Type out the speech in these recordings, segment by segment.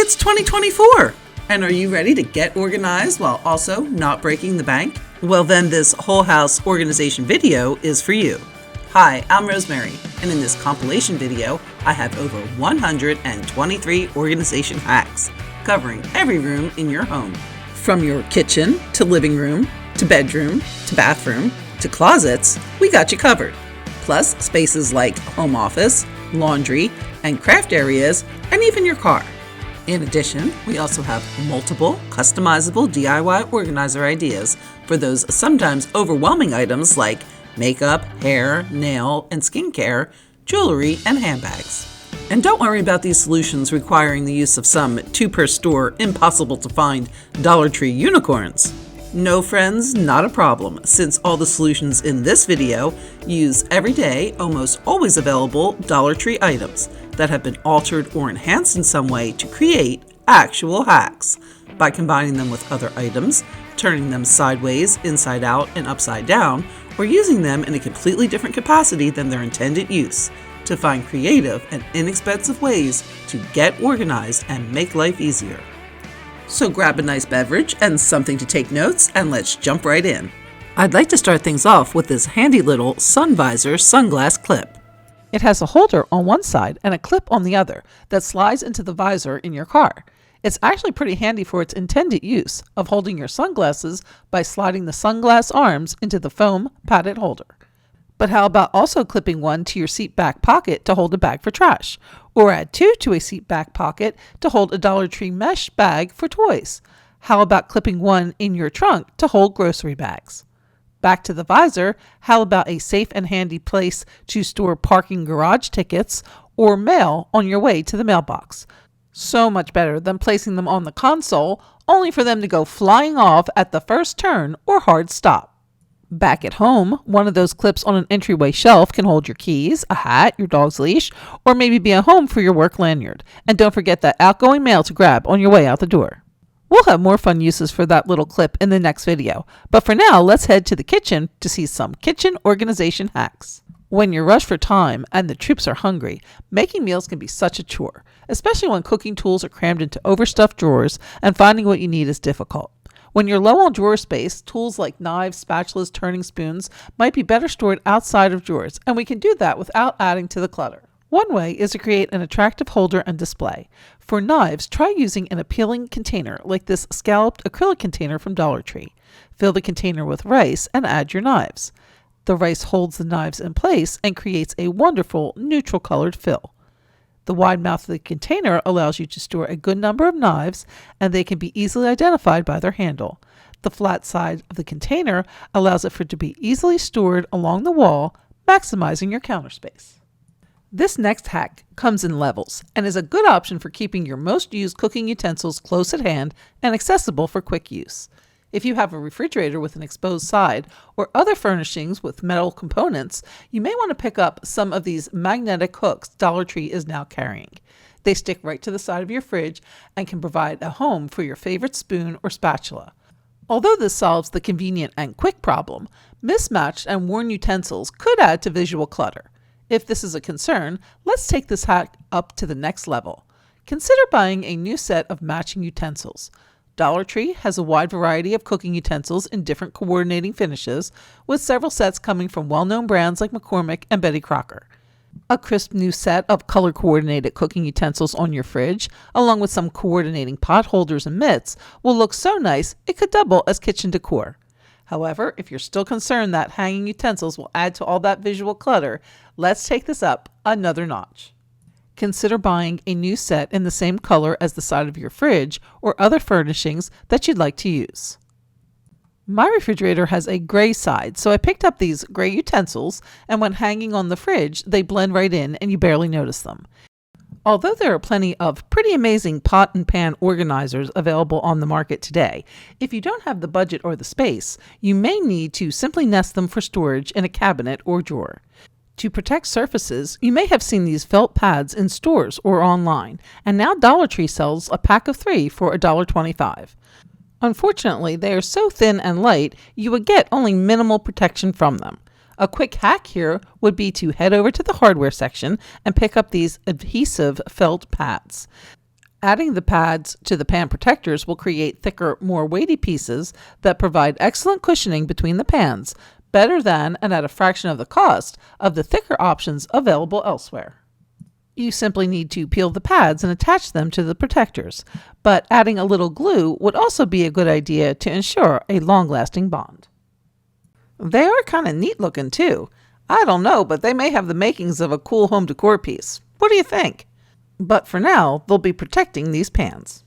It's 2024! And are you ready to get organized while also not breaking the bank? Well then, this whole house organization video is for you. Hi, I'm Rosemary, and in this compilation video, I have over 123 organization hacks covering every room in your home. From your kitchen to living room to bedroom to bathroom to closets, we got you covered. Plus spaces like home office, laundry, and craft areas, and even your car. In addition, we also have multiple customizable DIY organizer ideas for those sometimes overwhelming items like makeup, hair, nail, and skincare, jewelry, and handbags. And don't worry about these solutions requiring the use of some two-per-store, impossible-to-find Dollar Tree unicorns. No, friends, not a problem, since all the solutions in this video use everyday, almost always available Dollar Tree items that have been altered or enhanced in some way to create actual hacks by combining them with other items, turning them sideways, inside out, and upside down, or using them in a completely different capacity than their intended use to find creative and inexpensive ways to get organized and make life easier. So grab a nice beverage and something to take notes, and let's jump right in. I'd like to start things off with this handy little sun visor sunglass clip. It has a holder on one side and a clip on the other that slides into the visor in your car. It's actually pretty handy for its intended use of holding your sunglasses by sliding the sunglass arms into the foam padded holder. But how about also clipping one to your seat back pocket to hold a bag for trash? Or add two to a seat back pocket to hold a Dollar Tree mesh bag for toys? How about clipping one in your trunk to hold grocery bags? Back to the visor, how about a safe and handy place to store parking garage tickets or mail on your way to the mailbox? So much better than placing them on the console, only for them to go flying off at the first turn or hard stop. Back at home, one of those clips on an entryway shelf can hold your keys, a hat, your dog's leash, or maybe be a home for your work lanyard. And don't forget that outgoing mail to grab on your way out the door. We'll have more fun uses for that little clip in the next video. But for now, let's head to the kitchen to see some kitchen organization hacks. When you're rushed for time and the troops are hungry, making meals can be such a chore, especially when cooking tools are crammed into overstuffed drawers and finding what you need is difficult. When you're low on drawer space, tools like knives, spatulas, turning spoons might be better stored outside of drawers, and we can do that without adding to the clutter. One way is to create an attractive holder and display. For knives, try using an appealing container like this scalloped acrylic container from Dollar Tree. Fill the container with rice and add your knives. The rice holds the knives in place and creates a wonderful neutral colored fill. The wide mouth of the container allows you to store a good number of knives, and they can be easily identified by their handle. The flat side of the container allows it for it to be easily stored along the wall, maximizing your counter space. This next hack comes in levels and is a good option for keeping your most used cooking utensils close at hand and accessible for quick use. If you have a refrigerator with an exposed side or other furnishings with metal components, you may want to pick up some of these magnetic hooks Dollar Tree is now carrying. They stick right to the side of your fridge and can provide a home for your favorite spoon or spatula. Although this solves the convenient and quick problem, mismatched and worn utensils could add to visual clutter. If this is a concern, let's take this hack up to the next level. Consider buying a new set of matching utensils. Dollar Tree has a wide variety of cooking utensils in different coordinating finishes, with several sets coming from well-known brands like McCormick and Betty Crocker. A crisp new set of color-coordinated cooking utensils on your fridge, along with some coordinating pot holders and mitts, will look so nice it could double as kitchen decor. However, if you're still concerned that hanging utensils will add to all that visual clutter, let's take this up another notch. Consider buying a new set in the same color as the side of your fridge or other furnishings that you'd like to use. My refrigerator has a gray side, so I picked up these gray utensils, and when hanging on the fridge, they blend right in and you barely notice them. Although there are plenty of pretty amazing pot and pan organizers available on the market today, if you don't have the budget or the space, you may need to simply nest them for storage in a cabinet or drawer. To protect surfaces, you may have seen these felt pads in stores or online, and now Dollar Tree sells a pack of 3 for $1.25. Unfortunately, they are so thin and light, you would get only minimal protection from them. A quick hack here would be to head over to the hardware section and pick up these adhesive felt pads. Adding the pads to the pan protectors will create thicker, more weighty pieces that provide excellent cushioning between the pans, better than and at a fraction of the cost of the thicker options available elsewhere. You simply need to peel the pads and attach them to the protectors, but adding a little glue would also be a good idea to ensure a long-lasting bond. They are kind of neat looking too. I don't know, but they may have the makings of a cool home decor piece. What do you think? But for now, they'll be protecting these pans.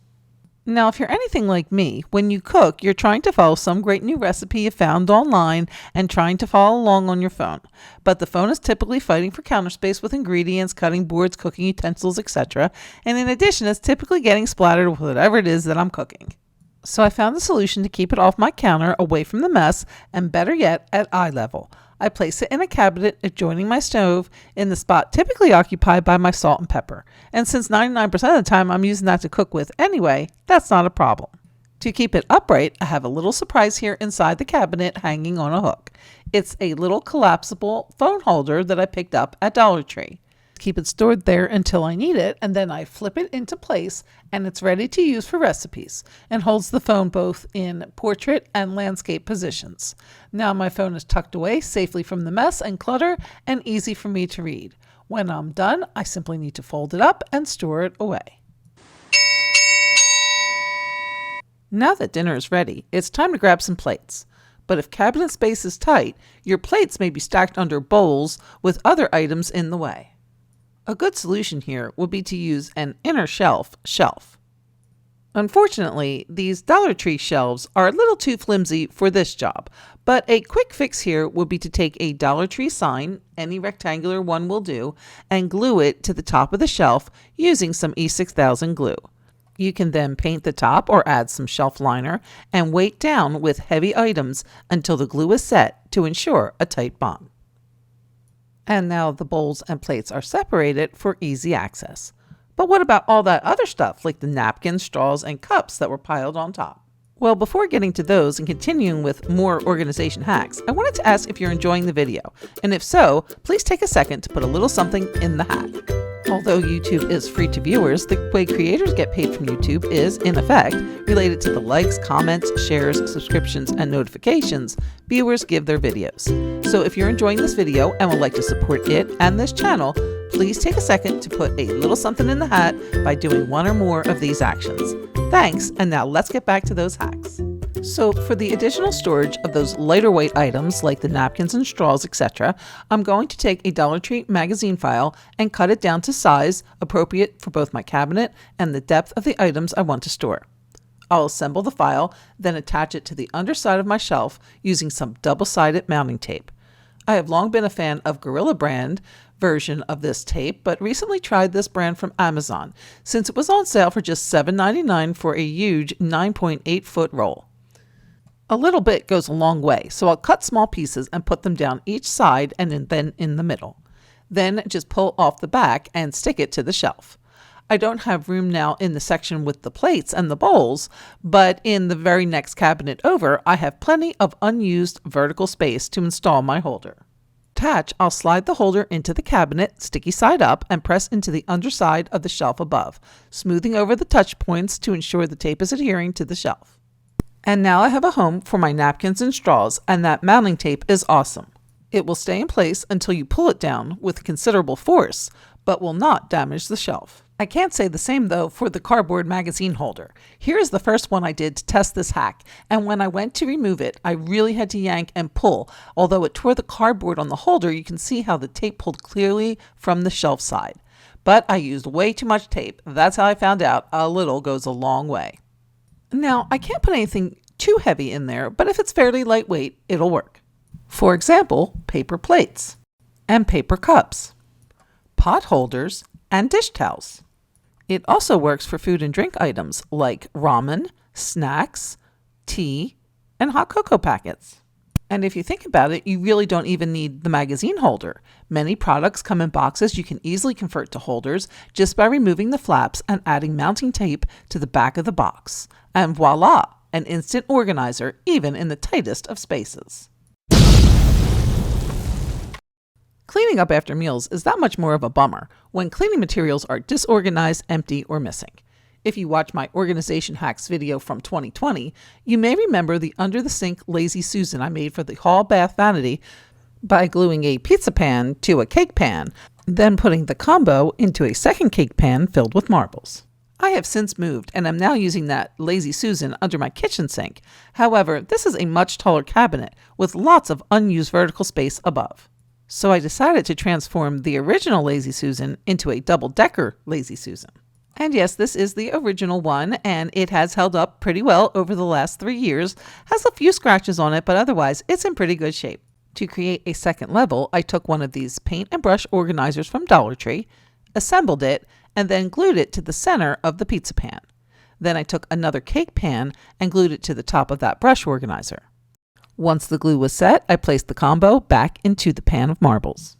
Now, if you're anything like me, when you cook, you're trying to follow some great new recipe you found online and trying to follow along on your phone. But the phone is typically fighting for counter space with ingredients, cutting boards, cooking utensils, etc. And in addition, it's typically getting splattered with whatever it is that I'm cooking. So I found the solution to keep it off my counter, away from the mess, and better yet, at eye level. I place it in a cabinet adjoining my stove in the spot typically occupied by my salt and pepper. And since 99% of the time I'm using that to cook with anyway, that's not a problem. To keep it upright, I have a little surprise here inside the cabinet hanging on a hook. It's a little collapsible phone holder that I picked up at Dollar Tree. Keep it stored there until I need it, and then I flip it into place and it's ready to use for recipes and holds the phone both in portrait and landscape positions. Now my phone is tucked away safely from the mess and clutter and easy for me to read. When I'm done, I simply need to fold it up and store it away. Now that dinner is ready, it's time to grab some plates. But if cabinet space is tight, your plates may be stacked under bowls with other items in the way. A good solution here would be to use an inner shelf. Unfortunately, these Dollar Tree shelves are a little too flimsy for this job, but a quick fix here would be to take a Dollar Tree sign, any rectangular one will do, and glue it to the top of the shelf using some E6000 glue. You can then paint the top or add some shelf liner and weight down with heavy items until the glue is set to ensure a tight bond. And now the bowls and plates are separated for easy access. But what about all that other stuff like the napkins, straws, and cups that were piled on top? Well, before getting to those and continuing with more organization hacks, I wanted to ask if you're enjoying the video. And if so, please take a second to put a little something in the hat. Although YouTube is free to viewers, the way creators get paid from YouTube is, in effect, related to the likes, comments, shares, subscriptions, and notifications viewers give their videos. So if you're enjoying this video and would like to support it and this channel, please take a second to put a little something in the hat by doing one or more of these actions. Thanks, and now let's get back to those hacks. So for the additional storage of those lighter weight items like the napkins and straws, etc., I'm going to take a Dollar Tree magazine file and cut it down to size appropriate for both my cabinet and the depth of the items I want to store. I'll assemble the file, then attach it to the underside of my shelf using some double-sided mounting tape. I have long been a fan of Gorilla brand version of this tape, but recently tried this brand from Amazon since it was on sale for just $7.99 for a huge 9.8 foot roll. A little bit goes a long way, so I'll cut small pieces and put them down each side and then in the middle. Then just pull off the back and stick it to the shelf. I don't have room now in the section with the plates and the bowls, but in the very next cabinet over, I have plenty of unused vertical space to install my holder. Attach, I'll slide the holder into the cabinet, sticky side up, and press into the underside of the shelf above, smoothing over the touch points to ensure the tape is adhering to the shelf. And now I have a home for my napkins and straws, and that mounting tape is awesome. It will stay in place until you pull it down with considerable force, but will not damage the shelf. I can't say the same though for the cardboard magazine holder. Here is the first one I did to test this hack, and when I went to remove it, I really had to yank and pull. Although it tore the cardboard on the holder, you can see how the tape pulled clearly from the shelf side. But I used way too much tape. That's how I found out a little goes a long way. Now, I can't put anything too heavy in there, but if it's fairly lightweight, it'll work. For example, paper plates and paper cups, pot holders, and dish towels. It also works for food and drink items like ramen, snacks, tea, and hot cocoa packets. And if you think about it, you really don't even need the magazine holder. Many products come in boxes you can easily convert to holders just by removing the flaps and adding mounting tape to the back of the box. And voila, an instant organizer even in the tightest of spaces. Cleaning up after meals is that much more of a bummer when cleaning materials are disorganized, empty, or missing. If you watch my organization hacks video from 2020, you may remember the under the sink Lazy Susan I made for the hall bath vanity by gluing a pizza pan to a cake pan, then putting the combo into a second cake pan filled with marbles. I have since moved and am now using that Lazy Susan under my kitchen sink. However, this is a much taller cabinet with lots of unused vertical space above. So I decided to transform the original Lazy Susan into a double-decker Lazy Susan. And yes, this is the original one, and it has held up pretty well over the last 3 years. Has a few scratches on it, but otherwise it's in pretty good shape. To create a second level, I took one of these paint and brush organizers from Dollar Tree, assembled it, and then glued it to the center of the pizza pan. Then I took another cake pan and glued it to the top of that brush organizer. Once the glue was set, I placed the combo back into the pan of marbles.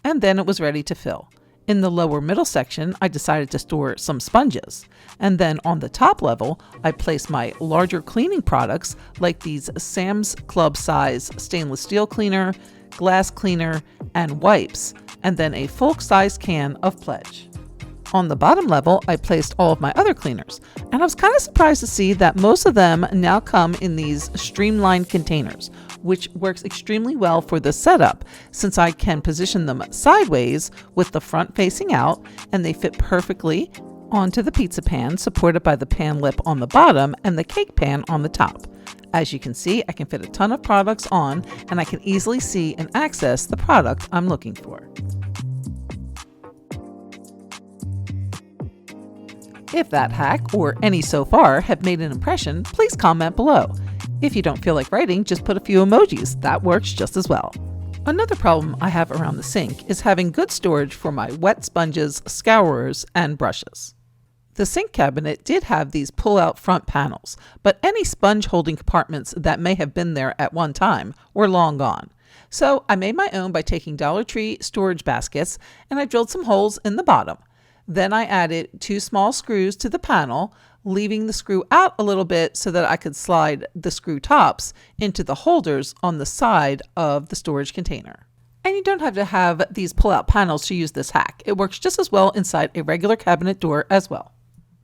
And then it was ready to fill. In the lower middle section, I decided to store some sponges. And then on the top level, I placed my larger cleaning products like these Sam's Club size stainless steel cleaner, glass cleaner, and wipes, and then a full-size can of Pledge. On the bottom level, I placed all of my other cleaners, and I was kind of surprised to see that most of them now come in these streamlined containers, which works extremely well for the setup since I can position them sideways with the front facing out, and they fit perfectly onto the pizza pan supported by the pan lip on the bottom and the cake pan on the top. As you can see, I can fit a ton of products on, and I can easily see and access the product I'm looking for. If that hack, or any so far, have made an impression, please comment below. If you don't feel like writing, just put a few emojis. That works just as well. Another problem I have around the sink is having good storage for my wet sponges, scourers, and brushes. The sink cabinet did have these pull-out front panels, but any sponge holding compartments that may have been there at one time were long gone. So I made my own by taking Dollar Tree storage baskets, and I drilled some holes in the bottom. Then I added 2 small screws to the panel, leaving the screw out a little bit so that I could slide the screw tops into the holders on the side of the storage container. And you don't have to have these pull-out panels to use this hack. It works just as well inside a regular cabinet door as well.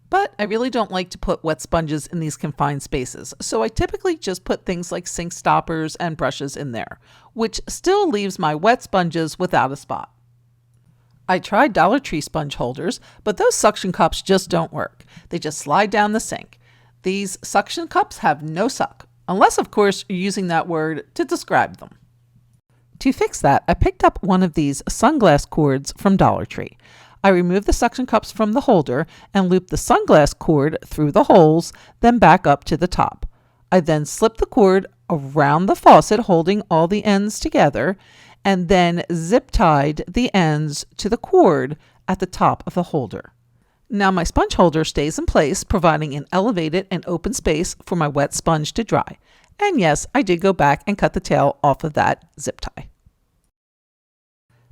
But I really don't like to put wet sponges in these confined spaces, so I typically just put things like sink stoppers and brushes in there, which still leaves my wet sponges without a spot. I tried Dollar Tree sponge holders, but those suction cups just don't work. They just slide down the sink. These suction cups have no suck, unless of course you're using that word to describe them. To fix that, I picked up one of these sunglass cords from Dollar Tree. I removed the suction cups from the holder and looped the sunglass cord through the holes, then back up to the top. I then slipped the cord around the faucet, holding all the ends together, and then zip tied the ends to the cord at the top of the holder. Now my sponge holder stays in place, providing an elevated and open space for my wet sponge to dry. And yes, I did go back and cut the tail off of that zip tie.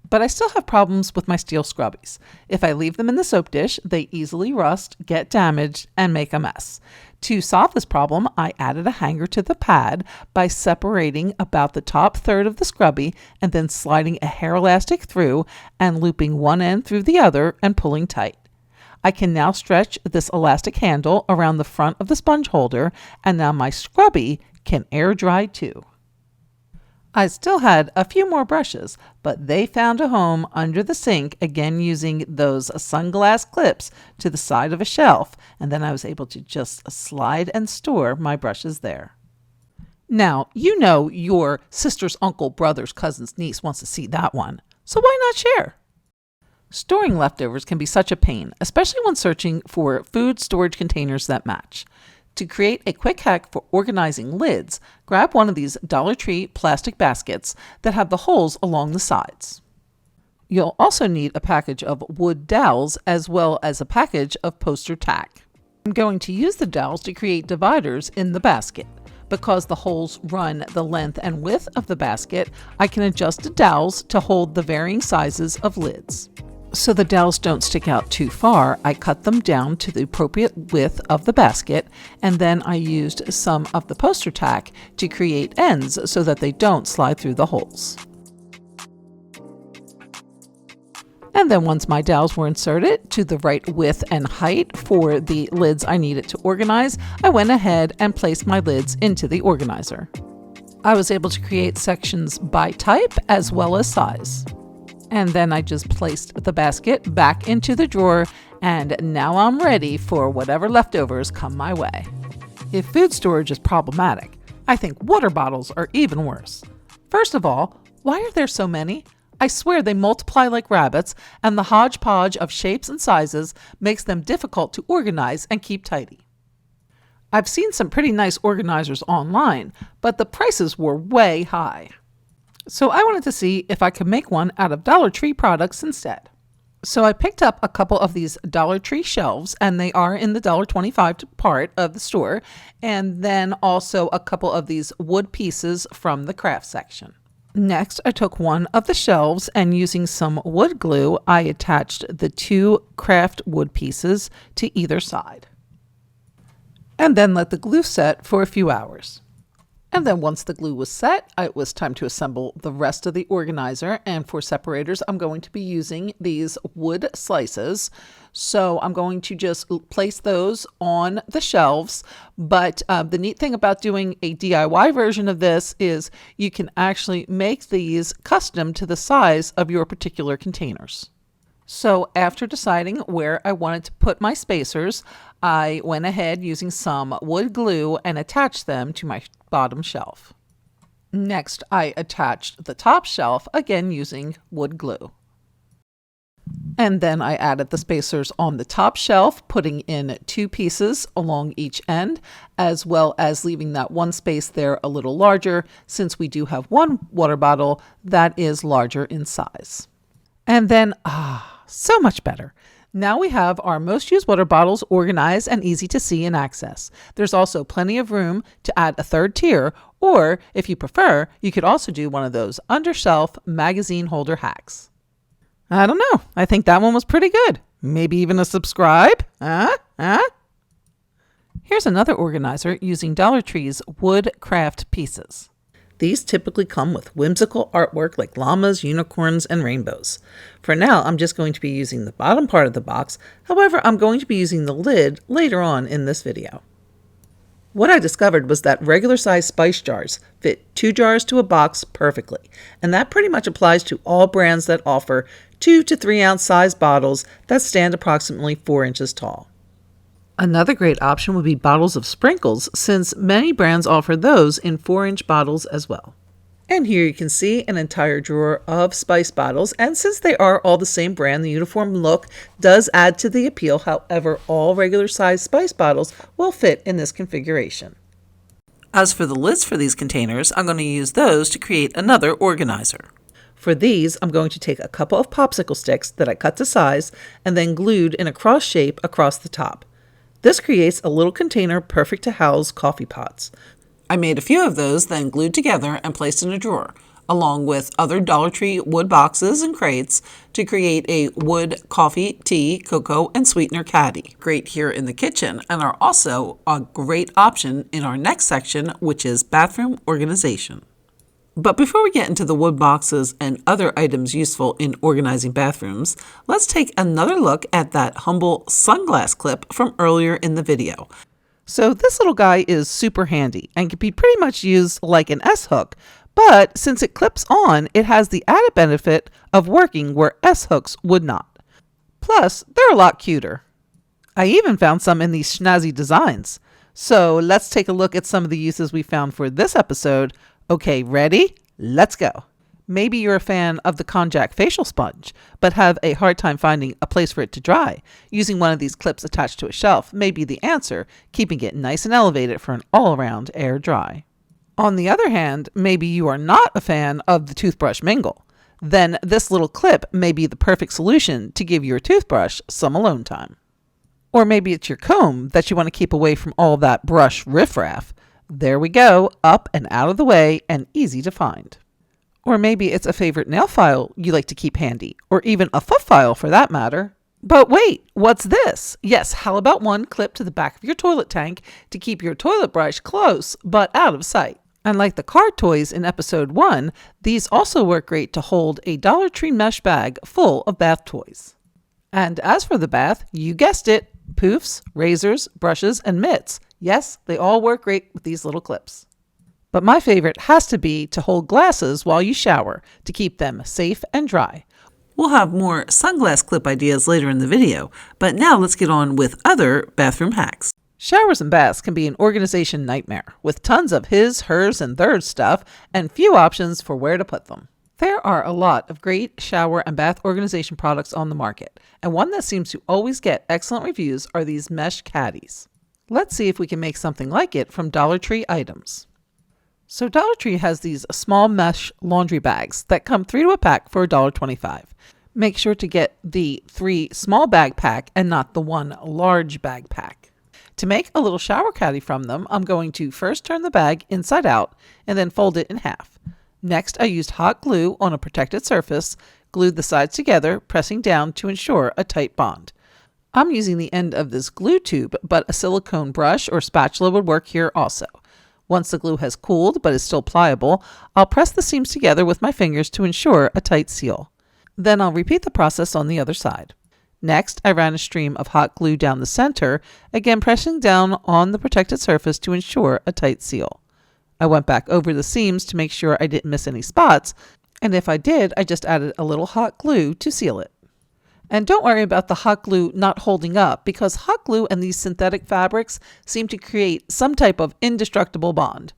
But I still have problems with my steel scrubbies. If I leave them in the soap dish, they easily rust, get damaged, and make a mess. To solve this problem, I added a hanger to the pad by separating about the top third of the scrubby and then sliding a hair elastic through and looping one end through the other and pulling tight. I can now stretch this elastic handle around the front of the sponge holder, and now my scrubby can air dry too. I still had a few more brushes, but they found a home under the sink, again using those sunglass clips to the side of a shelf, and then I was able to just slide and store my brushes there. Now, you know your sister's uncle, brother's cousin's niece wants to see that one, so why not share? Storing leftovers can be such a pain, especially when searching for food storage containers that match. To create a quick hack for organizing lids, grab one of these Dollar Tree plastic baskets that have the holes along the sides. You'll also need a package of wood dowels as well as a package of poster tack. I'm going to use the dowels to create dividers in the basket. Because the holes run the length and width of the basket, I can adjust the dowels to hold the varying sizes of lids. So the dowels don't stick out too far, I cut them down to the appropriate width of the basket, and then I used some of the poster tack to create ends so that they don't slide through the holes. And then once my dowels were inserted to the right width and height for the lids I needed to organize, I went ahead and placed my lids into the organizer. I was able to create sections by type as well as size. And then I just placed the basket back into the drawer, and now I'm ready for whatever leftovers come my way. If food storage is problematic, I think water bottles are even worse. First of all, why are there so many? I swear they multiply like rabbits, and the hodgepodge of shapes and sizes makes them difficult to organize and keep tidy. I've seen some pretty nice organizers online, but the prices were way high. So I wanted to see if I could make one out of Dollar Tree products instead. So I picked up a couple of these Dollar Tree shelves, and they are in the $1.25 part of the store, and then also a couple of these wood pieces from the craft section. Next, I took one of the shelves, and using some wood glue, I attached the 2 craft wood pieces to either side. And then let the glue set for a few hours. And then once the glue was set, it was time to assemble the rest of the organizer. And for separators, I'm going to be using these wood slices. So I'm going to just place those on the shelves. But the neat thing about doing a DIY version of this is you can actually make these custom to the size of your particular containers. So after deciding where I wanted to put my spacers, I went ahead using some wood glue and attached them to my bottom shelf. Next, I attached the top shelf, again using wood glue. And then I added the spacers on the top shelf, putting in 2 pieces along each end, as well as leaving that one space there a little larger, since we do have one water bottle that is larger in size. And then, so much better. Now we have our most used water bottles organized and easy to see and access. There's also plenty of room to add a third tier, or if you prefer, you could also do one of those undershelf magazine holder hacks. I don't know. I think that one was pretty good. Maybe even a subscribe? Here's another organizer using Dollar Tree's wood craft pieces. These typically come with whimsical artwork like llamas, unicorns, and rainbows. For now, I'm just going to be using the bottom part of the box. However, I'm going to be using the lid later on in this video. What I discovered was that regular size spice jars fit 2 jars to a box perfectly, and that pretty much applies to all brands that offer 2 to 3 ounce size bottles that stand approximately 4 inches tall. Another great option would be bottles of sprinkles, since many brands offer those in 4-inch bottles as well. And here you can see an entire drawer of spice bottles, and since they are all the same brand, the uniform look does add to the appeal. However, all regular size spice bottles will fit in this configuration. As for the lids for these containers, I'm going to use those to create another organizer. For these, I'm going to take a couple of popsicle sticks that I cut to size and then glued in a cross shape across the top. This creates a little container perfect to house coffee pots. I made a few of those, then glued together and placed in a drawer, along with other Dollar Tree wood boxes and crates to create a wood coffee, tea, cocoa, and sweetener caddy. Great here in the kitchen, and are also a great option in our next section, which is bathroom organization. But before we get into the wood boxes and other items useful in organizing bathrooms, let's take another look at that humble sunglass clip from earlier in the video. So this little guy is super handy and can be pretty much used like an S-hook, but since it clips on, it has the added benefit of working where S-hooks would not. Plus, they're a lot cuter. I even found some in these snazzy designs. So let's take a look at some of the uses we found for this episode. Okay, ready? Let's go. Maybe you're a fan of the Konjac facial sponge, but have a hard time finding a place for it to dry. Using one of these clips attached to a shelf may be the answer, keeping it nice and elevated for an all-around air dry. On the other hand, maybe you are not a fan of the toothbrush mingle. Then this little clip may be the perfect solution to give your toothbrush some alone time. Or maybe it's your comb that you want to keep away from all that brush riffraff. There we go, up and out of the way and easy to find. Or maybe it's a favorite nail file you like to keep handy, or even a foot file for that matter. But wait, what's this? Yes, how about one clip to the back of your toilet tank to keep your toilet brush close but out of sight? And like the car toys in episode 1, these also work great to hold a Dollar Tree mesh bag full of bath toys. And as for the bath, you guessed it, poofs, razors, brushes, and mitts. Yes, they all work great with these little clips. But my favorite has to be to hold glasses while you shower to keep them safe and dry. We'll have more sunglass clip ideas later in the video, but now let's get on with other bathroom hacks. Showers and baths can be an organization nightmare, with tons of his, hers, and theirs stuff, and few options for where to put them. There are a lot of great shower and bath organization products on the market, and one that seems to always get excellent reviews are these mesh caddies. Let's see if we can make something like it from Dollar Tree items. So Dollar Tree has these small mesh laundry bags that come 3 to a pack for $1.25. Make sure to get the 3 small bag pack and not the 1 large bag pack. To make a little shower caddy from them, I'm going to first turn the bag inside out and then fold it in half. Next, I used hot glue on a protected surface, glued the sides together, pressing down to ensure a tight bond. I'm using the end of this glue tube, but a silicone brush or spatula would work here also. Once the glue has cooled but is still pliable, I'll press the seams together with my fingers to ensure a tight seal. Then I'll repeat the process on the other side. Next, I ran a stream of hot glue down the center, again pressing down on the protected surface to ensure a tight seal. I went back over the seams to make sure I didn't miss any spots, and if I did, I just added a little hot glue to seal it. And don't worry about the hot glue not holding up, because hot glue and these synthetic fabrics seem to create some type of indestructible bond.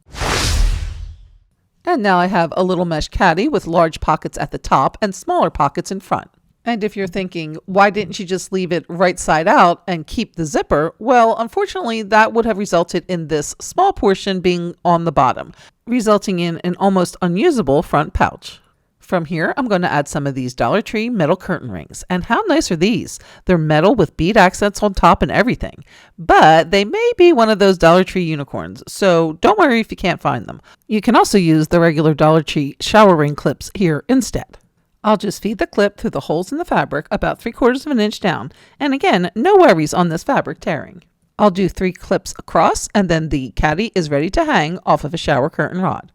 And now I have a little mesh caddy with large pockets at the top and smaller pockets in front. And if you're thinking, why didn't you just leave it right side out and keep the zipper? Well, unfortunately, that would have resulted in this small portion being on the bottom, resulting in an almost unusable front pouch. From here, I'm going to add some of these Dollar Tree metal curtain rings. And how nice are these? They're metal with bead accents on top and everything. But they may be one of those Dollar Tree unicorns, so don't worry if you can't find them. You can also use the regular Dollar Tree shower ring clips here instead. I'll just feed the clip through the holes in the fabric about 3/4 of an inch down, and again, no worries on this fabric tearing. I'll do 3 clips across, and then the caddy is ready to hang off of a shower curtain rod.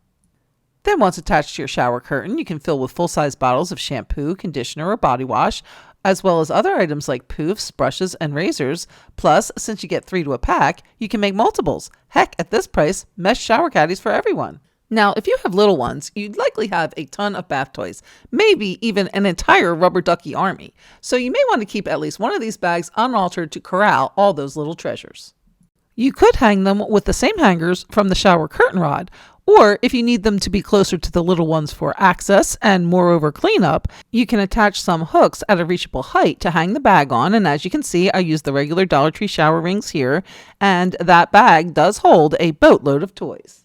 Then once attached to your shower curtain, you can fill with full-size bottles of shampoo, conditioner, or body wash, as well as other items like poofs, brushes, and razors. Plus, since you get 3 to a pack, you can make multiples. Heck, at this price, mesh shower caddies for everyone. Now, if you have little ones, you'd likely have a ton of bath toys, maybe even an entire rubber ducky army. So you may want to keep at least one of these bags unaltered to corral all those little treasures. You could hang them with the same hangers from the shower curtain rod, or if you need them to be closer to the little ones for access and moreover cleanup, you can attach some hooks at a reachable height to hang the bag on. And as you can see, I use the regular Dollar Tree shower rings here, and that bag does hold a boatload of toys.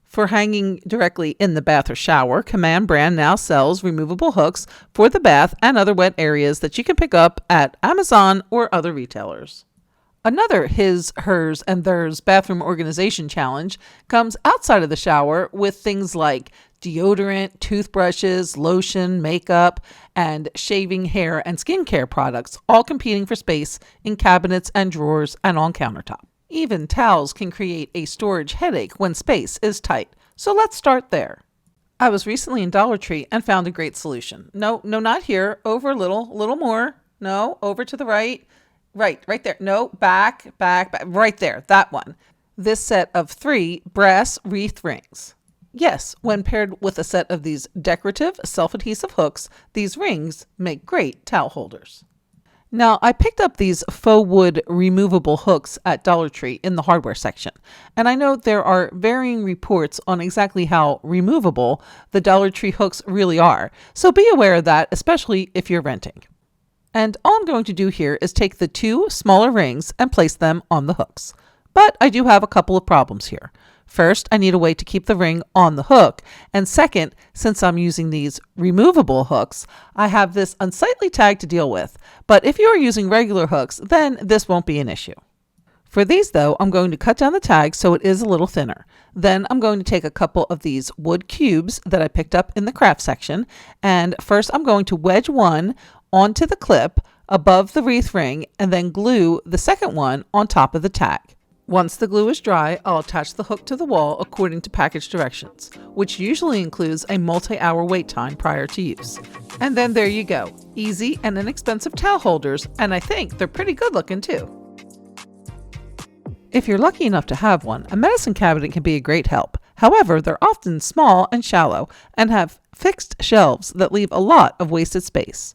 For hanging directly in the bath or shower, Command brand now sells removable hooks for the bath and other wet areas that you can pick up at Amazon or other retailers. Another his, hers, and theirs bathroom organization challenge comes outside of the shower with things like deodorant, toothbrushes, lotion, makeup, and shaving, hair, and skincare products, all competing for space in cabinets and drawers and on countertop. Even towels can create a storage headache when space is tight. So let's start there. I was recently in Dollar Tree and found a great solution. No, not here. Over a little more. No, over to the right. Right there. No, back, right there. That one. This set of 3 brass wreath rings. Yes, when paired with a set of these decorative self-adhesive hooks, these rings make great towel holders. Now, I picked up these faux wood removable hooks at Dollar Tree in the hardware section, and I know there are varying reports on exactly how removable the Dollar Tree hooks really are, so be aware of that, especially if you're renting. And all I'm going to do here is take the 2 smaller rings and place them on the hooks. But I do have a couple of problems here. First, I need a way to keep the ring on the hook. And second, since I'm using these removable hooks, I have this unsightly tag to deal with. But if you are using regular hooks, then this won't be an issue. For these though, I'm going to cut down the tag so it is a little thinner. Then I'm going to take a couple of these wood cubes that I picked up in the craft section. And first I'm going to wedge one onto the clip above the wreath ring and then glue the second one on top of the tag. Once the glue is dry, I'll attach the hook to the wall according to package directions, which usually includes a multi-hour wait time prior to use. And then there you go, easy and inexpensive towel holders, and I think they're pretty good looking too. If you're lucky enough to have one, a medicine cabinet can be a great help. However, they're often small and shallow and have fixed shelves that leave a lot of wasted space.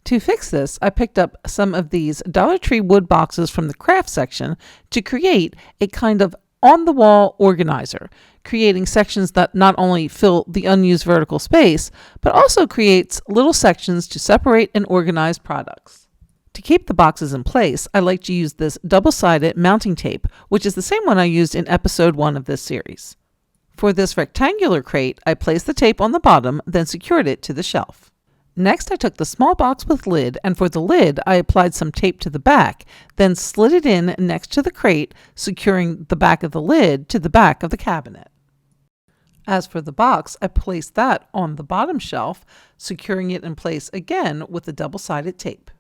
To fix this, I picked up some of these Dollar Tree wood boxes from the craft section to create a kind of on-the-wall organizer, creating sections that not only fill the unused vertical space, but also creates little sections to separate and organize products. To keep the boxes in place, I like to use this double-sided mounting tape, which is the same one I used in episode 1 of this series. For this rectangular crate, I placed the tape on the bottom, then secured it to the shelf. Next, I took the small box with lid, and for the lid, I applied some tape to the back, then slid it in next to the crate, securing the back of the lid to the back of the cabinet. As for the box, I placed that on the bottom shelf, securing it in place again with the double-sided tape.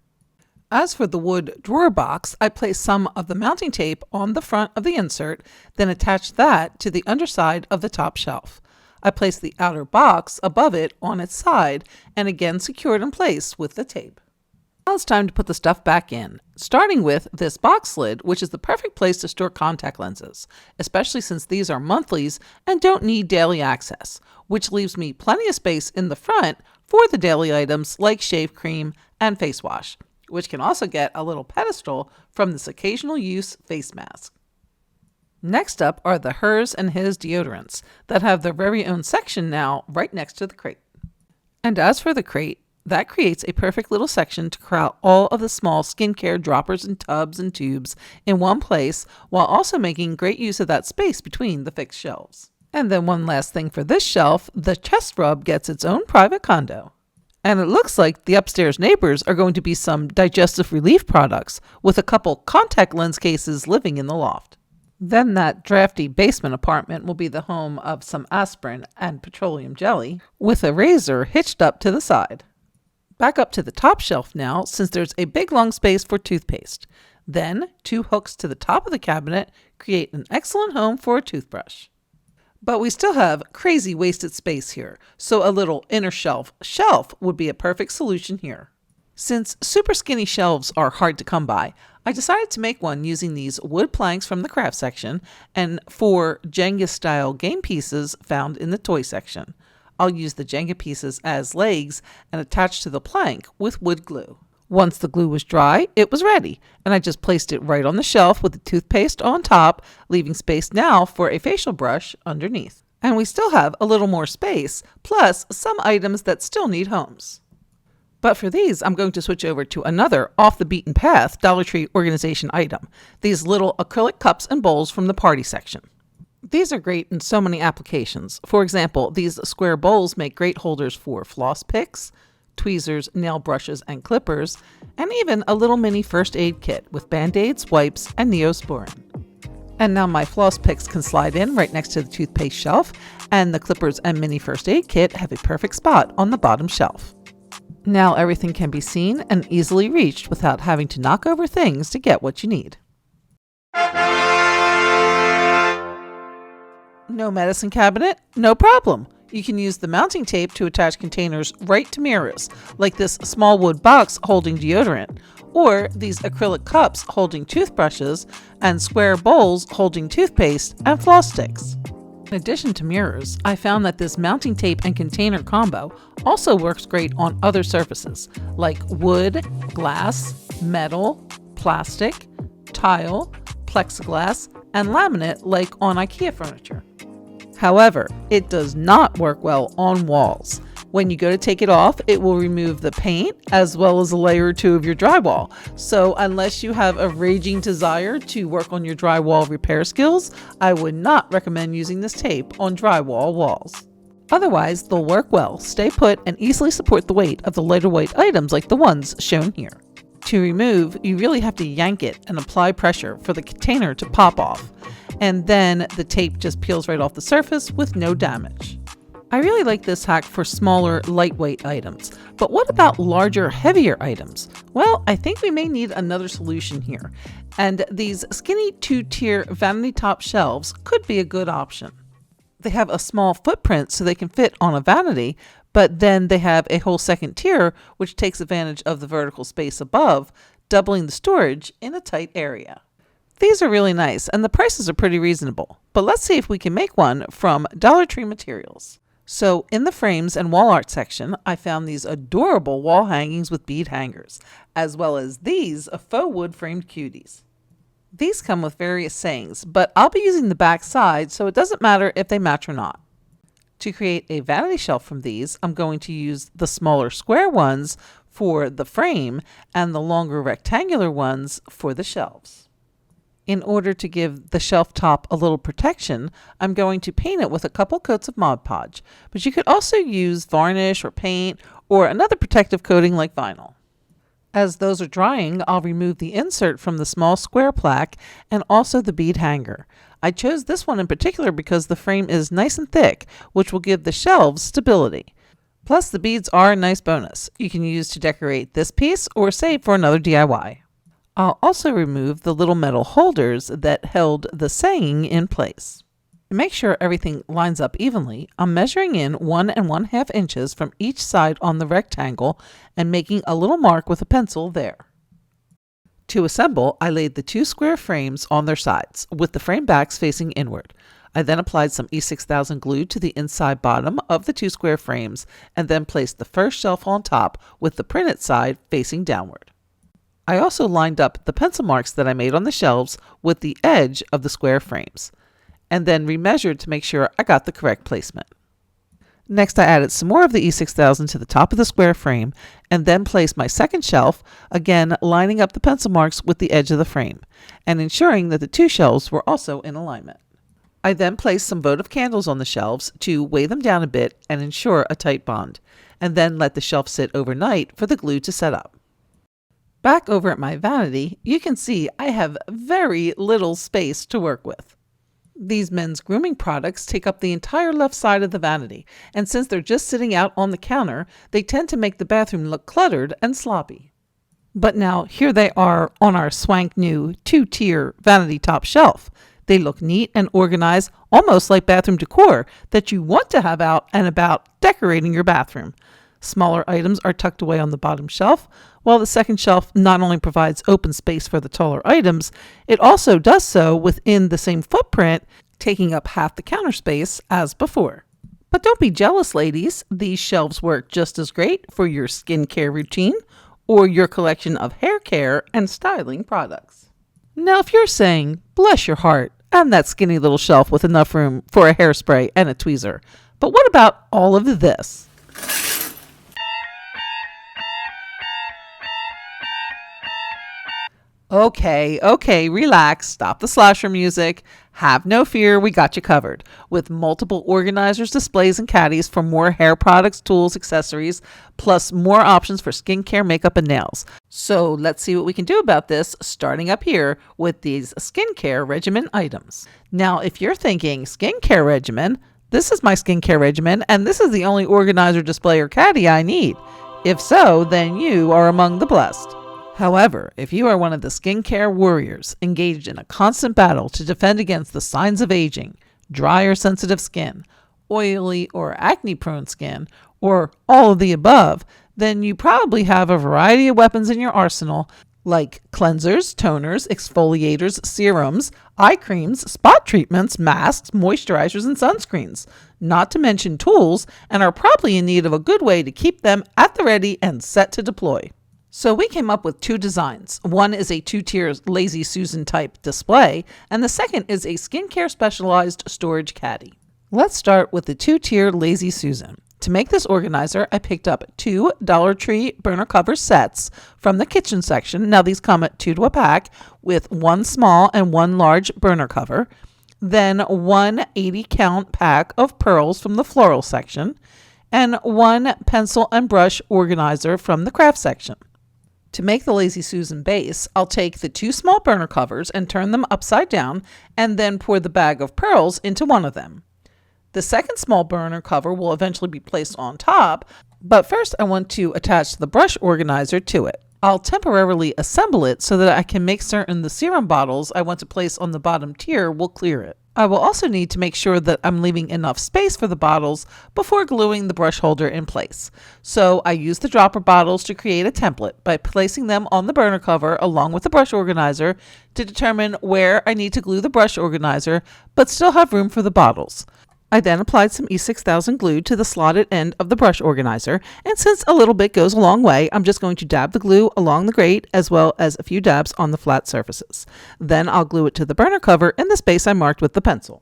As for the wood drawer box, I placed some of the mounting tape on the front of the insert, then attached that to the underside of the top shelf. I placed the outer box above it on its side and again secured in place with the tape. Now it's time to put the stuff back in, starting with this box lid, which is the perfect place to store contact lenses, especially since these are monthlies and don't need daily access, which leaves me plenty of space in the front for the daily items like shave cream and face wash, which can also get a little pedestal from this occasional use face mask. Next up are the hers and his deodorants that have their very own section now right next to the crate. And as for the crate, that creates a perfect little section to corral all of the small skincare droppers and tubs and tubes in one place, while also making great use of that space between the fixed shelves. And then one last thing for this shelf, the chest rub gets its own private condo. And it looks like the upstairs neighbors are going to be some digestive relief products, with a couple contact lens cases living in the loft. Then that drafty basement apartment will be the home of some aspirin and petroleum jelly, with a razor hitched up to the side. Back up to the top shelf now, since there's a big long space for toothpaste. Then 2 hooks to the top of the cabinet create an excellent home for a toothbrush. But we still have crazy wasted space here, so a little inner shelf would be a perfect solution here. Since super skinny shelves are hard to come by, I decided to make one using these wood planks from the craft section and 4 Jenga-style game pieces found in the toy section. I'll use the Jenga pieces as legs and attach to the plank with wood glue. Once the glue was dry, it was ready, and I just placed it right on the shelf with the toothpaste on top, leaving space now for a facial brush underneath. And we still have a little more space, plus some items that still need homes. But for these, I'm going to switch over to another off-the-beaten-path Dollar Tree organization item, these little acrylic cups and bowls from the party section. These are great in so many applications. For example, these square bowls make great holders for floss picks, tweezers, nail brushes, and clippers, and even a little mini first aid kit with Band-Aids, wipes, and Neosporin. And now my floss picks can slide in right next to the toothpaste shelf, and the clippers and mini first aid kit have a perfect spot on the bottom shelf. Now everything can be seen and easily reached without having to knock over things to get what you need. No medicine cabinet? No problem. You can use the mounting tape to attach containers right to mirrors, like this small wood box holding deodorant, or these acrylic cups holding toothbrushes, and square bowls holding toothpaste and floss sticks. In addition to mirrors, I found that this mounting tape and container combo also works great on other surfaces, like wood, glass, metal, plastic, tile, plexiglass, and laminate like on IKEA furniture. However, it does not work well on walls. When you go to take it off, it will remove the paint as well as a layer or 2 of your drywall. So unless you have a raging desire to work on your drywall repair skills, I would not recommend using this tape on drywall walls. Otherwise, they'll work well, stay put, and easily support the weight of the lighter weight items like the ones shown here. To remove, you really have to yank it and apply pressure for the container to pop off. And then the tape just peels right off the surface with no damage. I really like this hack for smaller, lightweight items. But what about larger, heavier items? Well, I think we may need another solution here. And these skinny 2-tier vanity top shelves could be a good option. They have a small footprint so they can fit on a vanity, but then they have a whole second tier which takes advantage of the vertical space above, doubling the storage in a tight area. These are really nice and the prices are pretty reasonable, but let's see if we can make one from Dollar Tree materials. So in the frames and wall art section, I found these adorable wall hangings with bead hangers, as well as these faux wood framed cuties. These come with various sayings, but I'll be using the back side so it doesn't matter if they match or not. To create a vanity shelf from these, I'm going to use the smaller square ones for the frame and the longer rectangular ones for the shelves. In order to give the shelf top a little protection, I'm going to paint it with a couple coats of Mod Podge, but you could also use varnish or paint or another protective coating like vinyl. As those are drying, I'll remove the insert from the small square plaque and also the bead hanger. I chose this one in particular because the frame is nice and thick, which will give the shelves stability. Plus, the beads are a nice bonus. You can use to decorate this piece or save for another DIY. I'll also remove the little metal holders that held the saying in place. To make sure everything lines up evenly, I'm measuring in 1 1/2 inches from each side on the rectangle and making a little mark with a pencil there. To assemble, I laid the 2 square frames on their sides, with the frame backs facing inward. I then applied some E6000 glue to the inside bottom of the 2 square frames and then placed the first shelf on top with the printed side facing downward. I also lined up the pencil marks that I made on the shelves with the edge of the square frames, and then remeasured to make sure I got the correct placement. Next, I added some more of the E6000 to the top of the square frame, and then placed my second shelf, again lining up the pencil marks with the edge of the frame, and ensuring that the 2 shelves were also in alignment. I then placed some votive candles on the shelves to weigh them down a bit and ensure a tight bond, and then let the shelf sit overnight for the glue to set up. Back over at my vanity, you can see I have very little space to work with. These men's grooming products take up the entire left side of the vanity, and since they're just sitting out on the counter, they tend to make the bathroom look cluttered and sloppy. But now here they are on our swank new 2-tier vanity top shelf. They look neat and organized, almost like bathroom decor that you want to have out and about decorating your bathroom. Smaller items are tucked away on the bottom shelf, while the second shelf not only provides open space for the taller items, it also does so within the same footprint, taking up half the counter space as before. But don't be jealous, ladies. These shelves work just as great for your skincare routine or your collection of hair care and styling products. Now, if you're saying, bless your heart, and that skinny little shelf with enough room for a hairspray and a tweezer, but what about all of this? Okay, relax, stop the slasher music. Have no fear, we got you covered. With multiple organizers, displays, and caddies for more hair products, tools, accessories, plus more options for skincare, makeup, and nails. So let's see what we can do about this, starting up here with these skincare regimen items. Now, if you're thinking skincare regimen, this is my skincare regimen, and this is the only organizer, display, or caddy I need. If so, then you are among the blessed. However, if you are one of the skincare warriors engaged in a constant battle to defend against the signs of aging, dry or sensitive skin, oily or acne-prone skin, or all of the above, then you probably have a variety of weapons in your arsenal like cleansers, toners, exfoliators, serums, eye creams, spot treatments, masks, moisturizers, and sunscreens, not to mention tools, and are probably in need of a good way to keep them at the ready and set to deploy. So we came up with 2 designs. One is a 2-tier Lazy Susan type display, and the second is a skincare specialized storage caddy. Let's start with the 2-tier Lazy Susan. To make this organizer, I picked up 2 Dollar Tree burner cover sets from the kitchen section. Now these come at 2 to a pack with 1 small and 1 large burner cover. Then 1 80-count pack of pearls from the floral section, and 1 pencil and brush organizer from the craft section. To make the Lazy Susan base, I'll take the 2 small burner covers and turn them upside down and then pour the bag of pearls into one of them. The second small burner cover will eventually be placed on top, but first I want to attach the brush organizer to it. I'll temporarily assemble it so that I can make certain the serum bottles I want to place on the bottom tier will clear it. I will also need to make sure that I'm leaving enough space for the bottles before gluing the brush holder in place. So I use the dropper bottles to create a template by placing them on the burner cover along with the brush organizer to determine where I need to glue the brush organizer but still have room for the bottles. I then applied some E6000 glue to the slotted end of the brush organizer, and since a little bit goes a long way, I'm just going to dab the glue along the grate as well as a few dabs on the flat surfaces. Then I'll glue it to the burner cover in the space I marked with the pencil.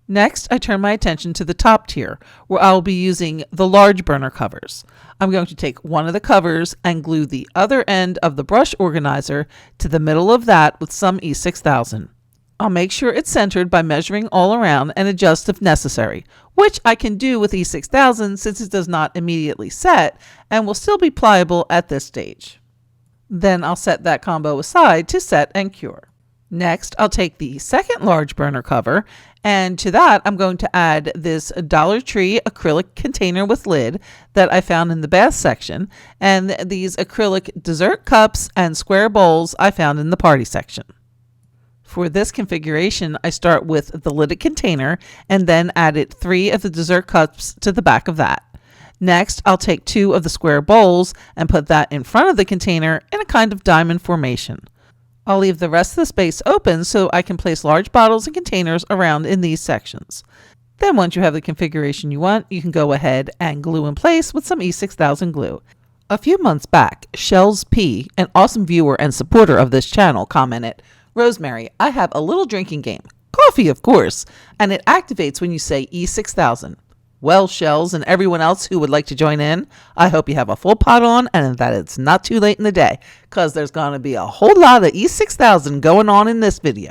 Next, I turn my attention to the top tier, where I'll be using the large burner covers. I'm going to take one of the covers and glue the other end of the brush organizer to the middle of that with some E6000. I'll make sure it's centered by measuring all around and adjust if necessary, which I can do with E6000 since it does not immediately set and will still be pliable at this stage. Then I'll set that combo aside to set and cure. Next, I'll take the second large burner cover, and to that I'm going to add this Dollar Tree acrylic container with lid that I found in the bath section, and these acrylic dessert cups and square bowls I found in the party section. For this configuration, I start with the lidded container and then added 3 of the dessert cups to the back of that. Next, I'll take 2 of the square bowls and put that in front of the container in a kind of diamond formation. I'll leave the rest of the space open so I can place large bottles and containers around in these sections. Then once you have the configuration you want, you can go ahead and glue in place with some E6000 glue. A few months back, Shells P, an awesome viewer and supporter of this channel, commented, "Rosemary, I have a little drinking game. Coffee, of course, and it activates when you say E6000. Well, Shells and everyone else who would like to join in, I hope you have a full pot on and that it's not too late in the day, because there's going to be a whole lot of E6000 going on in this video."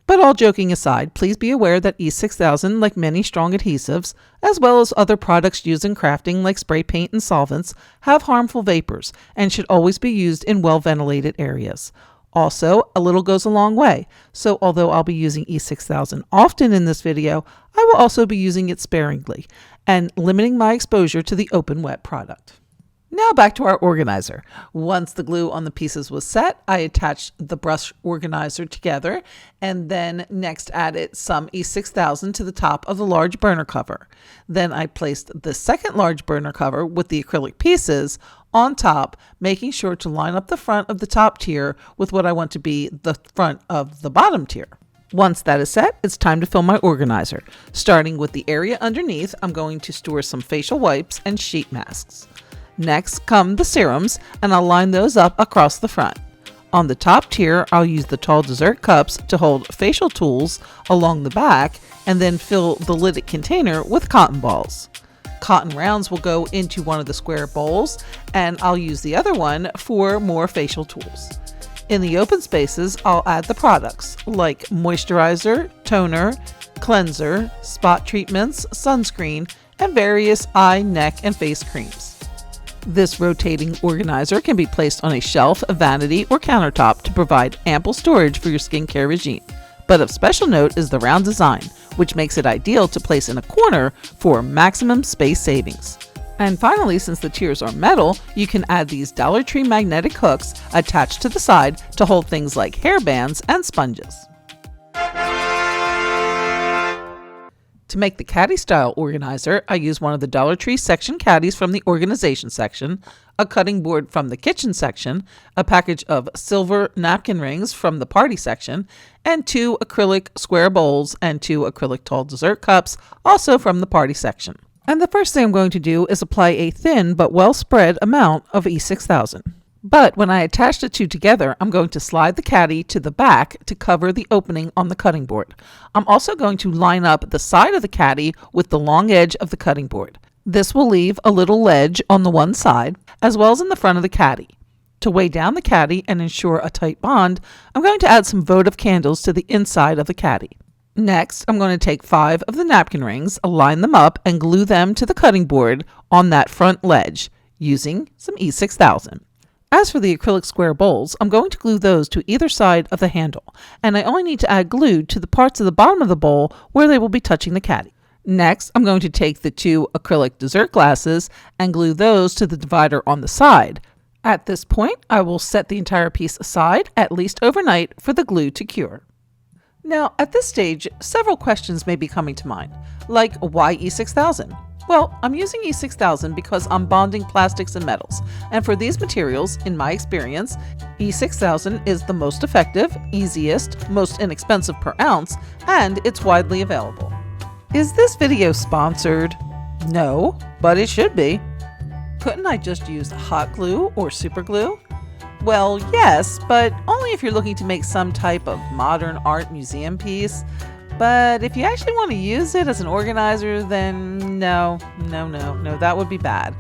But all joking aside, please be aware that E6000, like many strong adhesives, as well as other products used in crafting like spray paint and solvents, have harmful vapors and should always be used in well-ventilated areas. Also, a little goes a long way, so although I'll be using E6000 often in this video, I will also be using it sparingly and limiting my exposure to the open wet product. Now back to our organizer. Once the glue on the pieces was set, I attached the brush organizer together and then next added some E6000 to the top of the large burner cover. Then I placed the second large burner cover with the acrylic pieces on top, making sure to line up the front of the top tier with what I want to be the front of the bottom tier. Once that is set, it's time to fill my organizer. Starting with the area underneath, I'm going to store some facial wipes and sheet masks. Next come the serums, and I'll line those up across the front. On the top tier, I'll use the tall dessert cups to hold facial tools along the back and then fill the lidded container with cotton balls. Cotton rounds will go into one of the square bowls, and I'll use the other one for more facial tools. In the open spaces, I'll add the products like moisturizer, toner, cleanser, spot treatments, sunscreen, and various eye, neck, and face creams. This rotating organizer can be placed on a shelf, a vanity, or countertop to provide ample storage for your skincare regime. But of special note is the round design, which makes it ideal to place in a corner for maximum space savings. And finally, since the tiers are metal, you can add these Dollar Tree magnetic hooks attached to the side to hold things like hair bands and sponges. To make the caddy style organizer, I use one of the Dollar Tree section caddies from the organization section, a cutting board from the kitchen section, a package of silver napkin rings from the party section, and 2 acrylic square bowls and 2 acrylic tall dessert cups, also from the party section. And the first thing I'm going to do is apply a thin but well spread amount of E6000. But when I attach the two together, I'm going to slide the caddy to the back to cover the opening on the cutting board. I'm also going to line up the side of the caddy with the long edge of the cutting board. This will leave a little ledge on the one side, as well as in the front of the caddy. To weigh down the caddy and ensure a tight bond, I'm going to add some votive candles to the inside of the caddy. Next, I'm going to take 5 of the napkin rings, line them up, and glue them to the cutting board on that front ledge using some E6000. As for the acrylic square bowls, I'm going to glue those to either side of the handle, and I only need to add glue to the parts of the bottom of the bowl where they will be touching the caddy. Next, I'm going to take the 2 acrylic dessert glasses and glue those to the divider on the side. At this point, I will set the entire piece aside, at least overnight, for the glue to cure. Now, at this stage, several questions may be coming to mind, like why E6000? Well, I'm using E6000 because I'm bonding plastics and metals, and for these materials, in my experience, E6000 is the most effective, easiest, most inexpensive per ounce, and it's widely available. Is this video sponsored? No, but it should be. Couldn't I just use hot glue or super glue? Well, yes, but only if you're looking to make some type of modern art museum piece. But if you actually want to use it as an organizer, then no, that would be bad.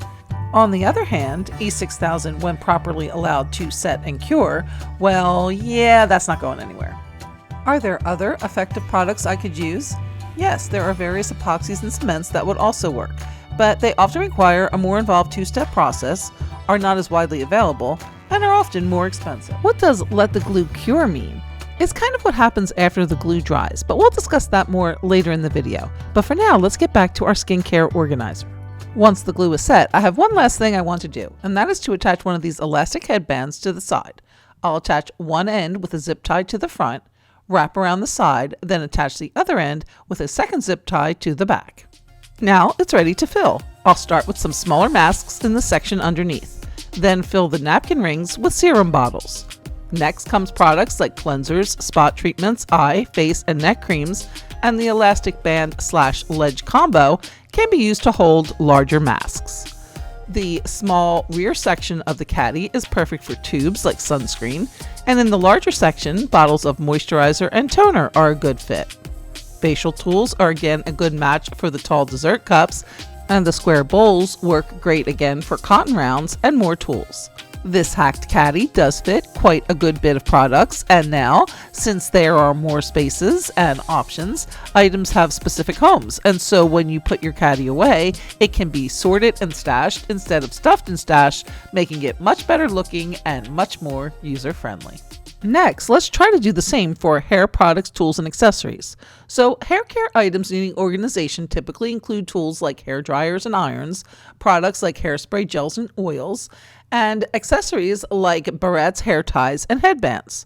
On the other hand, E6000, when properly allowed to set and cure, well, yeah, that's not going anywhere. Are there other effective products I could use? Yes, there are various epoxies and cements that would also work, but they often require a more involved 2-step process, are not as widely available, and are often more expensive. What does let the glue cure mean? It's kind of what happens after the glue dries, but we'll discuss that more later in the video. But for now, let's get back to our skincare organizer. Once the glue is set, I have one last thing I want to do, and that is to attach one of these elastic headbands to the side. I'll attach one end with a zip tie to the front, wrap around the side, then attach the other end with a second zip tie to the back. Now it's ready to fill. I'll start with some smaller masks in the section underneath, then fill the napkin rings with serum bottles. Next comes products like cleansers, spot treatments, eye, face, and neck creams, and the elastic band / ledge combo can be used to hold larger masks. The small rear section of the caddy is perfect for tubes like sunscreen, and in the larger section, bottles of moisturizer and toner are a good fit. Facial tools are again a good match for the tall dessert cups, and the square bowls work great again for cotton rounds and more tools. This hacked caddy does fit quite a good bit of products, and now, since there are more spaces and options, items have specific homes, and so when you put your caddy away, it can be sorted and stashed instead of stuffed and stashed, making it much better looking and much more user-friendly. Next, let's try to do the same for hair products, tools, and accessories. So, hair care items needing organization typically include tools like hair dryers and irons, products like hairspray, gels, and oils, and accessories like barrettes, hair ties, and headbands.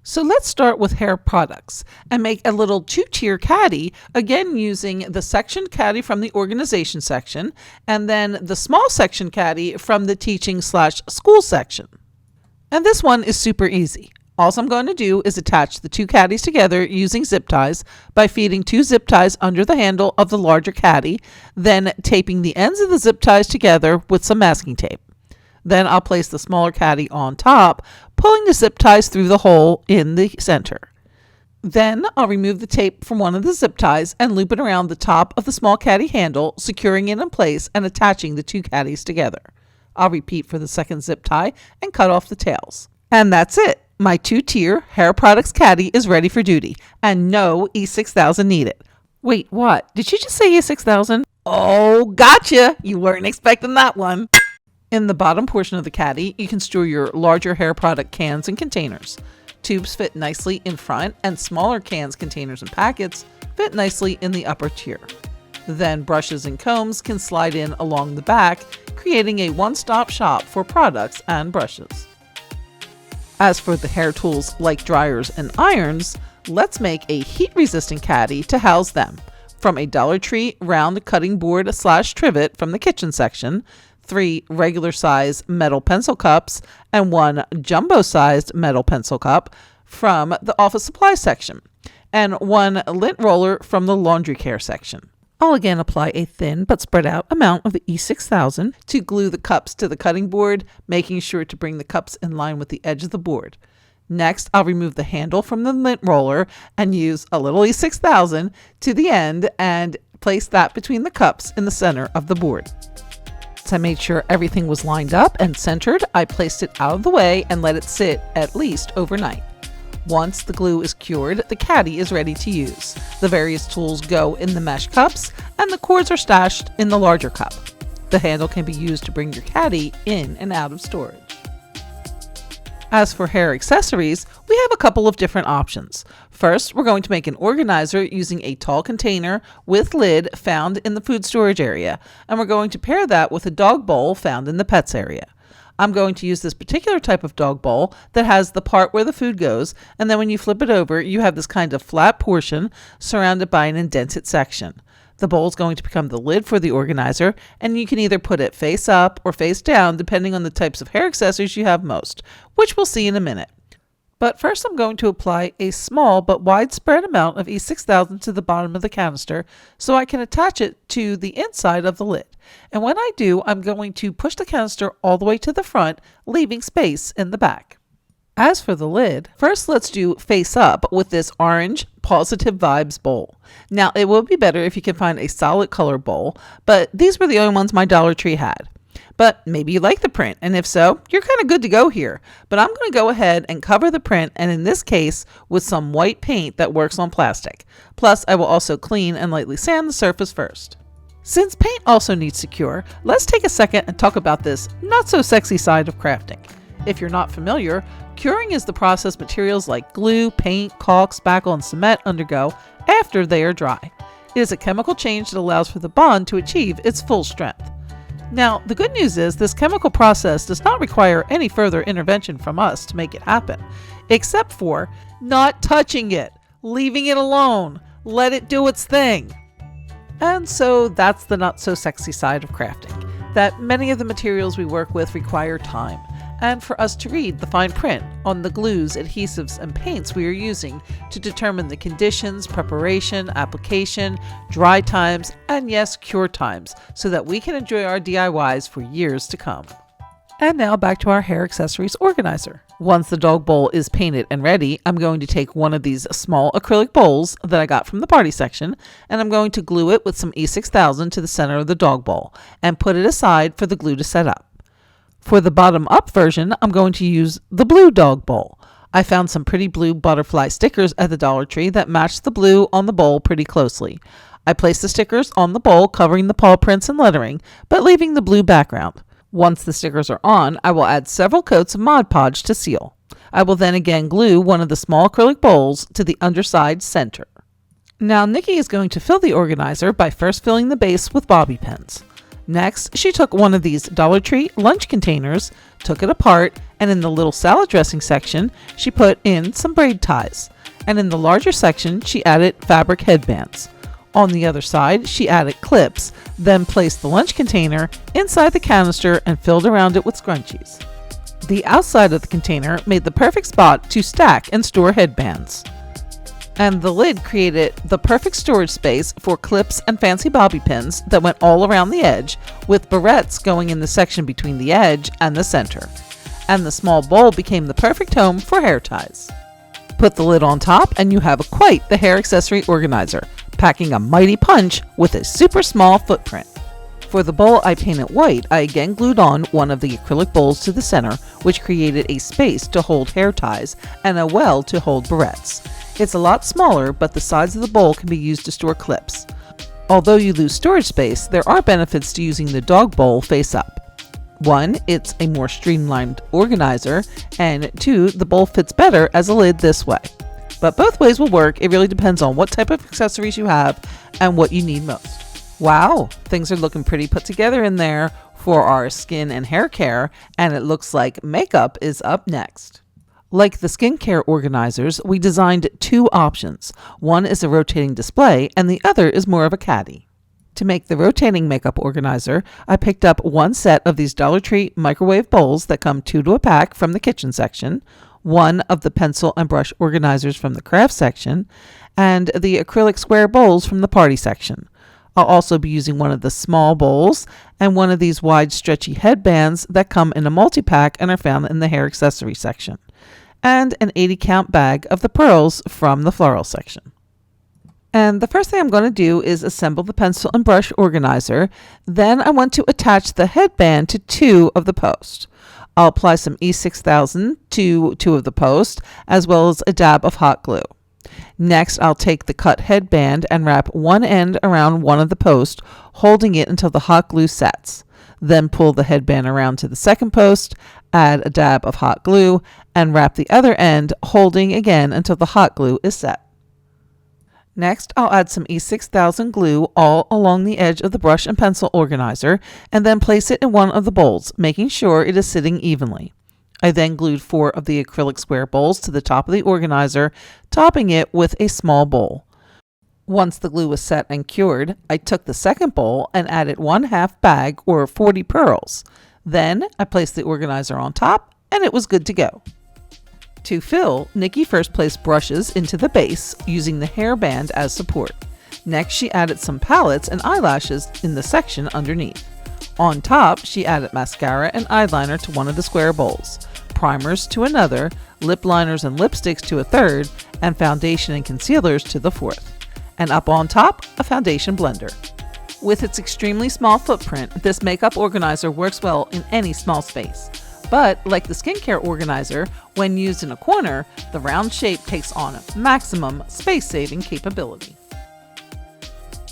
So let's start with hair products and make a little 2-tier caddy, again using the section caddy from the organization section, and then the small section caddy from the teaching / school section. And this one is super easy. All I'm going to do is attach the 2 caddies together using zip ties by feeding 2 zip ties under the handle of the larger caddy, then taping the ends of the zip ties together with some masking tape. Then I'll place the smaller caddy on top, pulling the zip ties through the hole in the center. Then I'll remove the tape from one of the zip ties and loop it around the top of the small caddy handle, securing it in place and attaching the 2 caddies together. I'll repeat for the second zip tie and cut off the tails. And that's it. My 2-tier hair products caddy is ready for duty, and no E6000 needed. Wait, what? Did you just say E6000? Oh, gotcha! You weren't expecting that one. In the bottom portion of the caddy, you can store your larger hair product cans and containers. Tubes fit nicely in front, and smaller cans, containers, and packets fit nicely in the upper tier. Then brushes and combs can slide in along the back, creating a one-stop shop for products and brushes. As for the hair tools like dryers and irons, let's make a heat-resistant caddy to house them. From a Dollar Tree round cutting board / trivet from the kitchen section, 3 regular-size metal pencil cups, and 1 jumbo-sized metal pencil cup from the office supply section, and 1 lint roller from the laundry care section. I'll again apply a thin but spread out amount of the E6000 to glue the cups to the cutting board, making sure to bring the cups in line with the edge of the board. Next, I'll remove the handle from the lint roller and use a little E6000 to the end and place that between the cups in the center of the board. Once I made sure everything was lined up and centered, I placed it out of the way and let it sit at least overnight. Once the glue is cured, the caddy is ready to use. The various tools go in the mesh cups, and the cords are stashed in the larger cup. The handle can be used to bring your caddy in and out of storage. As for hair accessories, we have a couple of different options. First, we're going to make an organizer using a tall container with lid found in the food storage area, and we're going to pair that with a dog bowl found in the pets area. I'm going to use this particular type of dog bowl that has the part where the food goes, and then when you flip it over, you have this kind of flat portion surrounded by an indented section. The bowl is going to become the lid for the organizer, and you can either put it face up or face down depending on the types of hair accessories you have most, which we'll see in a minute. But first I'm going to apply a small but widespread amount of E6000 to the bottom of the canister so I can attach it to the inside of the lid. And when I do, I'm going to push the canister all the way to the front, leaving space in the back. As for the lid, first let's do face up with this orange Positive Vibes bowl. Now it would be better if you can find a solid color bowl, but these were the only ones my Dollar Tree had. But maybe you like the print, and if so, you're kind of good to go here. But I'm going to go ahead and cover the print, and in this case with some white paint that works on plastic. Plus I will also clean and lightly sand the surface first. Since paint also needs to cure, let's take a second and talk about this not so sexy side of crafting. If you're not familiar, curing is the process materials like glue, paint, caulk, spackle, and cement undergo after they are dry. It is a chemical change that allows for the bond to achieve its full strength. Now, the good news is this chemical process does not require any further intervention from us to make it happen, except for not touching it, leaving it alone, let it do its thing. And so that's the not so sexy side of crafting, that many of the materials we work with require time, and for us to read the fine print on the glues, adhesives, and paints we are using to determine the conditions, preparation, application, dry times, and yes, cure times, so that we can enjoy our DIYs for years to come. And now back to our hair accessories organizer. Once the dog bowl is painted and ready, I'm going to take one of these small acrylic bowls that I got from the party section, and I'm going to glue it with some E6000 to the center of the dog bowl and put it aside for the glue to set up. For the bottom up version, I'm going to use the blue dog bowl. I found some pretty blue butterfly stickers at the Dollar Tree that matched the blue on the bowl pretty closely. I placed the stickers on the bowl covering the paw prints and lettering, but leaving the blue background. Once the stickers are on, I will add several coats of Mod Podge to seal. I will then again glue one of the small acrylic bowls to the underside center. Now Nikki is going to fill the organizer by first filling the base with bobby pins. Next, she took one of these Dollar Tree lunch containers, took it apart, and in the little salad dressing section, she put in some braid ties. And in the larger section, she added fabric headbands. On the other side, she added clips, then placed the lunch container inside the canister and filled around it with scrunchies. The outside of the container made the perfect spot to stack and store headbands. And the lid created the perfect storage space for clips and fancy bobby pins that went all around the edge, with barrettes going in the section between the edge and the center. And the small bowl became the perfect home for hair ties. Put the lid on top and you have quite the hair accessory organizer, packing a mighty punch with a super small footprint. For the bowl I painted white, I again glued on one of the acrylic bowls to the center, which created a space to hold hair ties and a well to hold barrettes. It's a lot smaller, but the sides of the bowl can be used to store clips. Although you lose storage space, there are benefits to using the dog bowl face up. 1, it's a more streamlined organizer, and 2, the bowl fits better as a lid this way. But both ways will work. It really depends on what type of accessories you have and what you need most. Wow, things are looking pretty put together in there for our skin and hair care, and it looks like makeup is up next. Like the skincare organizers, we designed 2 options. One is a rotating display and the other is more of a caddy. To make the rotating makeup organizer, I picked up one set of these Dollar Tree microwave bowls that come 2 to a pack from the kitchen section, one of the pencil and brush organizers from the craft section, and the acrylic square bowls from the party section. I'll also be using one of the small bowls and one of these wide stretchy headbands that come in a multi-pack and are found in the hair accessory section, and an 80 count bag of the pearls from the floral section. And the first thing I'm going to do is assemble the pencil and brush organizer. Then I want to attach the headband to 2 of the posts. I'll apply some E6000 to 2 of the posts, as well as a dab of hot glue. Next, I'll take the cut headband and wrap one end around one of the posts, holding it until the hot glue sets. Then pull the headband around to the second post, Add a dab of hot glue and wrap the other end, holding again until the hot glue is set. Next, I'll add some E6000 glue all along the edge of the brush and pencil organizer and then place it in one of the bowls, making sure it is sitting evenly. I then glued 4 of the acrylic square bowls to the top of the organizer, topping it with a small bowl. Once the glue was set and cured, I took the second bowl and added 1/2 bag or 40 pearls. Then I placed the organizer on top and it was good to go. To fill, Nikki first placed brushes into the base using the hairband as support. Next, she added some palettes and eyelashes in the section underneath. On top, she added mascara and eyeliner to one of the square bowls, primers to another, lip liners and lipsticks to a third, and foundation and concealers to the fourth. And up on top, a foundation blender. With its extremely small footprint, this makeup organizer works well in any small space. But like the skincare organizer, when used in a corner, the round shape takes on maximum space-saving capability.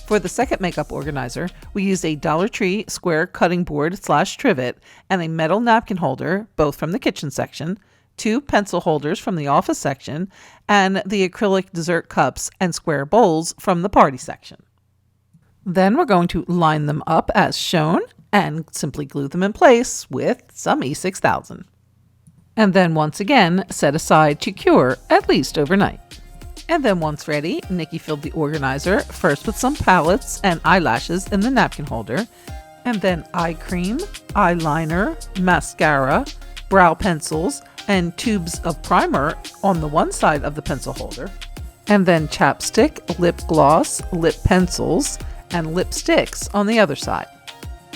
For the second makeup organizer, we used a Dollar Tree square cutting board / trivet and a metal napkin holder, both from the kitchen section, 2 pencil holders from the office section, and the acrylic dessert cups and square bowls from the party section. Then we're going to line them up as shown and simply glue them in place with some E6000. And then once again, set aside to cure at least overnight. And then once ready, Nikki filled the organizer first with some palettes and eyelashes in the napkin holder, and then eye cream, eyeliner, mascara, brow pencils, and tubes of primer on the one side of the pencil holder, and then chapstick, lip gloss, lip pencils, and lipsticks on the other side.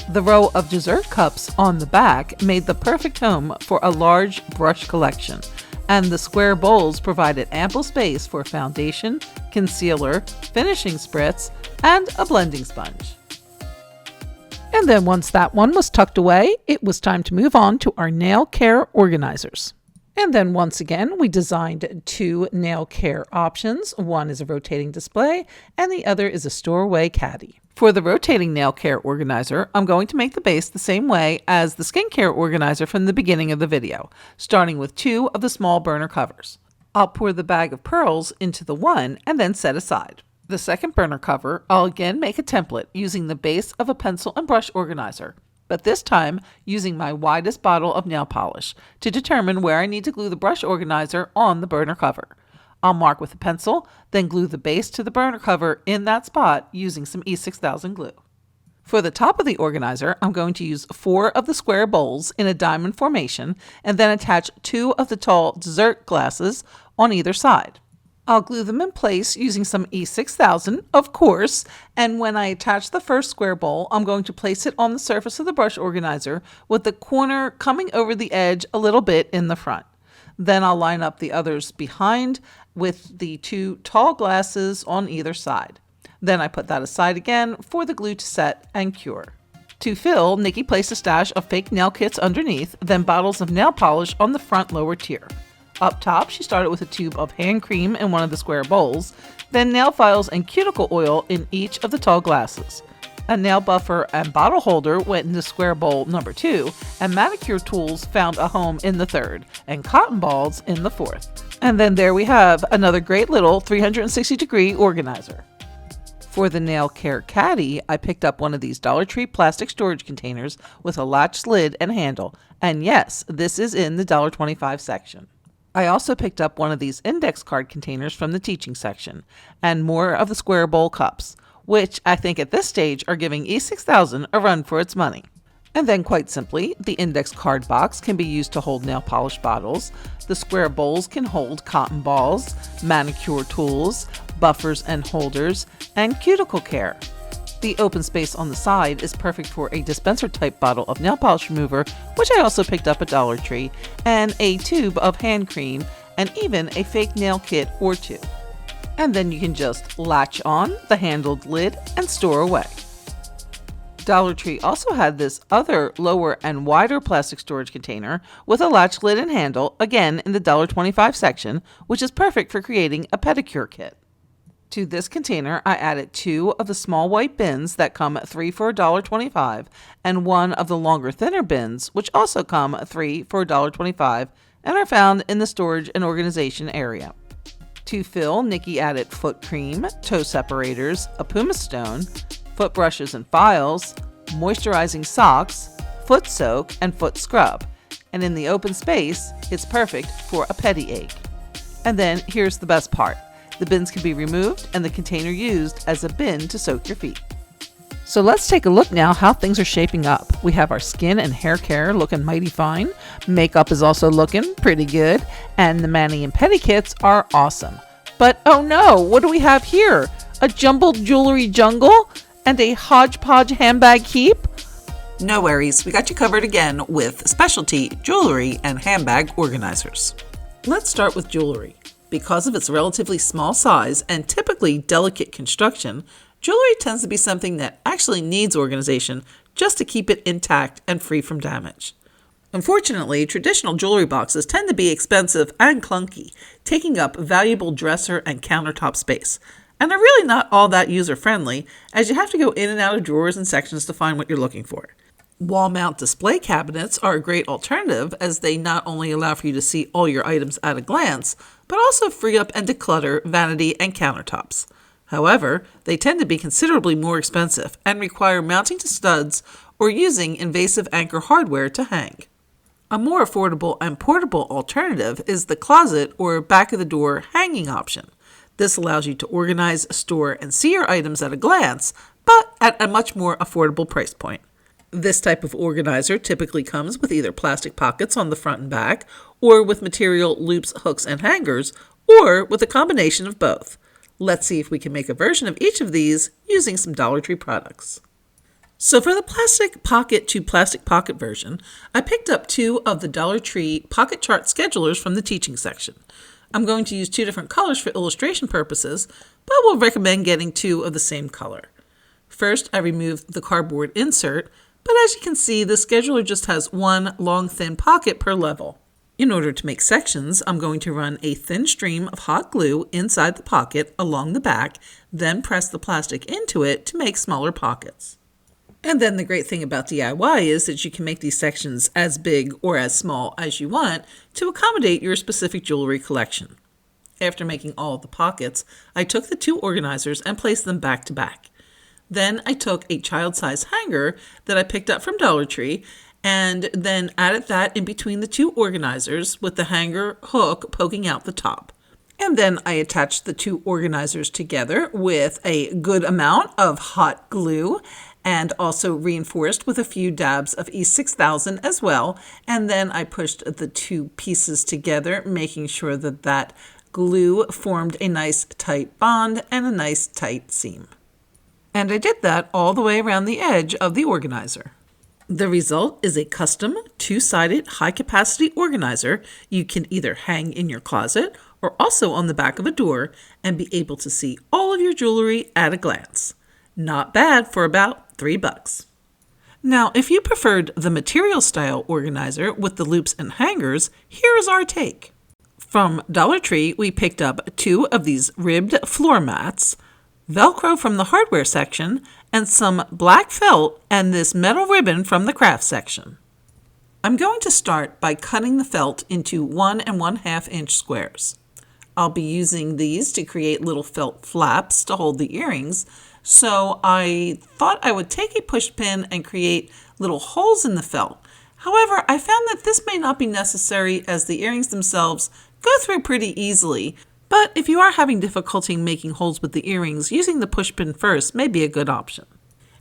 The row of dessert cups on the back made the perfect home for a large brush collection, and the square bowls provided ample space for foundation, concealer, finishing spritz, and a blending sponge. And then once that one was tucked away, it was time to move on to our nail care organizers. And then once again, we designed 2 nail care options. One is a rotating display and the other is a store-away caddy. For the rotating nail care organizer, I'm going to make the base the same way as the skincare organizer from the beginning of the video, starting with 2 of the small burner covers. I'll pour the bag of pearls into the one and then set aside. The second burner cover, I'll again make a template using the base of a pencil and brush organizer, but this time using my widest bottle of nail polish to determine where I need to glue the brush organizer on the burner cover. I'll mark with a pencil, then glue the base to the burner cover in that spot using some E6000 glue. For the top of the organizer, I'm going to use 4 of the square bowls in a diamond formation and then attach 2 of the tall dessert glasses on either side. I'll glue them in place using some E6000, of course, and when I attach the first square bowl, I'm going to place it on the surface of the brush organizer with the corner coming over the edge a little bit in the front. Then I'll line up the others behind with the 2 tall glasses on either side. Then I put that aside again for the glue to set and cure. To fill, Nikki placed a stash of fake nail kits underneath, then bottles of nail polish on the front lower tier. Up top, she started with a tube of hand cream in one of the square bowls, then nail files and cuticle oil in each of the tall glasses. A nail buffer and bottle holder went into square bowl number 2, and manicure tools found a home in the third, and cotton balls in the fourth. And then there we have another great little 360-degree organizer. For the nail care caddy, I picked up one of these Dollar Tree plastic storage containers with a latch lid and handle, and yes, this is in the $1.25 section. I also picked up one of these index card containers from the teaching section, and more of the square bowl cups, which I think at this stage are giving E6000 a run for its money. And then quite simply, the index card box can be used to hold nail polish bottles, the square bowls can hold cotton balls, manicure tools, buffers and holders, and cuticle care. The open space on the side is perfect for a dispenser type bottle of nail polish remover, which I also picked up at Dollar Tree, and a tube of hand cream, and even a fake nail kit or 2. And then you can just latch on the handled lid and store away. Dollar Tree also had this other lower and wider plastic storage container with a latch lid and handle, again in the $1.25 section, which is perfect for creating a pedicure kit. To this container, I added 2 of the small white bins that come 3 for $1.25 and 1 of the longer, thinner bins, which also come 3 for $1.25 and are found in the storage and organization area. To fill, Nikki added foot cream, toe separators, a pumice stone, foot brushes and files, moisturizing socks, foot soak, and foot scrub. And in the open space, it's perfect for a petty ache. And then here's the best part. The bins can be removed and the container used as a bin to soak your feet. So let's take a look now how things are shaping up. We have our skin and hair care looking mighty fine. Makeup is also looking pretty good. And the mani and pedi kits are awesome. But oh no, what do we have here? A jumbled jewelry jungle and a hodgepodge handbag heap? No worries, we got you covered again with specialty jewelry and handbag organizers. Let's start with jewelry. Because of its relatively small size and typically delicate construction, jewelry tends to be something that actually needs organization just to keep it intact and free from damage. Unfortunately, traditional jewelry boxes tend to be expensive and clunky, taking up valuable dresser and countertop space, and are really not all that user-friendly, as you have to go in and out of drawers and sections to find what you're looking for. Wall mount display cabinets are a great alternative, as they not only allow for you to see all your items at a glance, but also free up and declutter vanity and countertops. However, they tend to be considerably more expensive and require mounting to studs or using invasive anchor hardware to hang. A more affordable and portable alternative is the closet or back of the door hanging option. This allows you to organize, store, and see your items at a glance, but at a much more affordable price point. This type of organizer typically comes with either plastic pockets on the front and back, or with material loops, hooks, and hangers, or with a combination of both. Let's see if we can make a version of each of these using some Dollar Tree products. So for the plastic pocket to plastic pocket version, I picked up 2 of the Dollar Tree pocket chart schedulers from the teaching section. I'm going to use 2 different colors for illustration purposes, but will recommend getting 2 of the same color. First, I removed the cardboard insert, but as you can see, the scheduler just has 1 long, thin pocket per level. In order to make sections, I'm going to run a thin stream of hot glue inside the pocket along the back, then press the plastic into it to make smaller pockets. And then the great thing about DIY is that you can make these sections as big or as small as you want to accommodate your specific jewelry collection. After making all of the pockets, I took the 2 organizers and placed them back to back. Then I took a child-size hanger that I picked up from Dollar Tree and then added that in between the 2 organizers with the hanger hook poking out the top. And then I attached the 2 organizers together with a good amount of hot glue and also reinforced with a few dabs of E6000 as well. And then I pushed the 2 pieces together, making sure that that glue formed a nice tight bond and a nice tight seam. And I did that all the way around the edge of the organizer. The result is a custom 2-sided high-capacity organizer you can either hang in your closet or also on the back of a door and be able to see all of your jewelry at a glance. Not bad for about $3. Now, if you preferred the material style organizer with the loops and hangers, here is our take. From Dollar Tree, we picked up 2 of these ribbed floor mats, Velcro from the hardware section, and some black felt and this metal ribbon from the craft section. I'm going to start by cutting the felt into 1 1/2 inch squares. I'll be using these to create little felt flaps to hold the earrings, so I thought I would take a push pin and create little holes in the felt. However, I found that this may not be necessary as the earrings themselves go through pretty easily. But if you are having difficulty making holes with the earrings, using the push pin first may be a good option.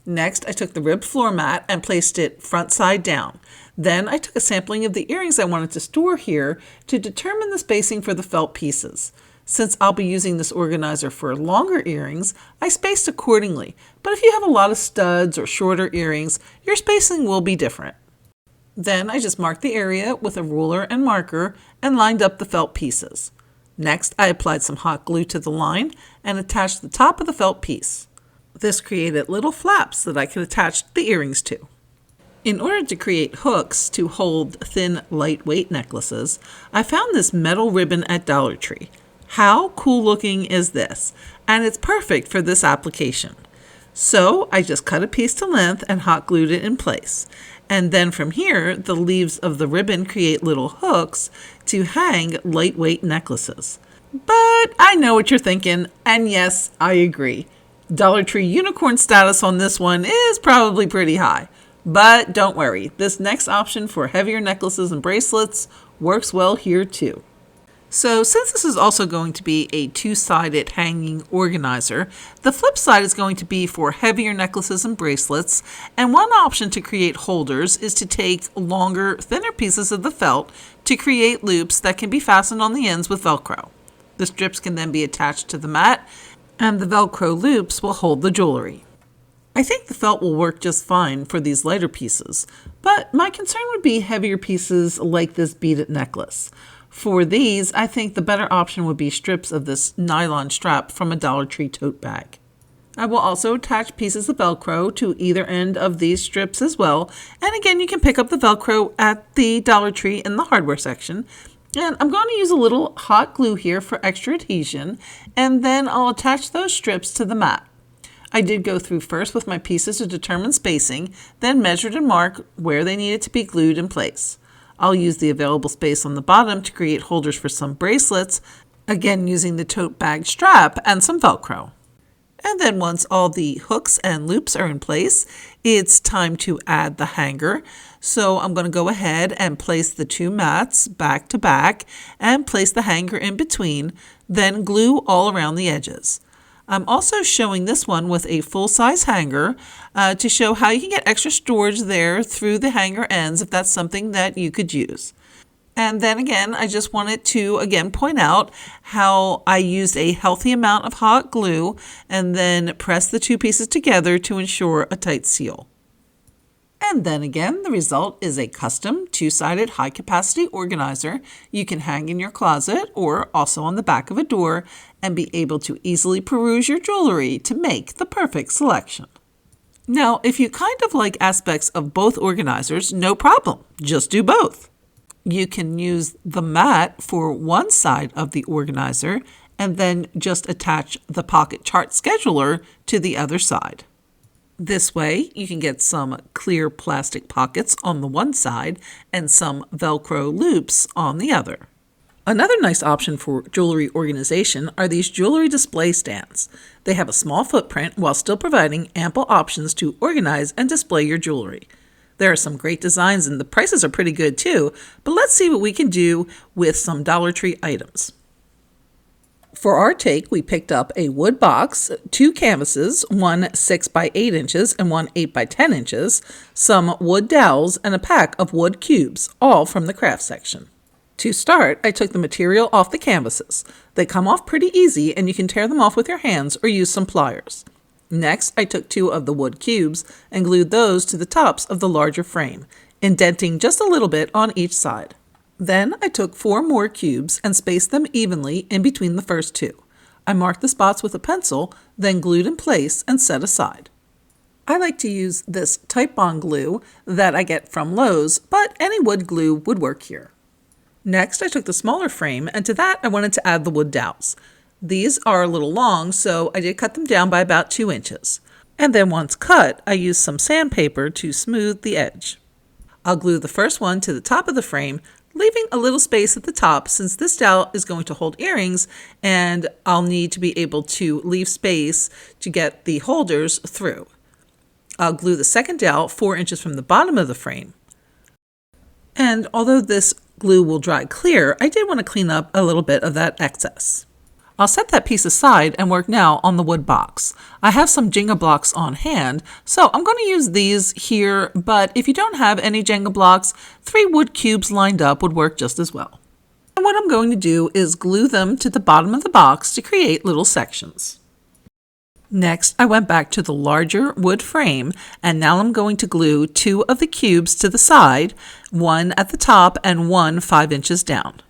Next, I took the ribbed floor mat and placed it front side down. Then I took a sampling of the earrings I wanted to store here to determine the spacing for the felt pieces. Since I'll be using this organizer for longer earrings, I spaced accordingly. But if you have a lot of studs or shorter earrings, your spacing will be different. Then I just marked the area with a ruler and marker and lined up the felt pieces. Next, I applied some hot glue to the line and attached the top of the felt piece. This created little flaps that I could attach the earrings to. In order to create hooks to hold thin, lightweight necklaces, I found this metal ribbon at Dollar Tree. How cool looking is this? And it's perfect for this application. So I just cut a piece to length and hot glued it in place. And then from here, the leaves of the ribbon create little hooks to hang lightweight necklaces. But I know what you're thinking, and yes, I agree. Dollar Tree unicorn status on this one is probably pretty high. But don't worry, this next option for heavier necklaces and bracelets works well here too. So since this is also going to be a two-sided hanging organizer, the flip side is going to be for heavier necklaces and bracelets, and one option to create holders is to take longer, thinner pieces of the felt to create loops that can be fastened on the ends with Velcro. The strips can then be attached to the mat, and the Velcro loops will hold the jewelry. I think the felt will work just fine for these lighter pieces, but my concern would be heavier pieces like this beaded necklace. For these, I think the better option would be strips of this nylon strap from a Dollar Tree tote bag. I will also attach pieces of Velcro to either end of these strips as well, and again, you can pick up the Velcro at the Dollar Tree in the hardware section. And I'm going to use a little hot glue here for extra adhesion, and then I'll attach those strips to the mat. I did go through first with my pieces to determine spacing, then measured and marked where they needed to be glued in place. I'll use the available space on the bottom to create holders for some bracelets, again using the tote bag strap and some Velcro. And then once all the hooks and loops are in place, it's time to add the hanger. So I'm going to go ahead and place the two mats back to back and place the hanger in between, then glue all around the edges. I'm also showing this one with a full-size hanger to show how you can get extra storage there through the hanger ends if that's something that you could use. And then again, I just wanted to point out how I used a healthy amount of hot glue and then pressed the two pieces together to ensure a tight seal. And then again, the result is a custom two-sided high-capacity organizer you can hang in your closet or also on the back of a door and be able to easily peruse your jewelry to make the perfect selection. Now, if you kind of like aspects of both organizers, no problem, just do both. You can use the mat for one side of the organizer and then just attach the pocket chart scheduler to the other side. This way, you can get some clear plastic pockets on the one side and some Velcro loops on the other. Another nice option for jewelry organization are these jewelry display stands. They have a small footprint while still providing ample options to organize and display your jewelry. There are some great designs and the prices are pretty good too, but let's see what we can do with some Dollar Tree items. For our take, we picked up a wood box, two canvases, one 6 by 8 inches and one 8 by 10 inches, some wood dowels, and a pack of wood cubes, all from the craft section. To start, I took the material off the canvases. They come off pretty easy and you can tear them off with your hands or use some pliers. Next, I took 2 of the wood cubes and glued those to the tops of the larger frame, indenting just a little bit on each side. Then I took 4 more cubes and spaced them evenly in between the first 2. I marked the spots with a pencil, then glued in place and set aside. I like to use this Titebond glue that I get from Lowe's, but any wood glue would work here. Next, I took the smaller frame, and to that I wanted to add the wood dowels. These are a little long, so I did cut them down by about 2 inches. And then once cut, I used some sandpaper to smooth the edge. I'll glue the first one to the top of the frame, leaving a little space at the top since this dowel is going to hold earrings and I'll need to be able to leave space to get the holders through. I'll glue the second dowel 4 inches from the bottom of the frame. And although this glue will dry clear, I did want to clean up a little bit of that excess. I'll set that piece aside and work now on the wood box. I have some Jenga blocks on hand, so I'm going to use these here, but if you don't have any Jenga blocks, 3 wood cubes lined up would work just as well. And what I'm going to do is glue them to the bottom of the box to create little sections. Next, I went back to the larger wood frame, and now I'm going to glue 2 of the cubes to the side, one at the top and one 5 inches down.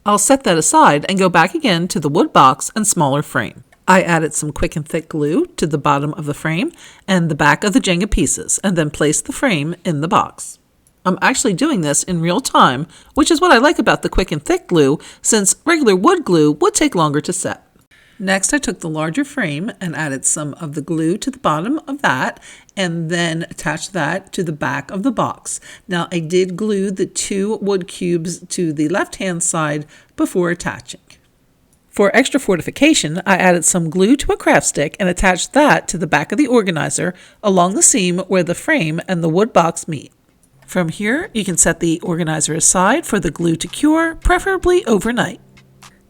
I'll set that aside and go back again to the wood box and smaller frame. I added some quick and thick glue to the bottom of the frame and the back of the Jenga pieces, and then placed the frame in the box. I'm actually doing this in real time, which is what I like about the quick and thick glue, since regular wood glue would take longer to set. Next, I took the larger frame and added some of the glue to the bottom of that and then attached that to the back of the box. Now, I did glue the 2 wood cubes to the left-hand side before attaching. For extra fortification, I added some glue to a craft stick and attached that to the back of the organizer along the seam where the frame and the wood box meet. From here, you can set the organizer aside for the glue to cure, preferably overnight.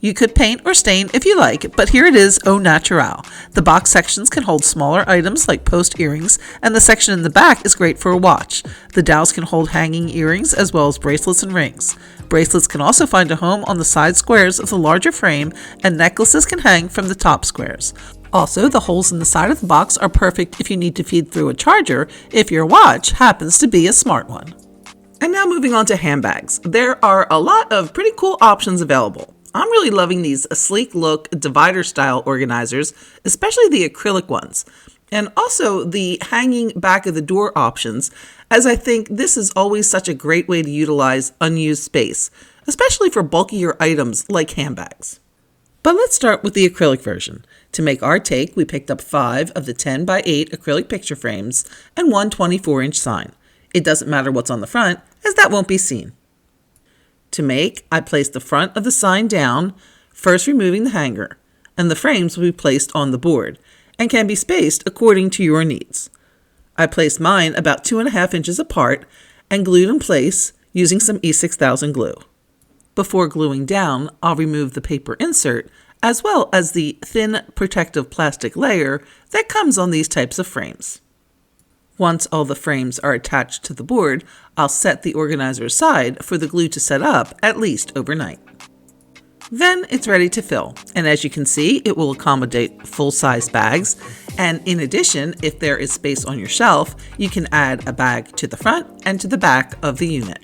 You could paint or stain if you like, but here it is au naturel. The box sections can hold smaller items like post earrings, and the section in the back is great for a watch. The dowels can hold hanging earrings as well as bracelets and rings. Bracelets can also find a home on the side squares of the larger frame, and necklaces can hang from the top squares. Also, the holes in the side of the box are perfect if you need to feed through a charger if your watch happens to be a smart one. And now moving on to handbags. There are a lot of pretty cool options available. I'm really loving these sleek look divider style organizers, especially the acrylic ones, and also the hanging back of the door options, as I think this is always such a great way to utilize unused space, especially for bulkier items like handbags. But let's start with the acrylic version. To make our take, we picked up 5 of the 10x8 acrylic picture frames and one 24-inch sign. It doesn't matter what's on the front, as that won't be seen. To make, I placed the front of the sign down, first removing the hanger, and the frames will be placed on the board and can be spaced according to your needs. I placed mine about 2.5 inches apart and glued in place using some E6000 glue. Before gluing down, I'll remove the paper insert as well as the thin protective plastic layer that comes on these types of frames. Once all the frames are attached to the board, I'll set the organizer aside for the glue to set up at least overnight. Then it's ready to fill, and as you can see, it will accommodate full-size bags, and in addition, if there is space on your shelf, you can add a bag to the front and to the back of the unit.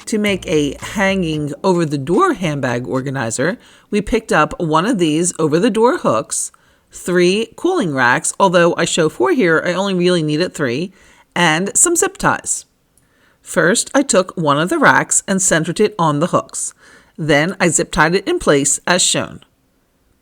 To make a hanging over-the-door handbag organizer, we picked up one of these over-the-door hooks, 3 cooling racks, although I show 4 here, I only really needed 3, and some zip ties. First, I took one of the racks and centered it on the hooks. Then I zip tied it in place as shown.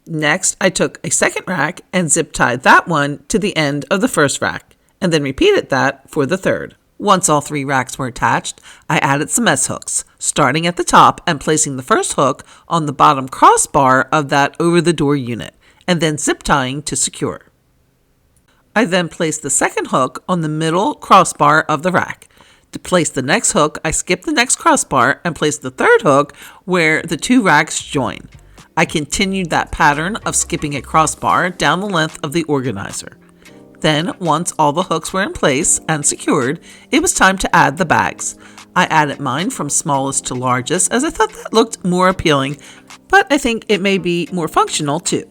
Next, I took a second rack and zip tied that one to the end of the first rack, and then repeated that for the third. Once all 3 racks were attached, I added some S-hooks, starting at the top and placing the first hook on the bottom crossbar of that over-the-door unit, and then zip tying to secure. I then placed the second hook on the middle crossbar of the rack. To place the next hook, I skipped the next crossbar and placed the third hook where the 2 racks join. I continued that pattern of skipping a crossbar down the length of the organizer. Then, once all the hooks were in place and secured, it was time to add the bags. I added mine from smallest to largest as I thought that looked more appealing, but I think it may be more functional too.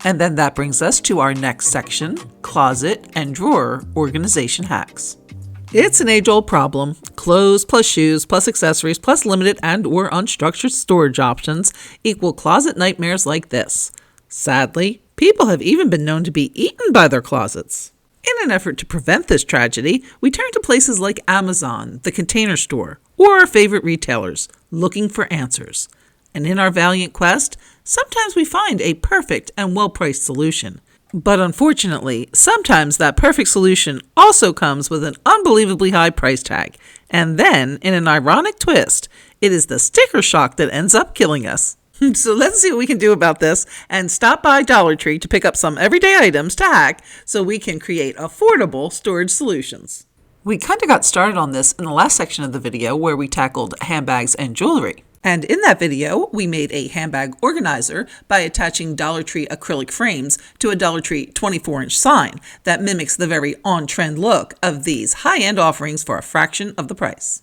And then that brings us to our next section, closet and drawer organization hacks. It's an age-old problem. Clothes plus shoes plus accessories plus limited and or unstructured storage options equal closet nightmares like this. Sadly, people have even been known to be eaten by their closets. In an effort to prevent this tragedy, we turn to places like Amazon, the Container Store, or our favorite retailers, looking for answers. And in our valiant quest, sometimes we find a perfect and well-priced solution. But unfortunately, sometimes that perfect solution also comes with an unbelievably high price tag. And then, in an ironic twist, it is the sticker shock that ends up killing us. So let's see what we can do about this and stop by Dollar Tree to pick up some everyday items to hack so we can create affordable storage solutions. We kind of got started on this in the last section of the video where we tackled handbags and jewelry. And in that video, we made a handbag organizer by attaching Dollar Tree acrylic frames to a Dollar Tree 24-inch sign that mimics the very on-trend look of these high-end offerings for a fraction of the price.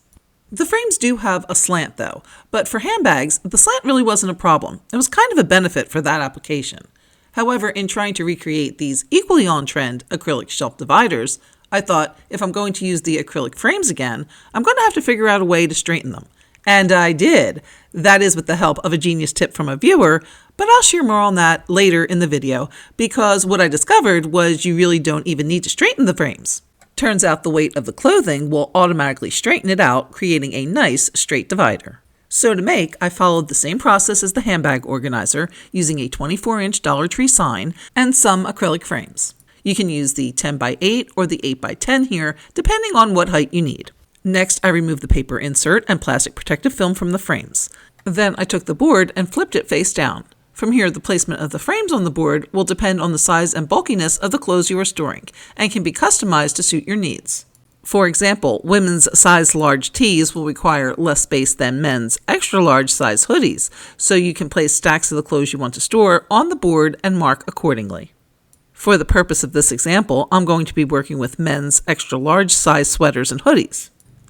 The frames do have a slant though, but for handbags, the slant really wasn't a problem. It was kind of a benefit for that application. However, in trying to recreate these equally on-trend acrylic shelf dividers, I thought if I'm going to use the acrylic frames again, I'm going to have to figure out a way to straighten them. And I did. That is with the help of a genius tip from a viewer, but I'll share more on that later in the video because what I discovered was you really don't even need to straighten the frames. Turns out the weight of the clothing will automatically straighten it out, creating a nice straight divider. So to make, I followed the same process as the handbag organizer, using a 24-inch Dollar Tree sign and some acrylic frames. You can use the 10x8 or the 8x10 here, depending on what height you need. Next, I removed the paper insert and plastic protective film from the frames. Then I took the board and flipped it face down. From here, the placement of the frames on the board will depend on the size and bulkiness of the clothes you are storing, and can be customized to suit your needs. For example, women's size large tees will require less space than men's extra large size hoodies, so you can place stacks of the clothes you want to store on the board and mark accordingly. For the purpose of this example, I'm going to be working with men's extra large size sweaters and hoodies.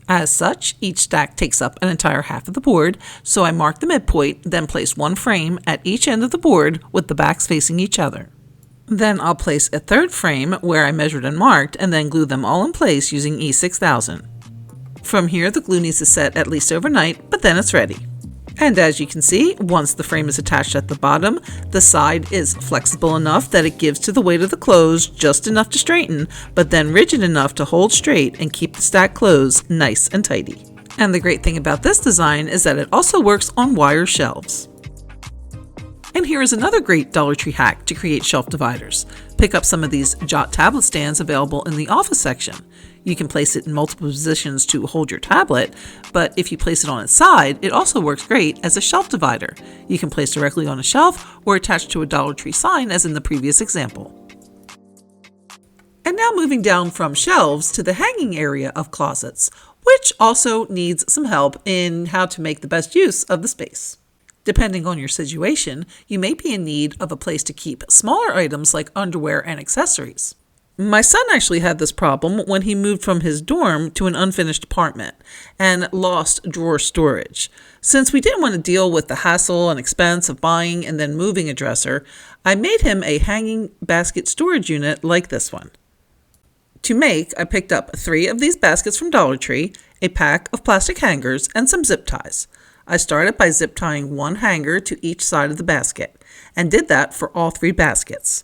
As such, each stack takes up an entire half of the board, so I mark the midpoint, then place one frame at each end of the board with the backs facing each other. Then I'll place a third frame where I measured and marked, and then glue them all in place using E6000. From here, the glue needs to set at least overnight, but then it's ready. And as you can see, once the frame is attached at the bottom, the side is flexible enough that it gives to the weight of the clothes just enough to straighten, but then rigid enough to hold straight and keep the stacked clothes nice and tidy. And the great thing about this design is that it also works on wire shelves. And here is another great Dollar Tree hack to create shelf dividers. Pick up some of these Jot tablet stands available in the office section. You can place it in multiple positions to hold your tablet, but if you place it on its side, it also works great as a shelf divider. You can place directly on a shelf or attached to a Dollar Tree sign as in the previous example. And now moving down from shelves to the hanging area of closets, which also needs some help in how to make the best use of the space. Depending on your situation, you may be in need of a place to keep smaller items like underwear and accessories. My son actually had this problem when he moved from his dorm to an unfinished apartment and lost drawer storage. Since we didn't want to deal with the hassle and expense of buying and then moving a dresser, I made him a hanging basket storage unit like this one. To make, I picked up 3 of these baskets from Dollar Tree, a pack of plastic hangers, and some zip ties. I started by zip tying one hanger to each side of the basket, and did that for all 3 baskets.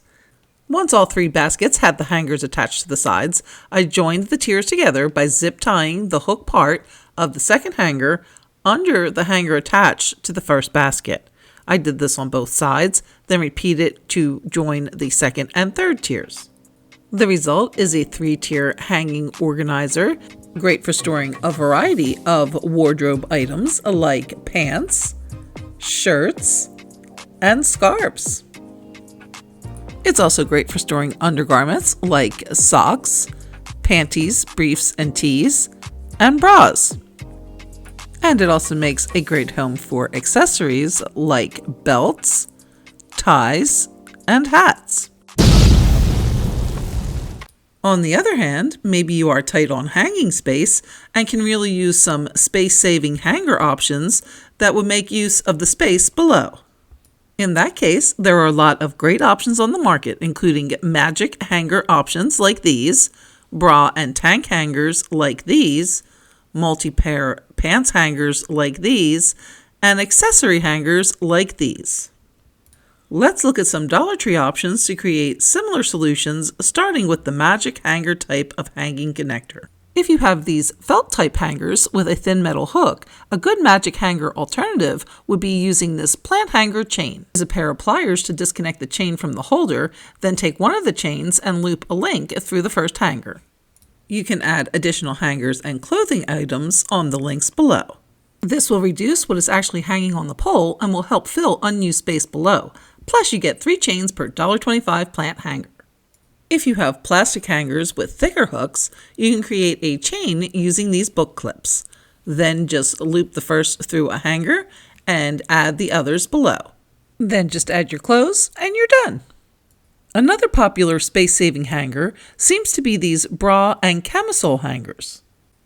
Once all 3 baskets had the hangers attached to the sides, I joined the tiers together by zip tying the hook part of the second hanger under the hanger attached to the first basket. I did this on both sides, then repeated to join the second and third tiers. The result is a 3-tier hanging organizer, great for storing a variety of wardrobe items like pants, shirts, and scarves. It's also great for storing undergarments like socks, panties, briefs, and tees, and bras. And it also makes a great home for accessories like belts, ties, and hats. On the other hand, maybe you are tight on hanging space and can really use some space-saving hanger options that would make use of the space below. In that case, there are a lot of great options on the market, including magic hanger options like these, bra and tank hangers like these, multi-pair pants hangers like these, and accessory hangers like these. Let's look at some Dollar Tree options to create similar solutions, starting with the magic hanger type of hanging connector. If you have these felt type hangers with a thin metal hook, a good magic hanger alternative would be using this plant hanger chain. Use a pair of pliers to disconnect the chain from the holder, then take one of the chains and loop a link through the first hanger. You can add additional hangers and clothing items on the links below. This will reduce what is actually hanging on the pole and will help fill unused space below. Plus, you get 3 chains per $1.25 plant hanger. If you have plastic hangers with thicker hooks, you can create a chain using these book clips. Then just loop the first through a hanger and add the others below. Then just add your clothes and you're done. Another popular space-saving hanger seems to be these bra and camisole hangers.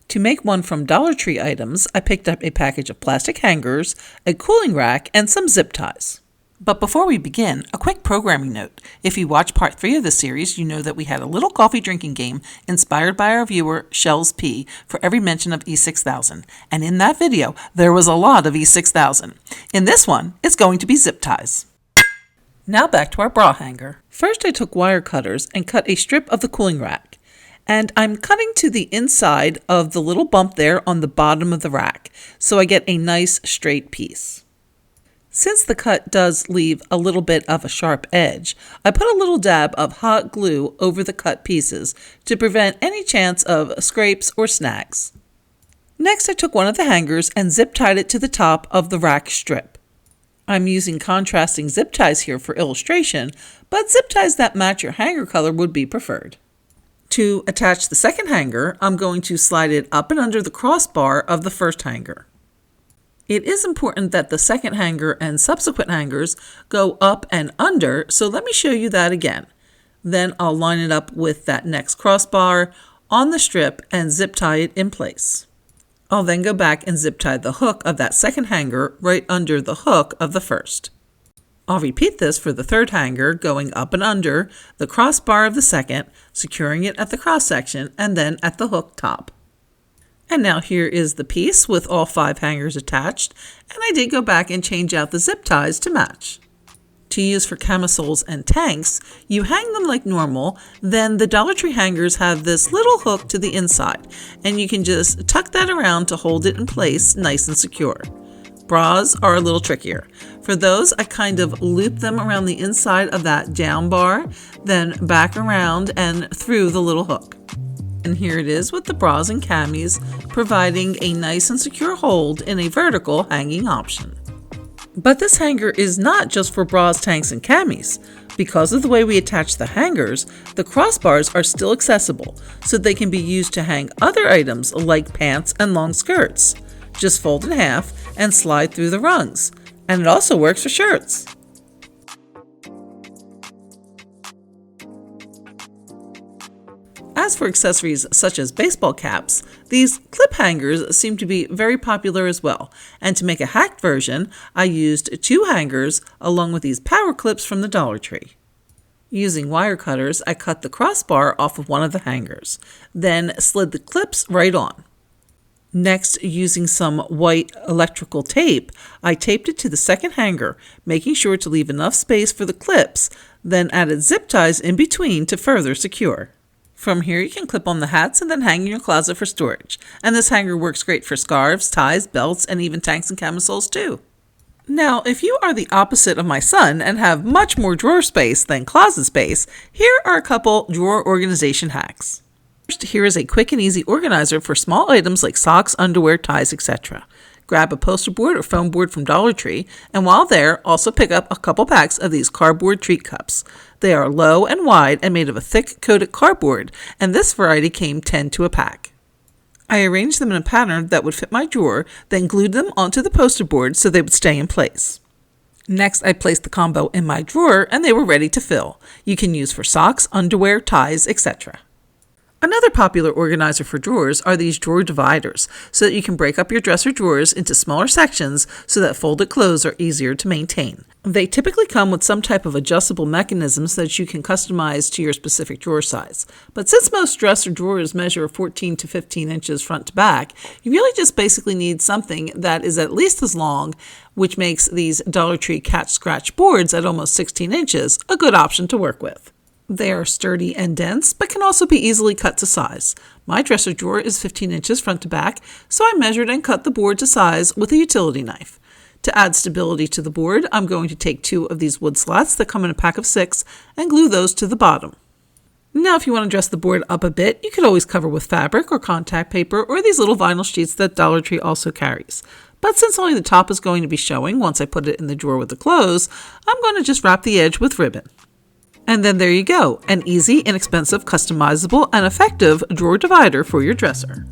To make one from Dollar Tree items, I picked up a package of plastic hangers, a cooling rack, and some zip ties. But before we begin, a quick programming note. If you watch part 3 of this series, you know that we had a little coffee drinking game inspired by our viewer, Shells P, for every mention of E6000. And in that video, there was a lot of E6000. In this one, it's going to be zip ties. Now back to our bra hanger. First, I took wire cutters and cut a strip of the cooling rack. And I'm cutting to the inside of the little bump there on the bottom of the rack, so I get a nice straight piece. Since the cut does leave a little bit of a sharp edge, I put a little dab of hot glue over the cut pieces to prevent any chance of scrapes or snags. Next, I took one of the hangers and zip tied it to the top of the rack strip. I'm using contrasting zip ties here for illustration, but zip ties that match your hanger color would be preferred. To attach the second hanger, I'm going to slide it up and under the crossbar of the first hanger. It is important that the second hanger and subsequent hangers go up and under, so let me show you that again. Then I'll line it up with that next crossbar on the strip and zip tie it in place. I'll then go back and zip tie the hook of that second hanger right under the hook of the first. I'll repeat this for the third hanger, going up and under the crossbar of the second, securing it at the cross section, and then at the hook top. And now here is the piece with all 5 hangers attached, and I did go back and change out the zip ties to match. To use for camisoles and tanks, you hang them like normal, then the Dollar Tree hangers have this little hook to the inside, and you can just tuck that around to hold it in place nice and secure. Bras are a little trickier. For those, I kind of loop them around the inside of that down bar, then back around and through the little hook. And here it is with the bras and camis, providing a nice and secure hold in a vertical hanging option. But this hanger is not just for bras, tanks, and camis. Because of the way we attach the hangers, the crossbars are still accessible, so they can be used to hang other items like pants and long skirts. Just fold in half and slide through the rungs. And it also works for shirts. As for accessories such as baseball caps, these clip hangers seem to be very popular as well. And to make a hacked version, I used 2 hangers along with these power clips from the Dollar Tree. Using wire cutters, I cut the crossbar off of one of the hangers, then slid the clips right on. Next, using some white electrical tape, I taped it to the second hanger, making sure to leave enough space for the clips, then added zip ties in between to further secure. From here, you can clip on the hats and then hang in your closet for storage. And this hanger works great for scarves, ties, belts, and even tanks and camisoles too. Now, if you are the opposite of my son and have much more drawer space than closet space, here are a couple drawer organization hacks. First, here is a quick and easy organizer for small items like socks, underwear, ties, etc. Grab a poster board or foam board from Dollar Tree, and while there, also pick up a couple packs of these cardboard treat cups. They are low and wide and made of a thick coated cardboard, and this variety came 10 to a pack. I arranged them in a pattern that would fit my drawer, then glued them onto the poster board so they would stay in place. Next, I placed the combo in my drawer and they were ready to fill. You can use for socks, underwear, ties, etc. Another popular organizer for drawers are these drawer dividers, so that you can break up your dresser drawers into smaller sections so that folded clothes are easier to maintain. They typically come with some type of adjustable mechanism so that you can customize to your specific drawer size. But since most dresser drawers measure 14 to 15 inches front to back, you really just basically need something that is at least as long, which makes these Dollar Tree catch scratch boards at almost 16 inches a good option to work with. They are sturdy and dense, but can also be easily cut to size. My dresser drawer is 15 inches front to back, so I measured and cut the board to size with a utility knife. To add stability to the board, I'm going to take 2 of these wood slats that come in a pack of 6 and glue those to the bottom. Now, if you want to dress the board up a bit, you could always cover with fabric or contact paper or these little vinyl sheets that Dollar Tree also carries. But since only the top is going to be showing once I put it in the drawer with the clothes, I'm going to just wrap the edge with ribbon. And then there you go, an easy, inexpensive, customizable, and effective drawer divider for your dresser.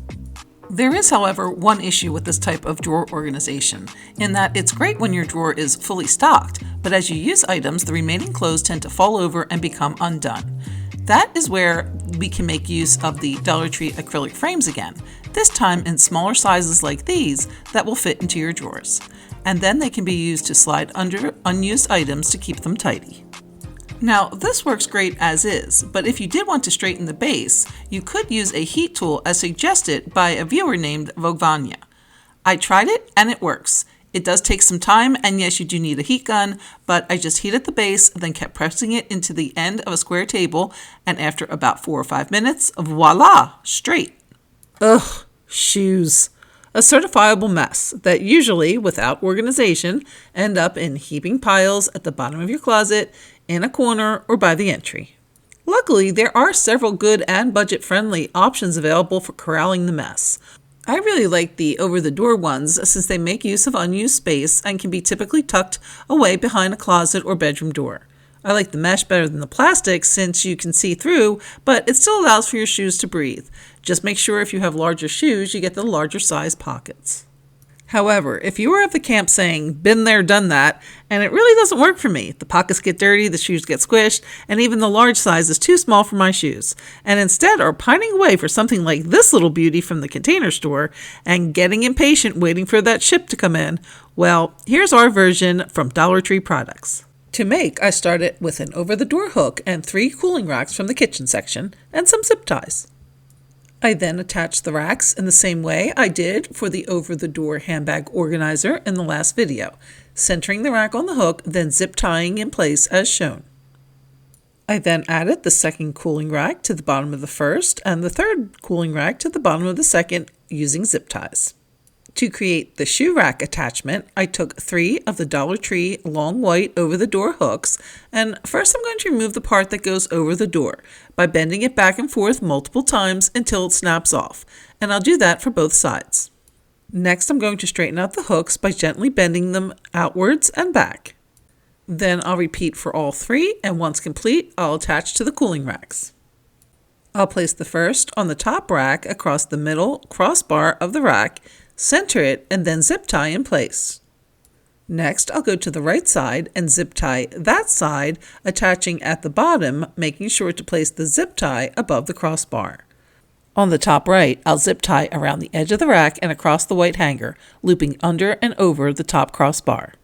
There is, however, one issue with this type of drawer organization, in that it's great when your drawer is fully stocked, but as you use items, the remaining clothes tend to fall over and become undone. That is where we can make use of the Dollar Tree acrylic frames again, this time in smaller sizes like these that will fit into your drawers. And then they can be used to slide under unused items to keep them tidy. Now, this works great as is, but if you did want to straighten the base, you could use a heat tool as suggested by a viewer named Vogvanya. I tried it and it works. It does take some time, and yes, you do need a heat gun, but I just heated the base, then kept pressing it into the end of a square table, and after about 4 or 5 minutes, voila, straight. Ugh, shoes. A certifiable mess that usually, without organization, end up in heaping piles at the bottom of your closet, in a corner, or by the entry. Luckily, there are several good and budget-friendly options available for corralling the mess. I really like the over-the-door ones since they make use of unused space and can be typically tucked away behind a closet or bedroom door. I like the mesh better than the plastic since you can see through, but it still allows for your shoes to breathe. Just make sure if you have larger shoes, you get the larger size pockets. However, if you are of the camp saying, been there, done that, and it really doesn't work for me, the pockets get dirty, the shoes get squished, and even the large size is too small for my shoes, and instead are pining away for something like this little beauty from the Container Store and getting impatient waiting for that ship to come in, well, here's our version from Dollar Tree products. To make, I started with an over-the-door hook and 3 cooling racks from the kitchen section and some zip ties. I then attached the racks in the same way I did for the over-the-door handbag organizer in the last video, centering the rack on the hook, then zip tying in place as shown. I then added the second cooling rack to the bottom of the first and the third cooling rack to the bottom of the second using zip ties. To create the shoe rack attachment, I took 3 of the Dollar Tree long white over-the-door hooks, and first I'm going to remove the part that goes over the door by bending it back and forth multiple times until it snaps off, and I'll do that for both sides. Next, I'm going to straighten out the hooks by gently bending them outwards and back. Then I'll repeat for all 3, and once complete, I'll attach to the cooling racks. I'll place the first on the top rack across the middle crossbar of the rack, center it, and then zip tie in place. Next, I'll go to the right side and zip tie that side, attaching at the bottom, making sure to place the zip tie above the crossbar. On the top right, I'll zip tie around the edge of the rack and across the white hanger, looping under and over the top crossbar.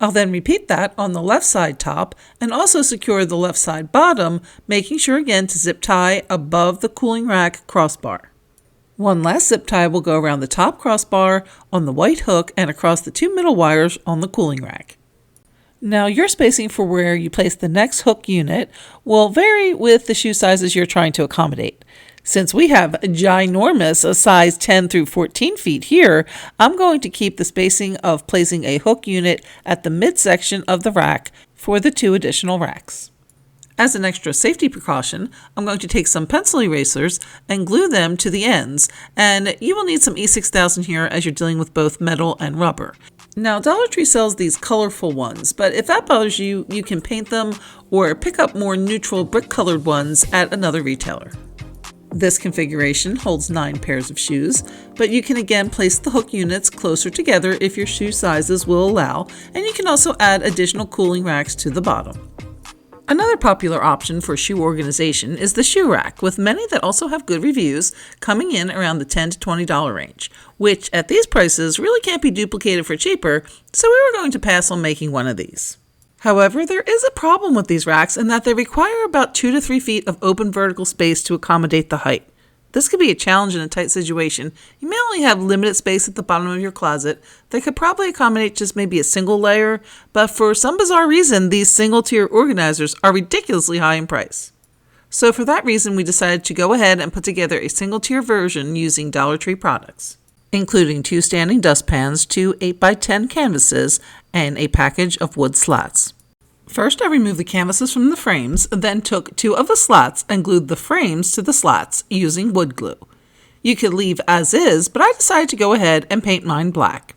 I'll then repeat that on the left side top and also secure the left side bottom, making sure again to zip tie above the cooling rack crossbar. One last zip tie will go around the top crossbar on the white hook and across the 2 middle wires on the cooling rack. Now your spacing for where you place the next hook unit will vary with the shoe sizes you're trying to accommodate. Since we have ginormous size 10 through 14 feet here, I'm going to keep the spacing of placing a hook unit at the midsection of the rack for the 2 additional racks. As an extra safety precaution, I'm going to take some pencil erasers and glue them to the ends, and you will need some E6000 here as you're dealing with both metal and rubber. Now, Dollar Tree sells these colorful ones, but if that bothers you, you can paint them or pick up more neutral brick-colored ones at another retailer. This configuration holds 9 pairs of shoes, but you can again place the hook units closer together if your shoe sizes will allow, and you can also add additional cooling racks to the bottom. Another popular option for shoe organization is the shoe rack, with many that also have good reviews coming in around the $10 to $20 range, which at these prices really can't be duplicated for cheaper, so we were going to pass on making one of these. However, there is a problem with these racks in that they require about 2 to 3 feet of open vertical space to accommodate the height. This could be a challenge in a tight situation. You may only have limited space at the bottom of your closet that could probably accommodate just maybe a single layer, but for some bizarre reason, these single-tier organizers are ridiculously high in price. So for that reason, we decided to go ahead and put together a single-tier version using Dollar Tree products, including 2 standing dustpans, 2 8x10 canvases, and a package of wood slats. First, I removed the canvases from the frames, then took 2 of the slats and glued the frames to the slats using wood glue. You could leave as is, but I decided to go ahead and paint mine black.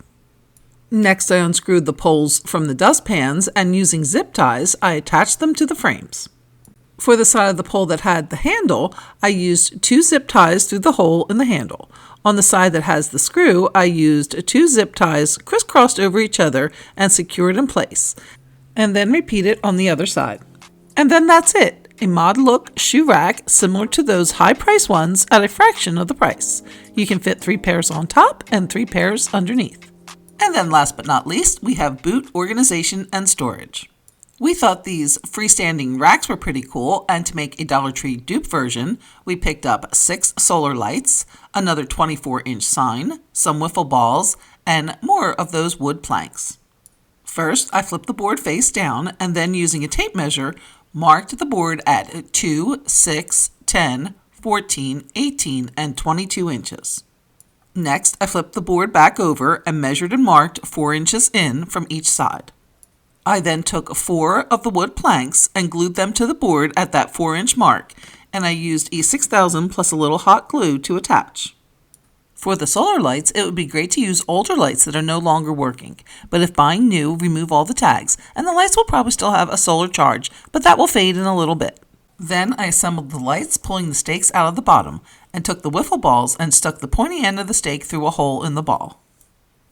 Next, I unscrewed the poles from the dustpans and using zip ties, I attached them to the frames. For the side of the pole that had the handle, I used 2 zip ties through the hole in the handle. On the side that has the screw, I used 2 zip ties crisscrossed over each other and secured in place, and then repeat it on the other side. And then that's it, a mod look shoe rack similar to those high price ones at a fraction of the price. You can fit 3 pairs on top and 3 pairs underneath. And then last but not least, we have boot organization and storage. We thought these freestanding racks were pretty cool, and to make a Dollar Tree dupe version, we picked up 6 solar lights, another 24-inch sign, some wiffle balls, and more of those wood planks. First, I flipped the board face down and then using a tape measure, marked the board at 2, 6, 10, 14, 18, and 22 inches. Next, I flipped the board back over and measured and marked 4 inches in from each side. I then took 4 of the wood planks and glued them to the board at that 4-inch mark, and I used E6000 plus a little hot glue to attach. For the solar lights, it would be great to use older lights that are no longer working, but if buying new, remove all the tags, and the lights will probably still have a solar charge, but that will fade in a little bit. Then I assembled the lights, pulling the stakes out of the bottom, and took the wiffle balls and stuck the pointy end of the stake through a hole in the ball.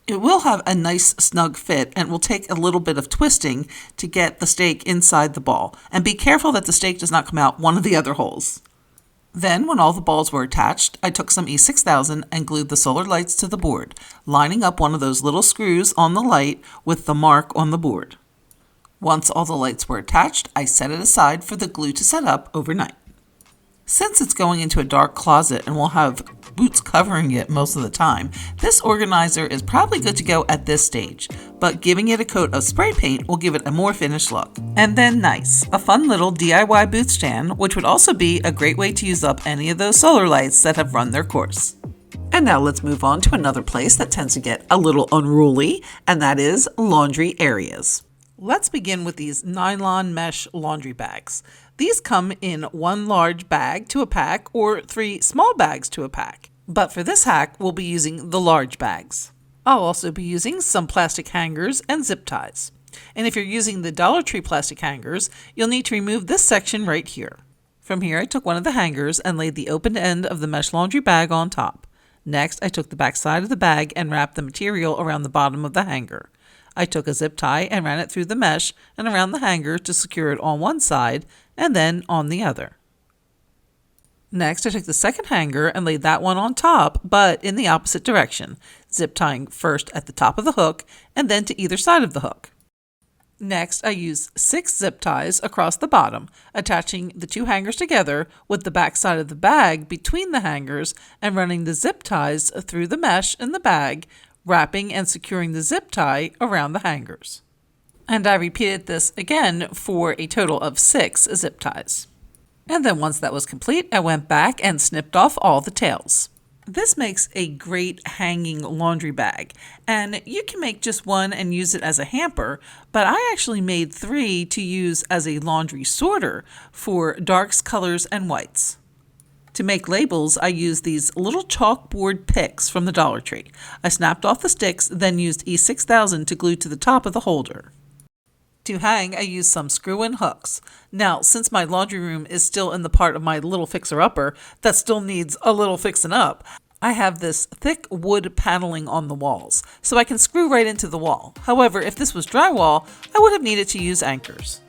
It will have a nice snug fit and will take a little bit of twisting to get the stake inside the ball, and be careful that the stake does not come out one of the other holes. Then, when all the balls were attached, I took some E6000 and glued the solar lights to the board, lining up one of those little screws on the light with the mark on the board. Once all the lights were attached, I set it aside for the glue to set up overnight. Since it's going into a dark closet and we'll have boots covering it most of the time, this organizer is probably good to go at this stage, but giving it a coat of spray paint will give it a more finished look. And then nice, a fun little DIY boot stand, which would also be a great way to use up any of those solar lights that have run their course. And now let's move on to another place that tends to get a little unruly, and that is laundry areas. Let's begin with these nylon mesh laundry bags. These come in 1 large bag to a pack or 3 small bags to a pack. But for this hack, we'll be using the large bags. I'll also be using some plastic hangers and zip ties. And if you're using the Dollar Tree plastic hangers, you'll need to remove this section right here. From here, I took one of the hangers and laid the open end of the mesh laundry bag on top. Next, I took the back side of the bag and wrapped the material around the bottom of the hanger. I took a zip tie and ran it through the mesh and around the hanger to secure it on one side and then on the other. Next, I took the second hanger and laid that one on top, but in the opposite direction, zip tying first at the top of the hook and then to either side of the hook. Next, I used 6 zip ties across the bottom, attaching the 2 hangers together with the back side of the bag between the hangers and running the zip ties through the mesh in the bag, wrapping and securing the zip tie around the hangers. And I repeated this again for a total of 6 zip ties. And then once that was complete, I went back and snipped off all the tails. This makes a great hanging laundry bag, and you can make just one and use it as a hamper, but I actually made 3 to use as a laundry sorter for darks, colors, and whites. To make labels, I used these little chalkboard picks from the Dollar Tree. I snapped off the sticks, then used E6000 to glue to the top of the holder. To hang, I used some screw-in hooks. Now, since my laundry room is still in the part of my little fixer-upper that still needs a little fixing up, I have this thick wood paneling on the walls, so I can screw right into the wall. However, if this was drywall, I would have needed to use anchors.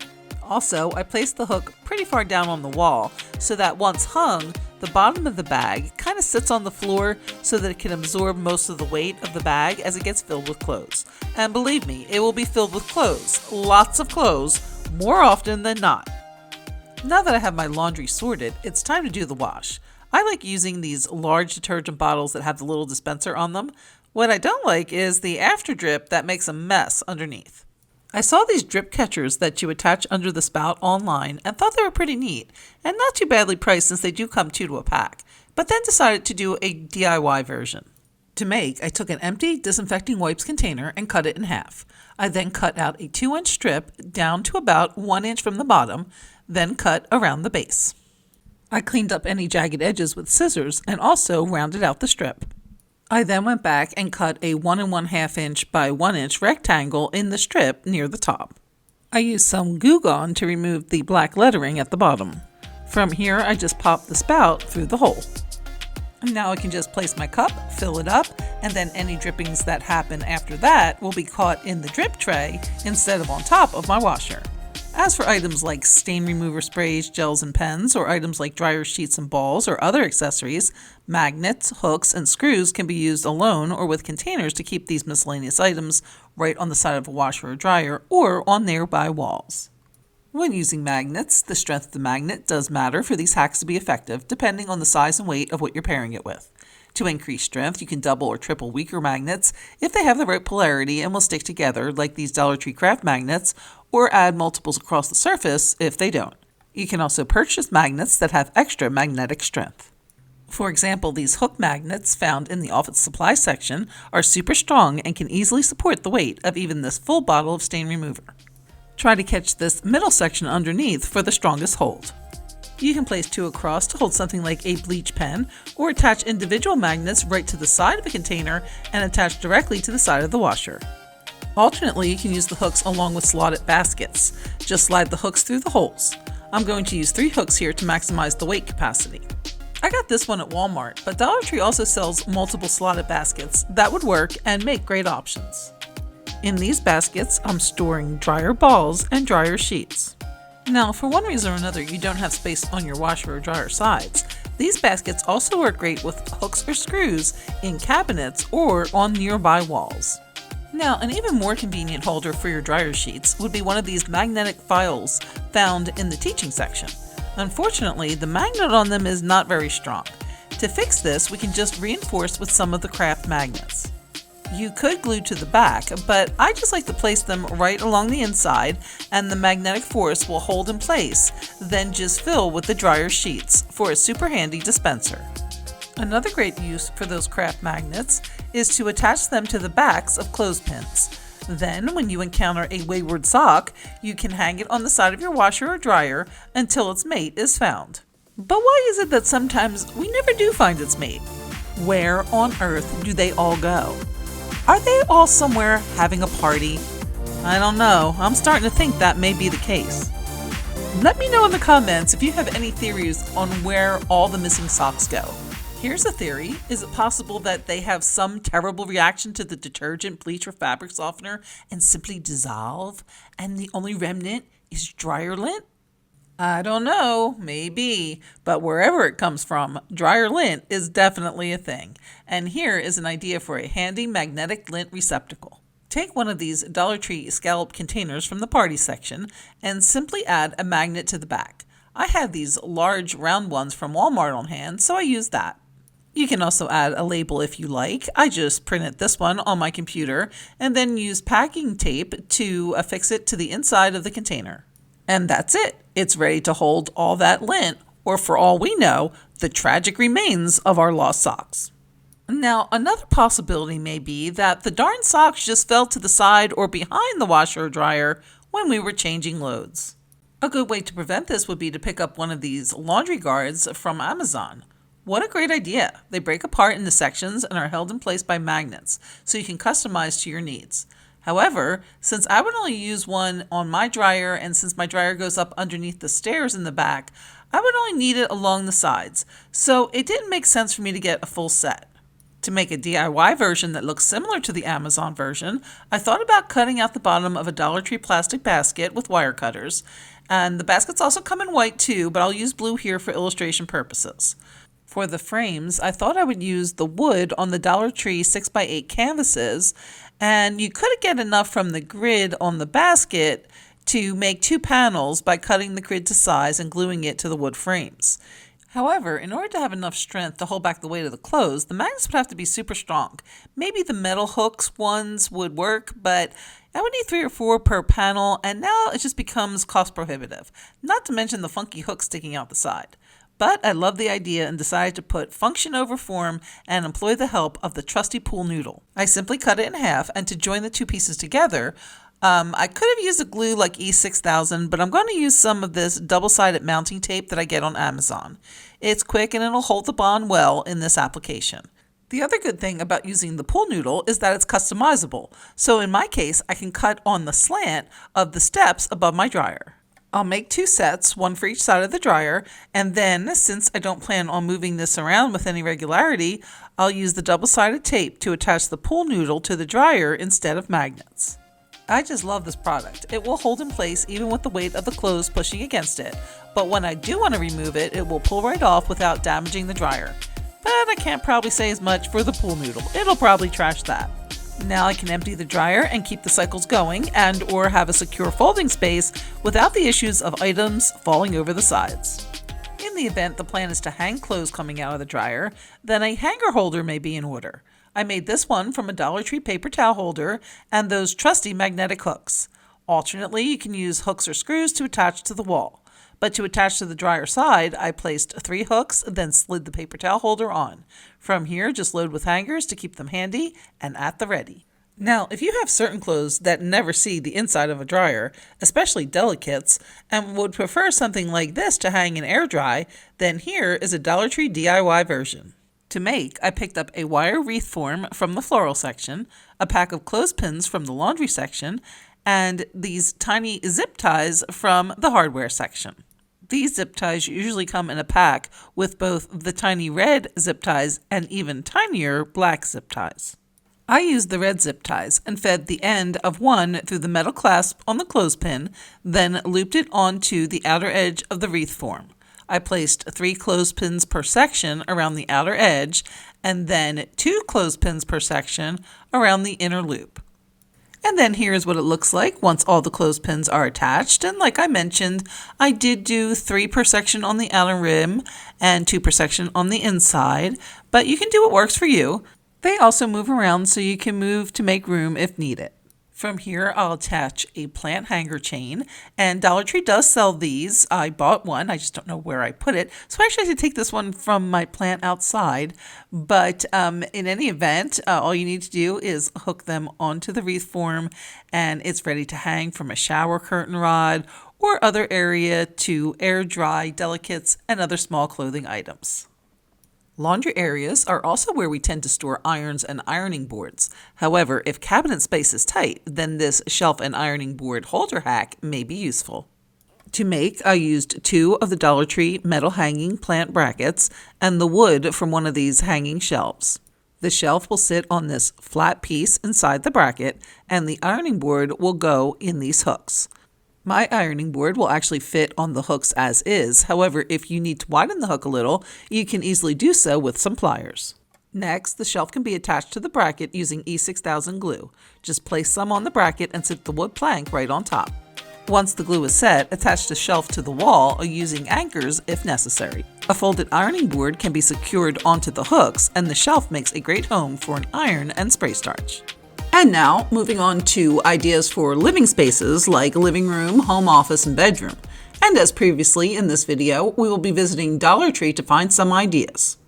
Also, I placed the hook pretty far down on the wall so that once hung, the bottom of the bag kind of sits on the floor so that it can absorb most of the weight of the bag as it gets filled with clothes. And believe me, it will be filled with clothes, lots of clothes, more often than not. Now that I have my laundry sorted, it's time to do the wash. I like using these large detergent bottles that have the little dispenser on them. What I don't like is the after drip that makes a mess underneath. I saw these drip catchers that you attach under the spout online and thought they were pretty neat and not too badly priced since they do come 2 to a pack, but then decided to do a DIY version. To make, I took an empty disinfecting wipes container and cut it in half. I then cut out a 2-inch strip down to about 1 inch from the bottom, then cut around the base. I cleaned up any jagged edges with scissors and also rounded out the strip. I then went back and cut a 1 1/2 inch by 1 inch rectangle in the strip near the top. I used some Goo Gone to remove the black lettering at the bottom. From here, I just popped the spout through the hole. And now I can just place my cup, fill it up, and then any drippings that happen after that will be caught in the drip tray instead of on top of my washer. As for items like stain remover sprays, gels, and pens, or items like dryer sheets and balls or other accessories, magnets, hooks, and screws can be used alone or with containers to keep these miscellaneous items right on the side of a washer or dryer or on nearby walls. When using magnets, the strength of the magnet does matter for these hacks to be effective, depending on the size and weight of what you're pairing it with. To increase strength, you can double or triple weaker magnets if they have the right polarity and will stick together, like these Dollar Tree craft magnets, or add multiples across the surface if they don't. You can also purchase magnets that have extra magnetic strength. For example, these hook magnets found in the office supply section are super strong and can easily support the weight of even this full bottle of stain remover. Try to catch this middle section underneath for the strongest hold. You can place 2 across to hold something like a bleach pen, or attach individual magnets right to the side of a container and attach directly to the side of the washer. Alternately, you can use the hooks along with slotted baskets. Just slide the hooks through the holes. I'm going to use 3 hooks here to maximize the weight capacity. I got this one at Walmart, but Dollar Tree also sells multiple slotted baskets that would work and make great options. In these baskets, I'm storing dryer balls and dryer sheets. Now, for one reason or another you don't have space on your washer or dryer sides, these baskets also work great with hooks or screws in cabinets or on nearby walls. Now, an even more convenient holder for your dryer sheets would be one of these magnetic files found in the teaching section. Unfortunately, the magnet on them is not very strong. To fix this, we can just reinforce with some of the craft magnets. You could glue to the back, but I just like to place them right along the inside and the magnetic force will hold in place, then just fill with the dryer sheets for a super handy dispenser. Another great use for those craft magnets is to attach them to the backs of clothespins. Then, when you encounter a wayward sock, you can hang it on the side of your washer or dryer until its mate is found. But why is it that sometimes we never do find its mate? Where on earth do they all go? Are they all somewhere having a party? I don't know. I'm starting to think that may be the case. Let me know in the comments if you have any theories on where all the missing socks go. Here's a theory. Is it possible that they have some terrible reaction to the detergent, bleach, or fabric softener and simply dissolve, and the only remnant is dryer lint? I don't know, maybe, but wherever it comes from, dryer lint is definitely a thing. And here is an idea for a handy magnetic lint receptacle. Take one of these Dollar Tree scallop containers from the party section and simply add a magnet to the back. I had these large round ones from Walmart on hand, so I used that. You can also add a label if you like. I just printed this one on my computer and then used packing tape to affix it to the inside of the container. And that's it. It's ready to hold all that lint, or for all we know, the tragic remains of our lost socks. Now, another possibility may be that the darn socks just fell to the side or behind the washer or dryer when we were changing loads. A good way to prevent this would be to pick up one of these laundry guards from Amazon. What a great idea! They break apart into sections and are held in place by magnets, so you can customize to your needs. However, since I would only use one on my dryer and since my dryer goes up underneath the stairs in the back, I would only need it along the sides, so it didn't make sense for me to get a full set. To make a DIY version that looks similar to the Amazon version, I thought about cutting out the bottom of a Dollar Tree plastic basket with wire cutters, and the baskets also come in white too, but I'll use blue here for illustration purposes. For the frames, I thought I would use the wood on the Dollar Tree 6x8 canvases, and you could get enough from the grid on the basket to make 2 panels by cutting the grid to size and gluing it to the wood frames. However, in order to have enough strength to hold back the weight of the clothes, the magnets would have to be super strong. Maybe the metal hooks ones would work, but I would need 3 or 4 per panel, and now it just becomes cost prohibitive, not to mention the funky hooks sticking out the side. But I loved the idea and decided to put function over form and employ the help of the trusty pool noodle. I simply cut it in half, and to join the 2 pieces together, I could have used a glue like E6000, but I'm going to use some of this double-sided mounting tape that I get on Amazon. It's quick and it'll hold the bond well in this application. The other good thing about using the pool noodle is that it's customizable. So in my case, I can cut on the slant of the steps above my dryer. I'll make 2 sets, one for each side of the dryer, and then, since I don't plan on moving this around with any regularity, I'll use the double-sided tape to attach the pool noodle to the dryer instead of magnets. I just love this product. It will hold in place even with the weight of the clothes pushing against it, but when I do want to remove it, it will pull right off without damaging the dryer. But I can't probably say as much for the pool noodle. It'll probably trash that. Now I can empty the dryer and keep the cycles going and or have a secure folding space without the issues of items falling over the sides. In the event the plan is to hang clothes coming out of the dryer, then a hanger holder may be in order. I made this one from a Dollar Tree paper towel holder and those trusty magnetic hooks. Alternately, you can use hooks or screws to attach to the wall. But to attach to the dryer side, I placed 3 hooks, then slid the paper towel holder on. From here, just load with hangers to keep them handy and at the ready. Now, if you have certain clothes that never see the inside of a dryer, especially delicates, and would prefer something like this to hang and air dry, then here is a Dollar Tree DIY version. To make, I picked up a wire wreath form from the floral section, a pack of clothespins from the laundry section, and these tiny zip ties from the hardware section. These zip ties usually come in a pack with both the tiny red zip ties and even tinier black zip ties. I used the red zip ties and fed the end of one through the metal clasp on the clothespin, then looped it onto the outer edge of the wreath form. I placed 3 clothespins per section around the outer edge and then 2 clothespins per section around the inner loop. And then here's what it looks like once all the clothespins are attached. And like I mentioned, I did do 3 per section on the outer rim and 2 per section on the inside, but you can do what works for you. They also move around so you can move to make room if needed. From here, I'll attach a plant hanger chain, and Dollar Tree does sell these. I bought one, I just don't know where I put it. So I actually had to take this one from my plant outside. But in any event, all you need to do is hook them onto the wreath form, and it's ready to hang from a shower curtain rod or other area to air dry delicates and other small clothing items. Laundry areas are also where we tend to store irons and ironing boards. However, if cabinet space is tight, then this shelf and ironing board holder hack may be useful. To make, I used 2 of the Dollar Tree metal hanging plant brackets and the wood from one of these hanging shelves. The shelf will sit on this flat piece inside the bracket, and the ironing board will go in these hooks. My ironing board will actually fit on the hooks as is. However, if you need to widen the hook a little, you can easily do so with some pliers. Next, the shelf can be attached to the bracket using E6000 glue. Just place some on the bracket and sit the wood plank right on top. Once the glue is set, attach the shelf to the wall using anchors if necessary. A folded ironing board can be secured onto the hooks, and the shelf makes a great home for an iron and spray starch. And now, moving on to ideas for living spaces like living room, home office, and bedroom. And as previously in this video, we will be visiting Dollar Tree to find some ideas.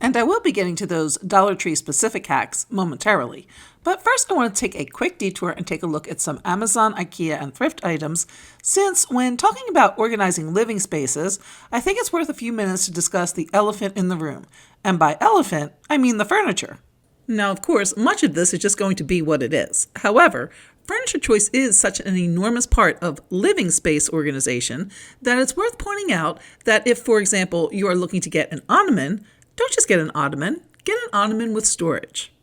And I will be getting to those Dollar Tree specific hacks momentarily. But first I want to take a quick detour and take a look at some Amazon, IKEA, and thrift items, since when talking about organizing living spaces, I think it's worth a few minutes to discuss the elephant in the room. And by elephant, I mean the furniture. Now, of course, much of this is just going to be what it is. However, furniture choice is such an enormous part of living space organization that it's worth pointing out that if, for example, you are looking to get an ottoman, don't just get an ottoman with storage.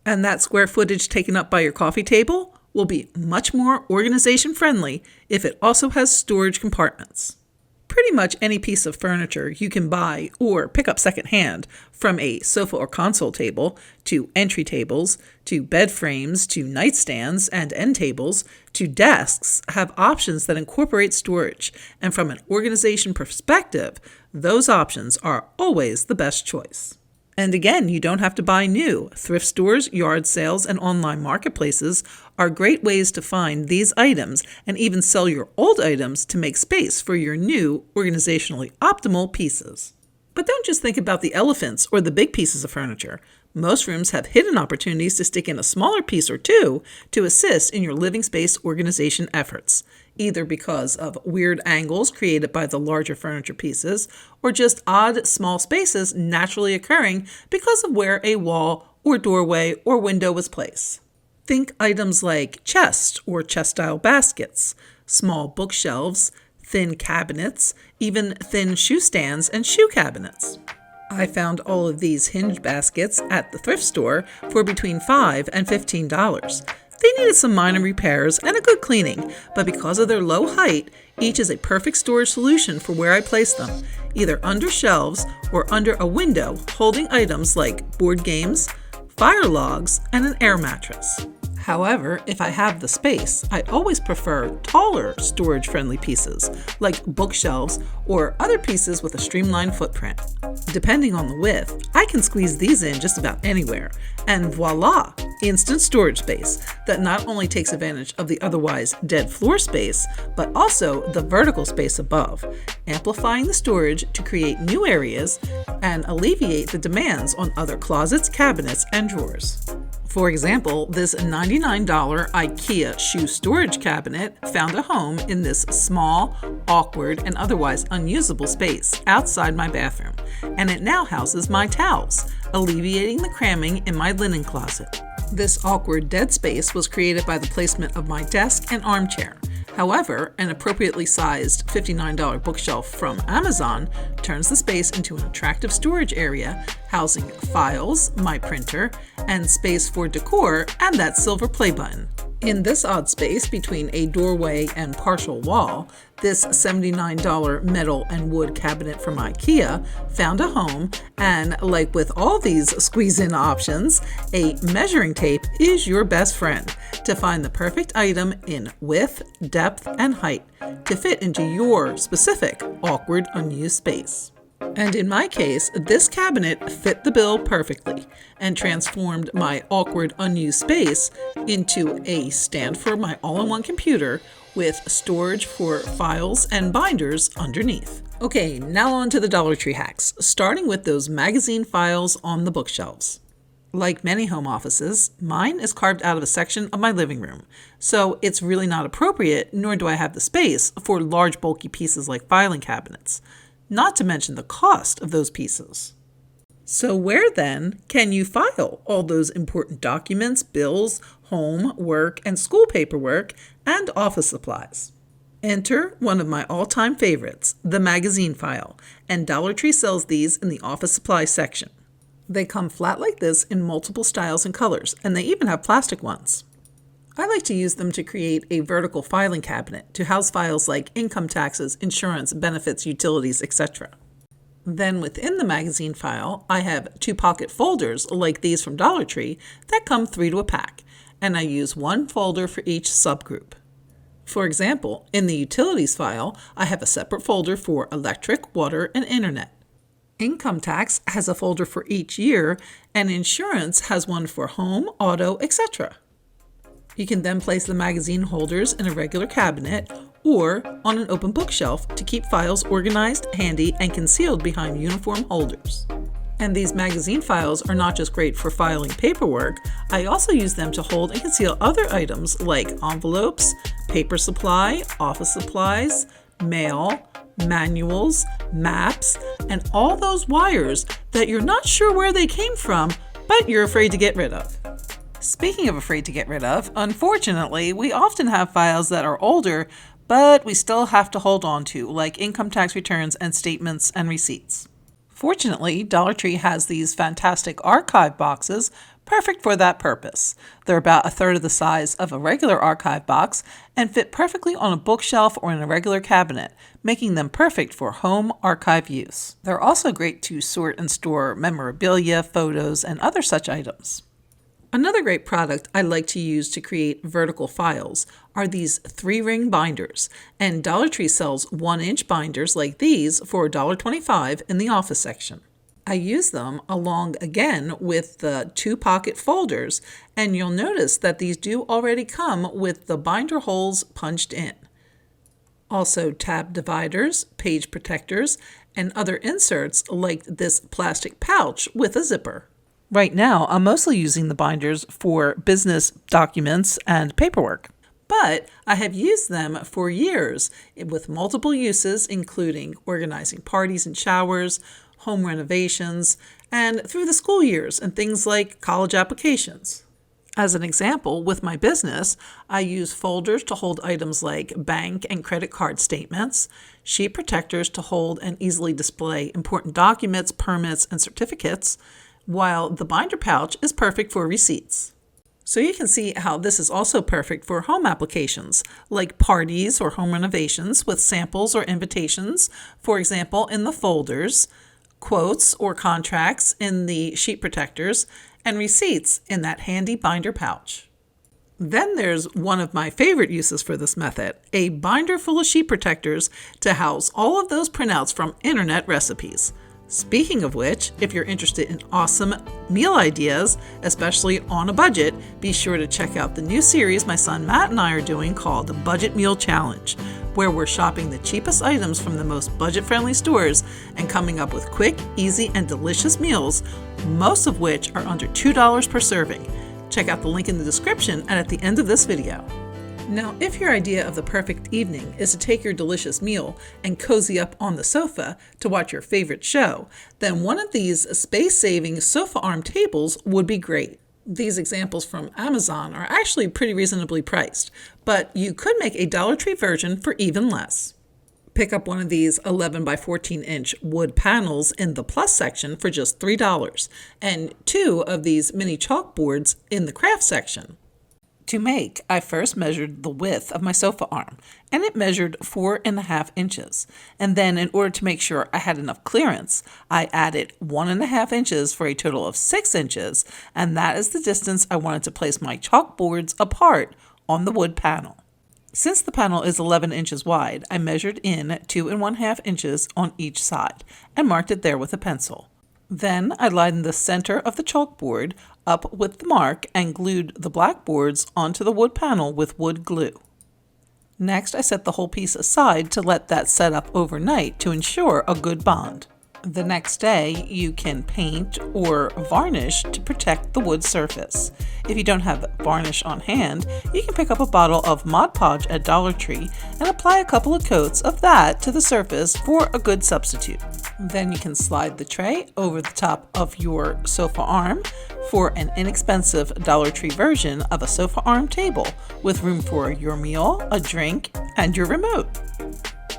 And that square footage taken up by your coffee table will be much more organization friendly if it also has storage compartments. Pretty much any piece of furniture you can buy or pick up secondhand, from a sofa or console table, to entry tables, to bed frames, to nightstands and end tables, to desks, have options that incorporate storage. And from an organization perspective, those options are always the best choice. And again, you don't have to buy new. Thrift stores, yard sales, and online marketplaces are great ways to find these items and even sell your old items to make space for your new, organizationally optimal pieces. But don't just think about the elephants or the big pieces of furniture. Most rooms have hidden opportunities to stick in a smaller piece or two to assist in your living space organization efforts, either because of weird angles created by the larger furniture pieces or just odd small spaces naturally occurring because of where a wall or doorway or window was placed. Think items like chests or chest-style baskets, small bookshelves, thin cabinets, even thin shoe stands and shoe cabinets. I found all of these hinge baskets at the thrift store for between $5 and $15. They needed some minor repairs and a good cleaning, but because of their low height, each is a perfect storage solution for where I place them, either under shelves or under a window holding items like board games, fire logs, and an air mattress. However, if I have the space, I always prefer taller storage-friendly pieces, like bookshelves or other pieces with a streamlined footprint. Depending on the width, I can squeeze these in just about anywhere, and voila! Instant storage space that not only takes advantage of the otherwise dead floor space, but also the vertical space above, amplifying the storage to create new areas and alleviate the demands on other closets, cabinets, and drawers. For example, this $99 IKEA shoe storage cabinet found a home in this small, awkward, and otherwise unusable space outside my bathroom, and it now houses my towels, alleviating the cramming in my linen closet. This awkward dead space was created by the placement of my desk and armchair. However, an appropriately sized $59 bookshelf from Amazon turns the space into an attractive storage area, housing files, my printer, and space for decor and that silver play button. In this odd space between a doorway and partial wall, this $79 metal and wood cabinet from IKEA found a home, and like with all these squeeze-in options, a measuring tape is your best friend to find the perfect item in width, depth, and height to fit into your specific awkward unused space. And in my case, this cabinet fit the bill perfectly and transformed my awkward unused space into a stand for my all-in-one computer with storage for files and binders underneath. Okay, now on to the Dollar Tree hacks, starting with those magazine files on the bookshelves. Like many home offices, mine is carved out of a section of my living room, so it's really not appropriate, nor do I have the space for large bulky pieces like filing cabinets. Not to mention the cost of those pieces. So where then can you file all those important documents, bills, home, work, and school paperwork, and office supplies? Enter one of my all-time favorites, the magazine file, and Dollar Tree sells these in the office supply section. They come flat like this in multiple styles and colors, and they even have plastic ones. I like to use them to create a vertical filing cabinet to house files like income taxes, insurance, benefits, utilities, etc. Then within the magazine file, I have 2 pocket folders like these from Dollar Tree that come 3 to a pack, and I use 1 folder for each subgroup. For example, in the utilities file, I have a separate folder for electric, water, and internet. Income tax has a folder for each year, and insurance has one for home, auto, etc. You can then place the magazine holders in a regular cabinet or on an open bookshelf to keep files organized, handy, and concealed behind uniform holders. And these magazine files are not just great for filing paperwork, I also use them to hold and conceal other items like envelopes, paper supply, office supplies, mail, manuals, maps, and all those wires that you're not sure where they came from, but you're afraid to get rid of. Speaking of afraid to get rid of, unfortunately, we often have files that are older, but we still have to hold on to, like income tax returns and statements and receipts. Fortunately, Dollar Tree has these fantastic archive boxes, perfect for that purpose. They're about 1/3 of the size of a regular archive box and fit perfectly on a bookshelf or in a regular cabinet, making them perfect for home archive use. They're also great to sort and store memorabilia, photos, and other such items. Another great product I like to use to create vertical files are these 3-ring binders, and Dollar Tree sells 1-inch binders like these for $1.25 in the office section. I use them along again with the 2 pocket folders, and you'll notice that these do already come with the binder holes punched in. Also tab dividers, page protectors, and other inserts like this plastic pouch with a zipper. Right now, I'm mostly using the binders for business documents and paperwork, but I have used them for years with multiple uses, including organizing parties and showers, home renovations, and through the school years and things like college applications. As an example, with my business, I use folders to hold items like bank and credit card statements, sheet protectors to hold and easily display important documents, permits, and certificates, while the binder pouch is perfect for receipts. So you can see how this is also perfect for home applications, like parties or home renovations with samples or invitations, for example, in the folders, quotes or contracts in the sheet protectors, and receipts in that handy binder pouch. Then there's one of my favorite uses for this method, a binder full of sheet protectors to house all of those printouts from internet recipes. Speaking of which, if you're interested in awesome meal ideas, especially on a budget, be sure to check out the new series my son Matt and I are doing called the Budget Meal Challenge, where we're shopping the cheapest items from the most budget-friendly stores and coming up with quick, easy, and delicious meals, most of which are under $2 per serving. Check out the link in the description and at the end of this video. Now, if your idea of the perfect evening is to take your delicious meal and cozy up on the sofa to watch your favorite show, then one of these space-saving sofa arm tables would be great. These examples from Amazon are actually pretty reasonably priced, but you could make a Dollar Tree version for even less. Pick up one of these 11 by 14 inch wood panels in the plus section for just $3, and 2 of these mini chalkboards in the craft section. To make, I first measured the width of my sofa arm, and it measured 4.5 inches. And then, in order to make sure I had enough clearance, I added 1.5 inches for a total of 6 inches, and that is the distance I wanted to place my chalkboards apart on the wood panel. Since the panel is 11 inches wide, I measured in 2.5 inches on each side and marked it there with a pencil. Then I lined the center of the chalkboard up with the mark and glued the black boards onto the wood panel with wood glue. Next, I set the whole piece aside to let that set up overnight to ensure a good bond. The next day, you can paint or varnish to protect the wood surface. If you don't have varnish on hand, you can pick up a bottle of Mod Podge at Dollar Tree and apply a couple of coats of that to the surface for a good substitute. Then you can slide the tray over the top of your sofa arm for an inexpensive Dollar Tree version of a sofa arm table with room for your meal, a drink, and your remote.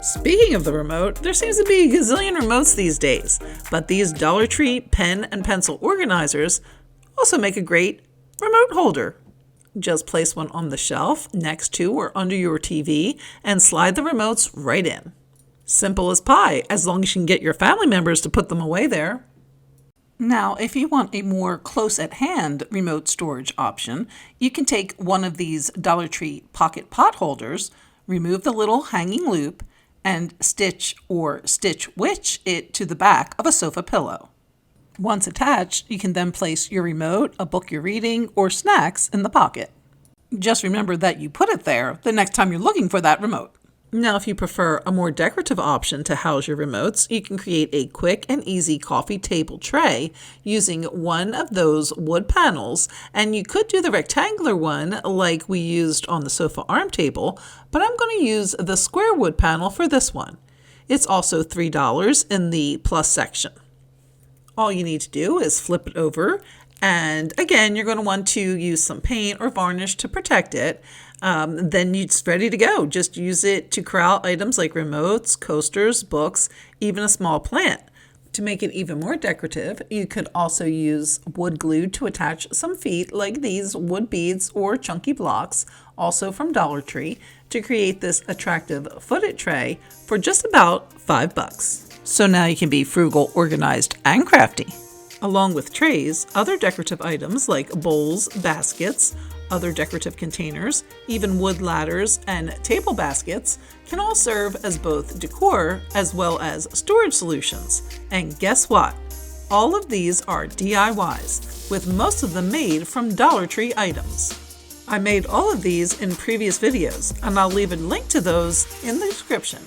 Speaking of the remote, there seems to be a gazillion remotes these days, but these Dollar Tree pen and pencil organizers also make a great remote holder. Just place one on the shelf next to or under your TV and slide the remotes right in. Simple as pie, as long as you can get your family members to put them away there. Now, if you want a more close-at-hand remote storage option, you can take one of these Dollar Tree pocket pot holders, remove the little hanging loop, and stitch witch it to the back of a sofa pillow. Once attached, you can then place your remote, a book you're reading, or snacks in the pocket. Just remember that you put it there the next time you're looking for that remote. Now, if you prefer a more decorative option to house your remotes, you can create a quick and easy coffee table tray using one of those wood panels, and you could do the rectangular one like we used on the sofa arm table, but I'm going to use the square wood panel for this one. It's also $3 in the plus section. All you need to do is flip it over, and again, you're going to want to use some paint or varnish to protect it. Then it's ready to go. Just use it to corral items like remotes, coasters, books, even a small plant. To make it even more decorative, you could also use wood glue to attach some feet like these wood beads or chunky blocks, also from Dollar Tree, to create this attractive footed tray for just about $5. So now you can be frugal, organized, and crafty. Along with trays, other decorative items like bowls, baskets, other decorative containers, even wood ladders and table baskets can all serve as both decor as well as storage solutions. And guess what? All of these are DIYs, with most of them made from Dollar Tree items. I made all of these in previous videos, and I'll leave a link to those in the description.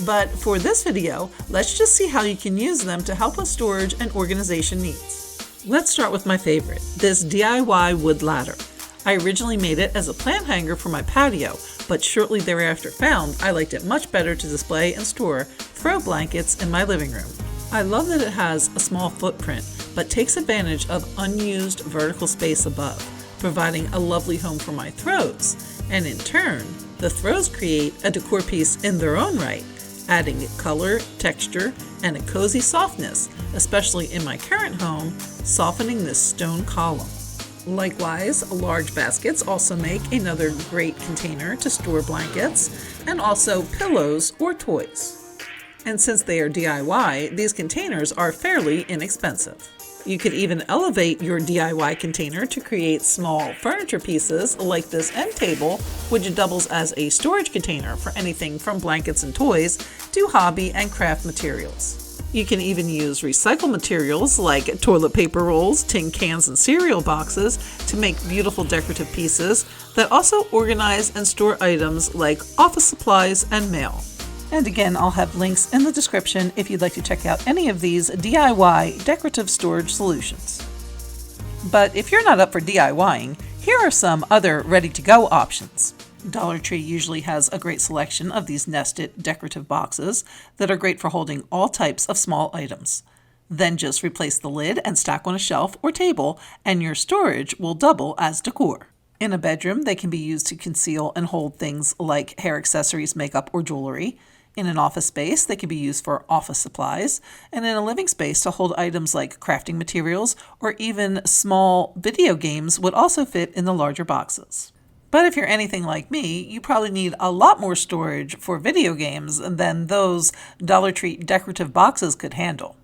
But for this video, let's just see how you can use them to help with storage and organization needs. Let's start with my favorite, this DIY wood ladder. I originally made it as a plant hanger for my patio, but shortly thereafter found I liked it much better to display and store throw blankets in my living room. I love that it has a small footprint, but takes advantage of unused vertical space above, providing a lovely home for my throws. And in turn, the throws create a decor piece in their own right, adding color, texture, and a cozy softness, especially in my current home, softening this stone column. Likewise, large baskets also make another great container to store blankets and also pillows or toys. And since they are DIY, these containers are fairly inexpensive. You could even elevate your DIY container to create small furniture pieces like this end table, which doubles as a storage container for anything from blankets and toys to hobby and craft materials. You can even use recycled materials like toilet paper rolls, tin cans, and cereal boxes to make beautiful decorative pieces that also organize and store items like office supplies and mail. And again, I'll have links in the description if you'd like to check out any of these DIY decorative storage solutions. But if you're not up for DIYing, here are some other ready-to-go options. Dollar Tree usually has a great selection of these nested decorative boxes that are great for holding all types of small items. Then just replace the lid and stack on a shelf or table, and your storage will double as decor. In a bedroom, they can be used to conceal and hold things like hair accessories, makeup, or jewelry. In an office space, they can be used for office supplies, and in a living space to hold items like crafting materials or even small video games would also fit in the larger boxes. But if you're anything like me, you probably need a lot more storage for video games than those Dollar Tree decorative boxes could handle.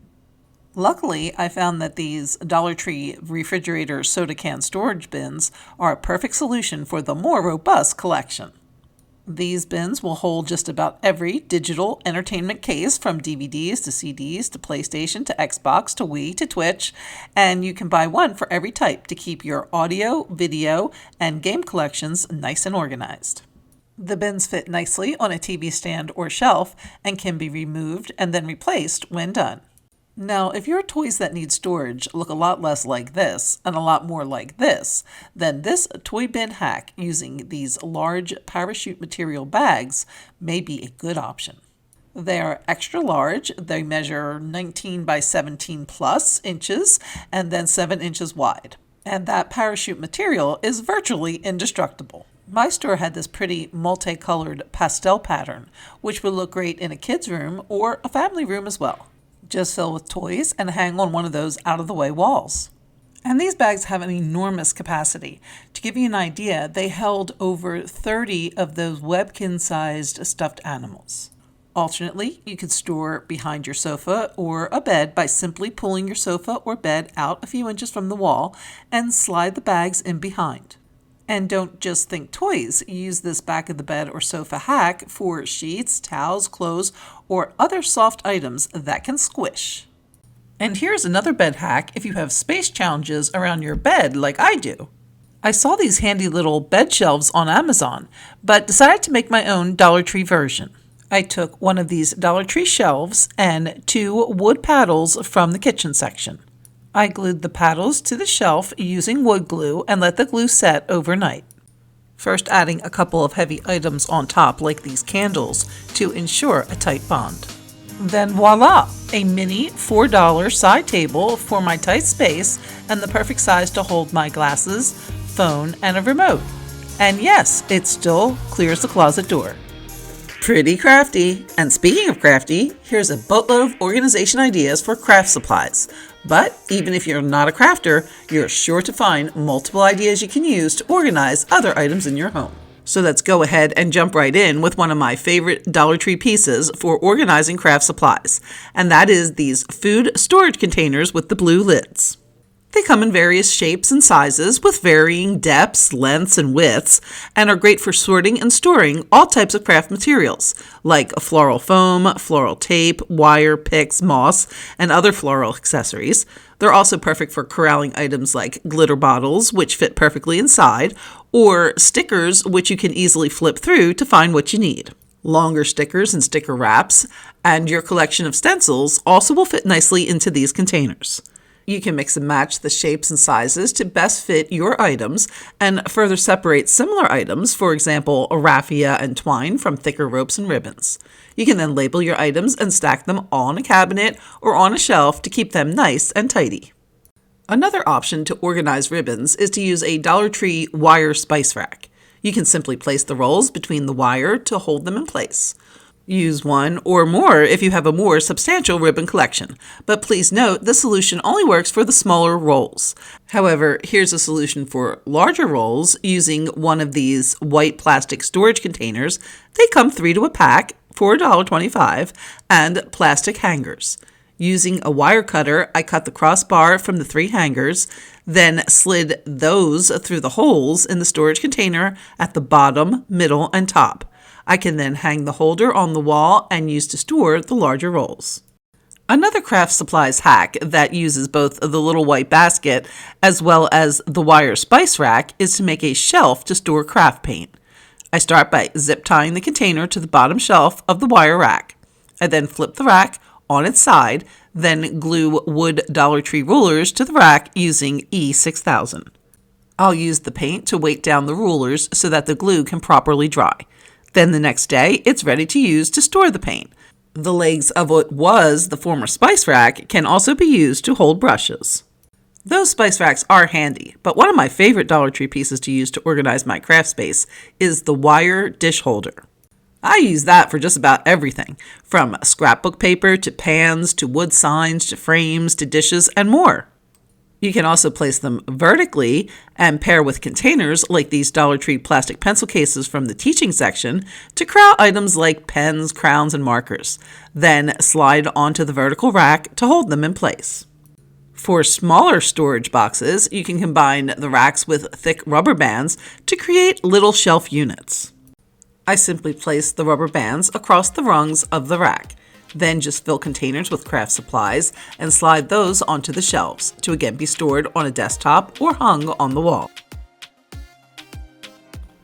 Luckily, I found that these Dollar Tree refrigerator soda can storage bins are a perfect solution for the more robust collection. These bins will hold just about every digital entertainment case from DVDs to CDs to PlayStation to Xbox to Wii to Twitch, and you can buy one for every type to keep your audio, video, and game collections nice and organized. The bins fit nicely on a TV stand or shelf and can be removed and then replaced when done. Now, if your toys that need storage look a lot less like this and a lot more like this, then this toy bin hack using these large parachute material bags may be a good option. They are extra large. They measure 19 by 17 plus inches and then 7 inches wide. And that parachute material is virtually indestructible. My store had this pretty multicolored pastel pattern, which would look great in a kid's room or a family room as well. Just fill with toys and hang on one of those out-of-the-way walls. And these bags have an enormous capacity. To give you an idea, they held over 30 of those Webkinz-sized stuffed animals. Alternately, you could store behind your sofa or a bed by simply pulling your sofa or bed out a few inches from the wall and slide the bags in behind. And don't just think toys. Use this back of the bed or sofa hack for sheets, towels, clothes, or other soft items that can squish. And here's another bed hack if you have space challenges around your bed like I do. I saw these handy little bed shelves on Amazon, but decided to make my own Dollar Tree version. I took one of these Dollar Tree shelves and 2 wood paddles from the kitchen section. I glued the paddles to the shelf using wood glue and let the glue set overnight. First adding a couple of heavy items on top like these candles to ensure a tight bond. Then voila! A mini $4 side table for my tight space and the perfect size to hold my glasses, phone, and a remote. And yes, it still clears the closet door. Pretty crafty. And speaking of crafty, here's a boatload of organization ideas for craft supplies. But even if you're not a crafter, you're sure to find multiple ideas you can use to organize other items in your home. So let's go ahead and jump right in with one of my favorite Dollar Tree pieces for organizing craft supplies, and that is these food storage containers with the blue lids. They come in various shapes and sizes with varying depths, lengths, and widths, and are great for sorting and storing all types of craft materials, like floral foam, floral tape, wire, picks, moss, and other floral accessories. They're also perfect for corralling items like glitter bottles, which fit perfectly inside, or stickers, which you can easily flip through to find what you need. Longer stickers and sticker wraps, and your collection of stencils also will fit nicely into these containers. You can mix and match the shapes and sizes to best fit your items and further separate similar items, for example, raffia and twine from thicker ropes and ribbons. You can then label your items and stack them on a cabinet or on a shelf to keep them nice and tidy. Another option to organize ribbons is to use a Dollar Tree wire spice rack. You can simply place the rolls between the wire to hold them in place. Use one or more if you have a more substantial ribbon collection, but please note this solution only works for the smaller rolls. However, here's a solution for larger rolls using one of these white plastic storage containers. They come 3 to a pack for $1.25, and plastic hangers. Using a wire cutter, I cut the crossbar from the 3 hangers, then slid those through the holes in the storage container at the bottom, middle, and top. I can then hang the holder on the wall and use to store the larger rolls. Another craft supplies hack that uses both the little white basket as well as the wire spice rack is to make a shelf to store craft paint. I start by zip tying the container to the bottom shelf of the wire rack. I then flip the rack on its side, then glue wood Dollar Tree rulers to the rack using E6000. I'll use the paint to weight down the rulers so that the glue can properly dry. Then the next day, it's ready to use to store the paint. The legs of what was the former spice rack can also be used to hold brushes. Those spice racks are handy, but one of my favorite Dollar Tree pieces to use to organize my craft space is the wire dish holder. I use that for just about everything, from scrapbook paper to pans to wood signs to frames to dishes and more. You can also place them vertically and pair with containers like these Dollar Tree plastic pencil cases from the teaching section to crowd items like pens, crowns, and markers. Then slide onto the vertical rack to hold them in place. For smaller storage boxes, you can combine the racks with thick rubber bands to create little shelf units. I simply place the rubber bands across the rungs of the rack. Then just fill containers with craft supplies and slide those onto the shelves to again be stored on a desktop or hung on the wall.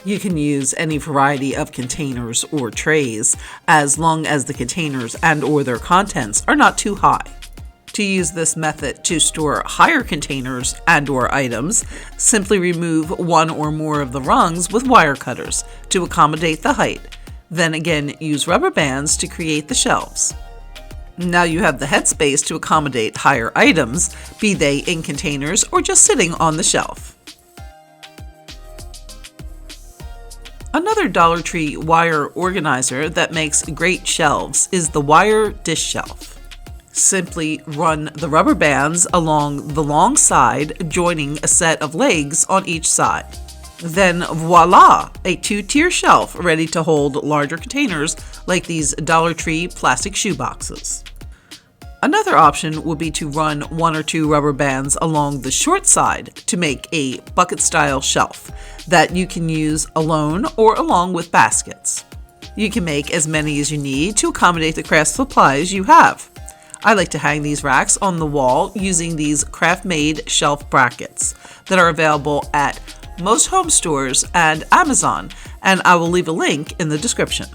You can use any variety of containers or trays as long as the containers and/or their contents are not too high. To use this method to store higher containers and/or items, simply remove one or more of the rungs with wire cutters to accommodate the height. Then again, use rubber bands to create the shelves. Now you have the headspace to accommodate higher items, be they in containers or just sitting on the shelf. Another Dollar Tree wire organizer that makes great shelves is the wire dish shelf. Simply run the rubber bands along the long side, joining a set of legs on each side. Then voila, a 2-tier shelf ready to hold larger containers like these Dollar Tree plastic shoe boxes. Another option would be to run 1 or 2 rubber bands along the short side to make a bucket-style shelf that you can use alone or along with baskets. You can make as many as you need to accommodate the craft supplies you have. I like to hang these racks on the wall using these craft-made shelf brackets that are available at most home stores and Amazon, and I will leave a link in the description.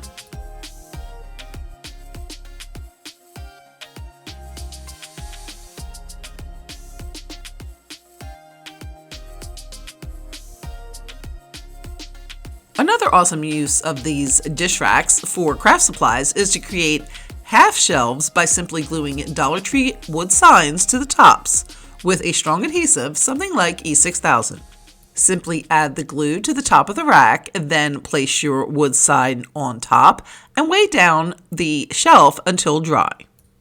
Another awesome use of these dish racks for craft supplies is to create half shelves by simply gluing Dollar Tree wood signs to the tops with a strong adhesive, something like E6000. Simply add the glue to the top of the rack and then place your wood sign on top and weigh down the shelf until dry.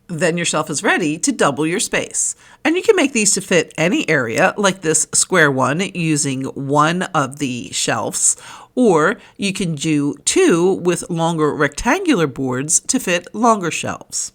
Then your shelf is ready to double your space. And you can make these to fit any area, like this square one using one of the shelves, or you can do 2 with longer rectangular boards to fit longer shelves.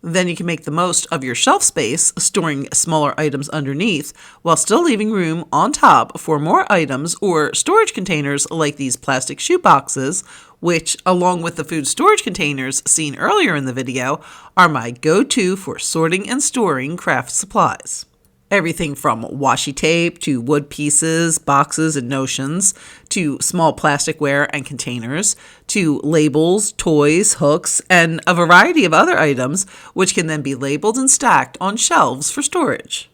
Then you can make the most of your shelf space, storing smaller items underneath, while still leaving room on top for more items or storage containers like these plastic shoe boxes, which, along with the food storage containers seen earlier in the video, are my go-to for sorting and storing craft supplies. Everything from washi tape to wood pieces, boxes, and notions, to small plasticware and containers, to labels, toys, hooks, and a variety of other items which can then be labeled and stacked on shelves for storage.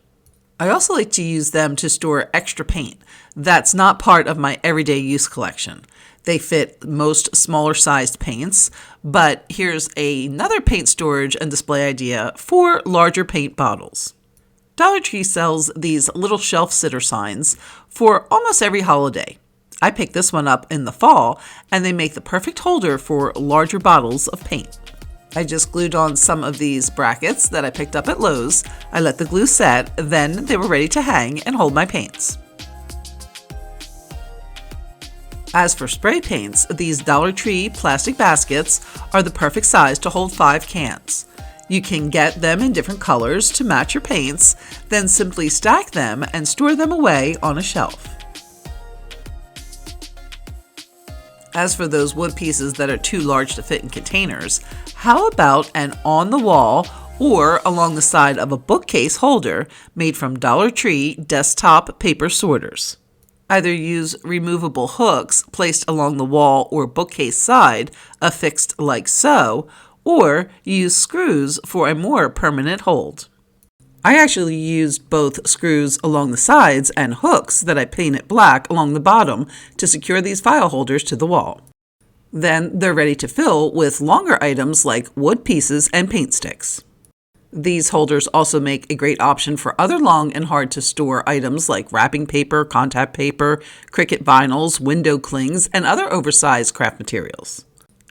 I also like to use them to store extra paint that's not part of my everyday use collection. They fit most smaller sized paints, but here's another paint storage and display idea for larger paint bottles. Dollar Tree sells these little shelf sitter signs for almost every holiday. I picked this one up in the fall, and they make the perfect holder for larger bottles of paint. I just glued on some of these brackets that I picked up at Lowe's. I let the glue set, then they were ready to hang and hold my paints. As for spray paints, these Dollar Tree plastic baskets are the perfect size to hold 5 cans. You can get them in different colors to match your paints, then simply stack them and store them away on a shelf. As for those wood pieces that are too large to fit in containers, how about an on-the-wall or along the side of a bookcase holder made from Dollar Tree desktop paper sorters? Either use removable hooks placed along the wall or bookcase side, affixed like so, or use screws for a more permanent hold. I actually used both screws along the sides and hooks that I painted black along the bottom to secure these file holders to the wall. Then they're ready to fill with longer items like wood pieces and paint sticks. These holders also make a great option for other long and hard to store items like wrapping paper, contact paper, Cricut vinyls, window clings, and other oversized craft materials.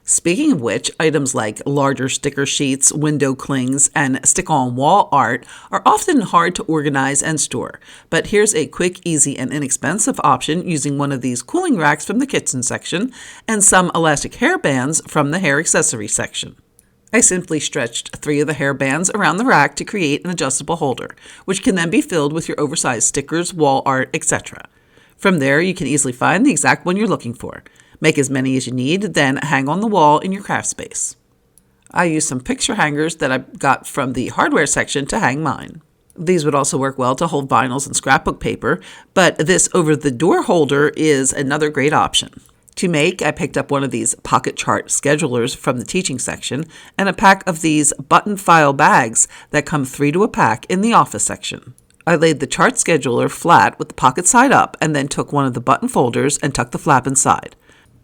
Speaking of which, items like larger sticker sheets, window clings, and stick-on wall art are often hard to organize and store. But here's a quick, easy, and inexpensive option using one of these cooling racks from the kitchen section and some elastic hair bands from the hair accessory section. I simply stretched 3 of the hair bands around the rack to create an adjustable holder, which can then be filled with your oversized stickers, wall art, etc. From there, you can easily find the exact one you're looking for. Make as many as you need, then hang on the wall in your craft space. I used some picture hangers that I got from the hardware section to hang mine. These would also work well to hold vinyls and scrapbook paper, but this over-the-door holder is another great option. To make, I picked up one of these pocket chart schedulers from the teaching section and a pack of these button file bags that come 3 to a pack in the office section. I laid the chart scheduler flat with the pocket side up and then took one of the button folders and tucked the flap inside.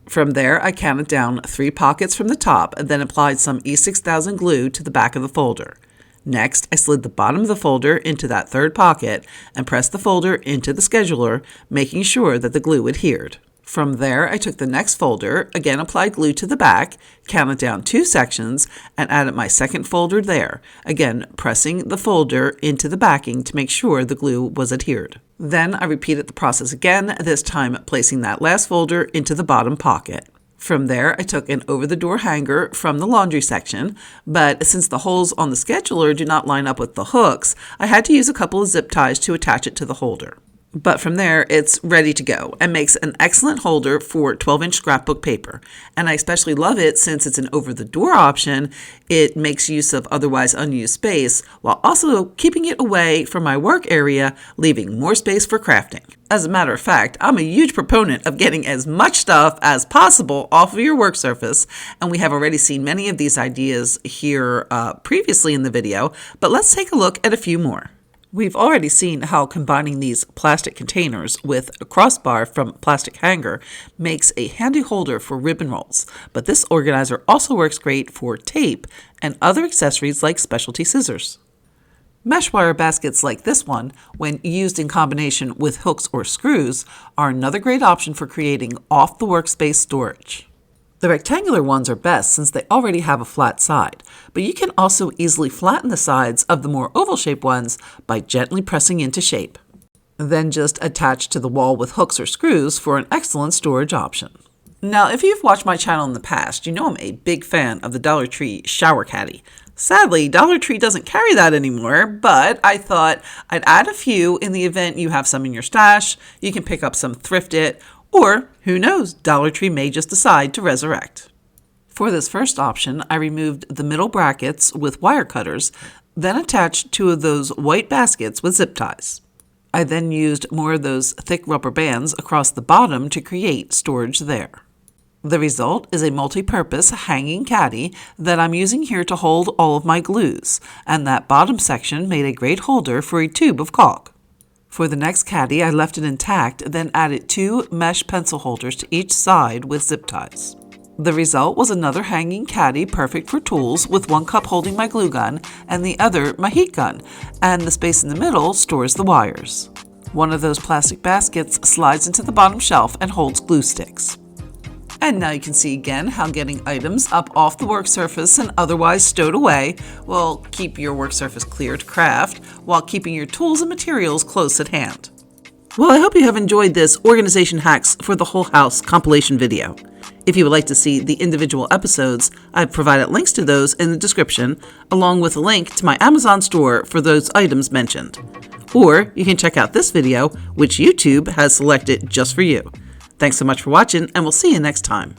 From there, I counted down 3 pockets from the top and then applied some E6000 glue to the back of the folder. Next, I slid the bottom of the folder into that 3rd pocket and pressed the folder into the scheduler, making sure that the glue adhered. From there, I took the next folder, again applied glue to the back, counted down 2 sections, and added my 2nd folder there, again pressing the folder into the backing to make sure the glue was adhered. Then I repeated the process again, this time placing that last folder into the bottom pocket. From there, I took an over-the-door hanger from the laundry section, but since the holes on the scheduler do not line up with the hooks, I had to use a couple of zip ties to attach it to the holder. But from there, it's ready to go and makes an excellent holder for 12-inch scrapbook paper. And I especially love it since it's an over-the-door option. It makes use of otherwise unused space while also keeping it away from my work area, leaving more space for crafting. As a matter of fact, I'm a huge proponent of getting as much stuff as possible off of your work surface, and we have already seen many of these ideas here previously in the video, but let's take a look at a few more. We've already seen how combining these plastic containers with a crossbar from plastic hanger makes a handy holder for ribbon rolls, but this organizer also works great for tape and other accessories like specialty scissors. Mesh wire baskets like this one, when used in combination with hooks or screws, are another great option for creating off-the-workspace storage. The rectangular ones are best since they already have a flat side, but you can also easily flatten the sides of the more oval-shaped ones by gently pressing into shape. Then just attach to the wall with hooks or screws for an excellent storage option. Now, if you've watched my channel in the past, you know I'm a big fan of the Dollar Tree shower caddy. Sadly, Dollar Tree doesn't carry that anymore, but I thought I'd add a few in the event you have some in your stash. You can pick up some thrifted, or who knows, Dollar Tree may just decide to resurrect. For this first option, I removed the middle brackets with wire cutters, then attached 2 of those white baskets with zip ties. I then used more of those thick rubber bands across the bottom to create storage there. The result is a multi-purpose hanging caddy that I'm using here to hold all of my glues, and that bottom section made a great holder for a tube of caulk. For the next caddy, I left it intact, then added 2 mesh pencil holders to each side with zip ties. The result was another hanging caddy perfect for tools, with 1 cup holding my glue gun and the other my heat gun, and the space in the middle stores the wires. One of those plastic baskets slides into the bottom shelf and holds glue sticks. And now you can see again how getting items up off the work surface and otherwise stowed away will keep your work surface clear to craft while keeping your tools and materials close at hand. Well, I hope you have enjoyed this Organization Hacks for the Whole House compilation video. If you would like to see the individual episodes, I've provided links to those in the description, along with a link to my Amazon store for those items mentioned. Or you can check out this video, which YouTube has selected just for you. Thanks so much for watching, and we'll see you next time.